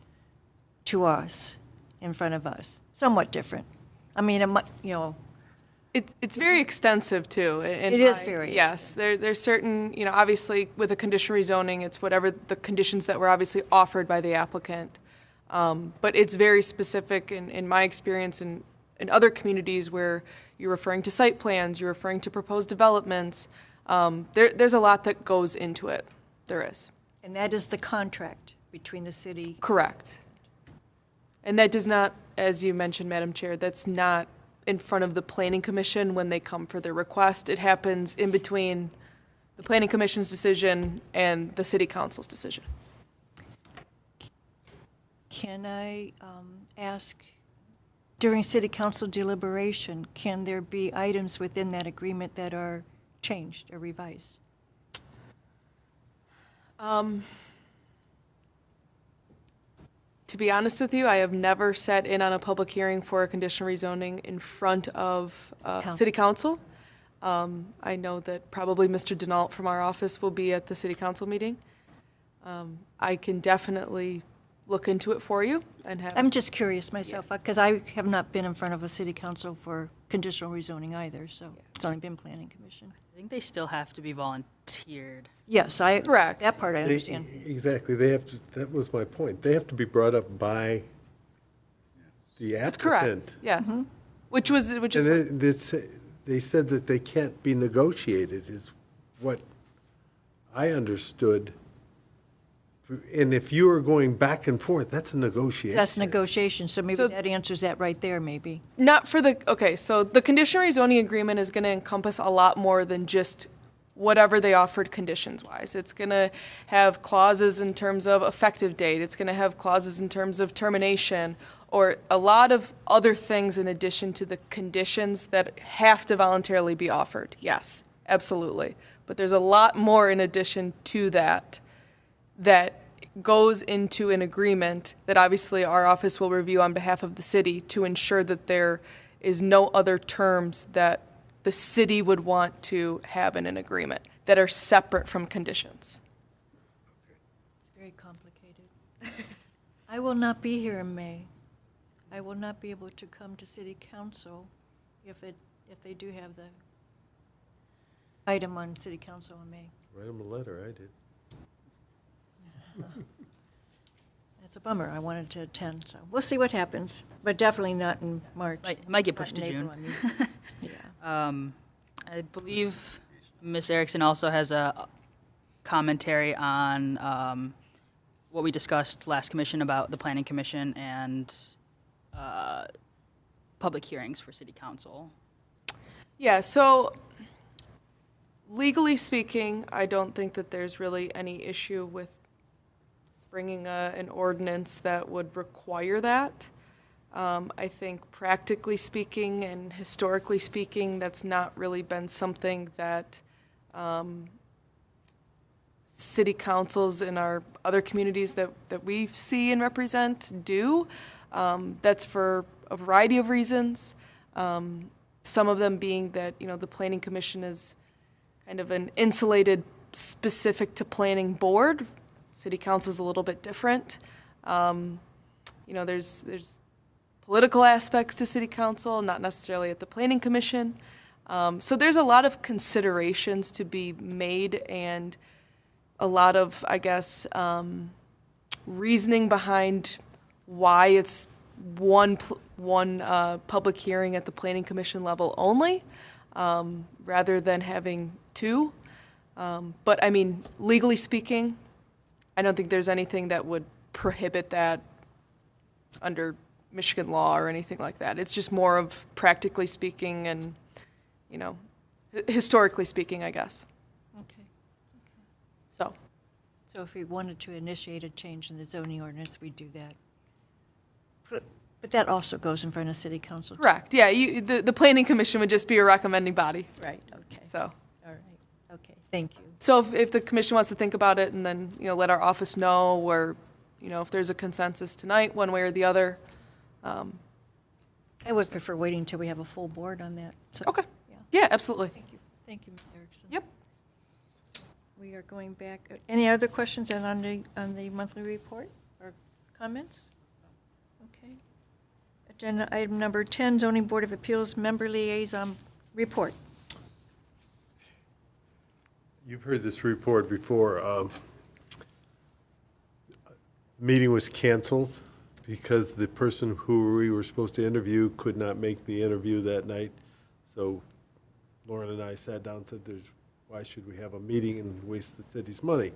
to us in front of us, somewhat different. I mean, It's very extensive, too. It is very Yes, there's certain, obviously, with a conditional rezoning, it's whatever the conditions that were obviously offered by the applicant. But it's very specific, in my experience, in other communities where you're referring to site plans, you're referring to proposed developments. There's a lot that goes into it. There is. and that is the contract between the city. Correct. And that does not, as you mentioned, Madam Chair, that's not in front of the Planning Commission when they come for their request. It happens in between the Planning Commission's decision and the City Council's decision. Can I ask, during city council deliberation, can there be items within that agreement that are changed or revised? To be honest with you, I have never sat in on a public hearing for a conditional rezoning in front of City Council. I know that probably Mr. Denault from our office will be at the City Council meeting. I can definitely look into it for you and have. I'm just curious myself, because I have not been in front of a city council for conditional rezoning either, so it's only been planning commission. I think they still have to be volunteered. Yes, Correct. that part I understand. Exactly, they have to, that was my point. They have to be brought up by the That's applicant. correct, yes. Which is. And they said that they can't be negotiated, is what I understood. And if you are going back and forth, that's a negotiation. That's negotiation, so maybe So- that answers that right there, maybe. Not for the, okay, so the conditional rezoning agreement is going to encompass a lot more than just whatever they offered conditions-wise. It's going to have clauses in terms of effective date. It's going to have clauses in terms of termination, or a lot of other things in addition to the conditions that have to voluntarily be offered. Yes, absolutely. But there's a lot more in addition to that that goes into an agreement that obviously our office will review on behalf of the city to ensure that there is no other terms that the city would want to have in an agreement that are separate from conditions. It's very complicated. I will not be here in May. I will not be able to come to city council if they do have the item on city council in May. Write them a letter, I did. It's a bummer. I wanted to attend, so we'll see what happens, but definitely not in March. Might get pushed Not to in June. April, I mean. Yeah. I believe Ms. Erickson also has a commentary on what we discussed last commission about the planning commission and public hearings for city council. Yeah, so legally speaking, I don't think that there's really any issue with bringing an ordinance that would require that. I think practically speaking and historically speaking, that's not really been something that city councils in our other communities that we see and represent do. That's for a variety of reasons. Some of them being that, the planning commission is kind of an insulated, specific to planning board. City council is a little bit different. There's political aspects to city council, not necessarily at the planning commission. So there's a lot of considerations to be made and a lot of, I guess, reasoning behind why it's one public hearing at the planning commission level only, rather than having two. But I mean, legally speaking, I don't think there's anything that would prohibit that under Michigan law or anything like that. It's just more of practically speaking and, historically speaking, I guess. Okay. So, So if we wanted to initiate a change in the zoning ordinance, we'd do that. But that also goes in front of city council. too. correct. Yeah, the planning commission would just be a recommending body. Right, okay. So, All right, okay, thank you. so if the commission wants to think about it and then, let our office know or, if there's a consensus tonight, one way or the other. I would prefer waiting until we have a full board on that. So, Okay. yeah. Yeah, absolutely. Thank you, Ms. Erickson. Yep. We are going back. Any other questions on the monthly report or comments? Okay. Agenda item number 10, Zoning Board of Appeals Member Liaison Report. You've heard this report before. The meeting was canceled because the person who we were supposed to interview could not make the interview that night. So Lauren and I sat down and said, why should we have a meeting and waste the city's money?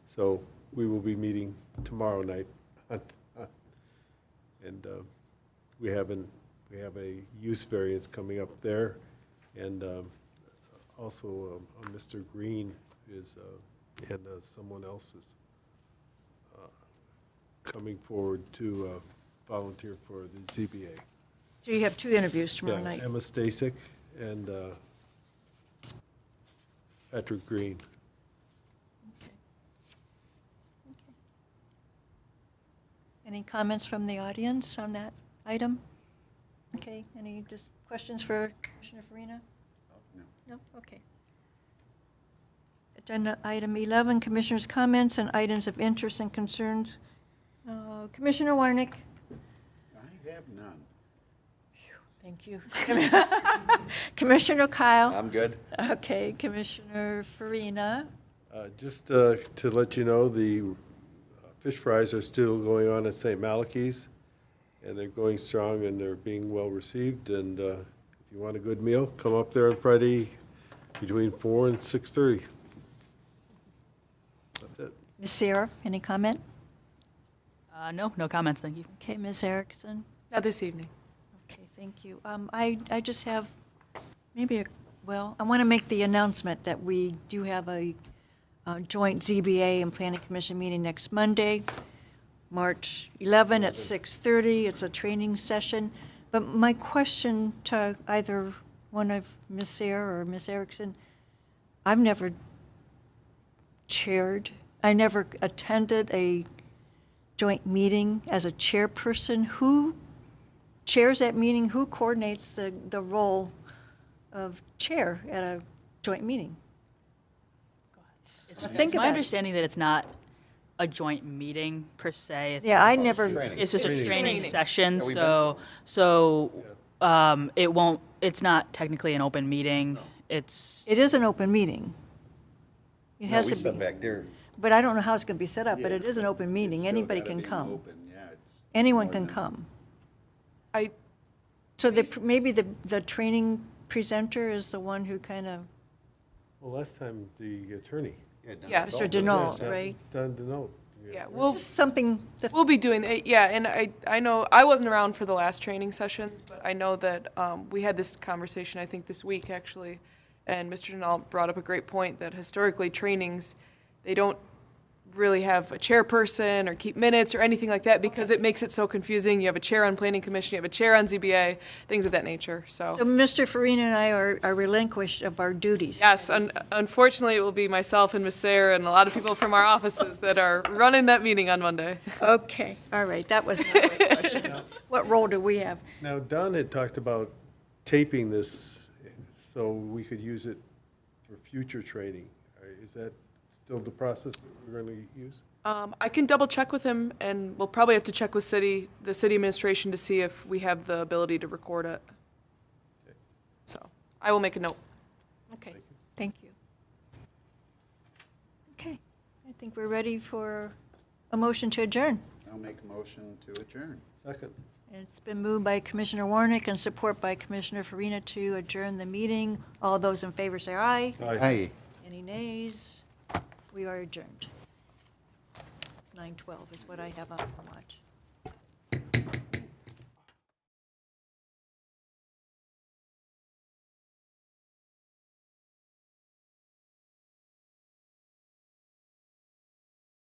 So we will be meeting tomorrow night. And we have a use variance coming up there. And also Mr. Green is, and someone else is coming forward to volunteer for the ZBA. So you have 2 interviews tomorrow Yeah, night. Emma Stasek and Patrick Green. Okay. Any comments from the audience on that item? Okay, any just questions for Commissioner Farina? No, okay. Agenda item 11, Commissioners' comments and items of interest and concerns. Commissioner Warnick? I have none. Thank you. Commissioner Kyle? I'm good. Okay, Commissioner Farina? Just to let you know, the fish fries are still going on at St. Malachy's, and they're going strong and they're being well received. And if you want a good meal, come up there on Friday between 4 and 6:30. That's it. Ms. Sarah, any comment? No comments, thank you. Okay, Ms. Erickson? Not this evening. Okay, thank you. I just have maybe I want to make the announcement that we do have a joint ZBA and Planning Commission meeting next Monday, March 11 at 6:30. It's a training session. But my question to either one of Ms. Sayre or Ms. Erickson, I've never chaired, I never attended a joint meeting as a chairperson. Who chairs that meeting? Who coordinates the role of chair at a joint meeting? It's Think my about it. understanding that it's not a joint meeting per se. Yeah, I never, It's just a training Training. session, we've been so it won't, it's not technically an open meeting. It's, it is an open meeting. It No, has we to sat be. back there. But I don't know how it's going to be set up, but Yeah. it is an open meeting. It's still Anybody gotta can be come. open, yeah, it's Anyone more can than- come. I, So maybe the training presenter is the one who kind of, Well, last time, the attorney. yeah, Mr. Denault, Yeah, right? Don Denault. yeah, we'll, Just something that, we'll be doing, yeah, and I know, I wasn't around for the last training sessions, but I know that we had this conversation, I think, this week, actually, and Mr. Denault brought up a great point, that historically, trainings, they don't really have a chairperson or keep minutes or anything like that, because it makes it so confusing. You have a chair on Planning Commission, you have a chair on ZBA, things of that nature, so Mr. Farina and I are relinquished of our duties. Yes, unfortunately, it will be myself and Ms. Sayre and a lot of people from our offices that are running that meeting on Monday. Okay, all right, that was my question. What role do we have? Now, Don had talked about taping this so we could use it for future training. Is that still the process we're going to use? I can double check with him, and we'll probably have to check with the city administration to see if we have the ability to record it. So, I will make a note. Okay, thank you. Okay, I think we're ready for a motion to adjourn. I'll make a motion to adjourn. Second. It's been moved by Commissioner Warnick and support by Commissioner Farina to adjourn the meeting. All those in favor say aye. Aye. Any nays? We are adjourned. 9:12 is what I have on watch.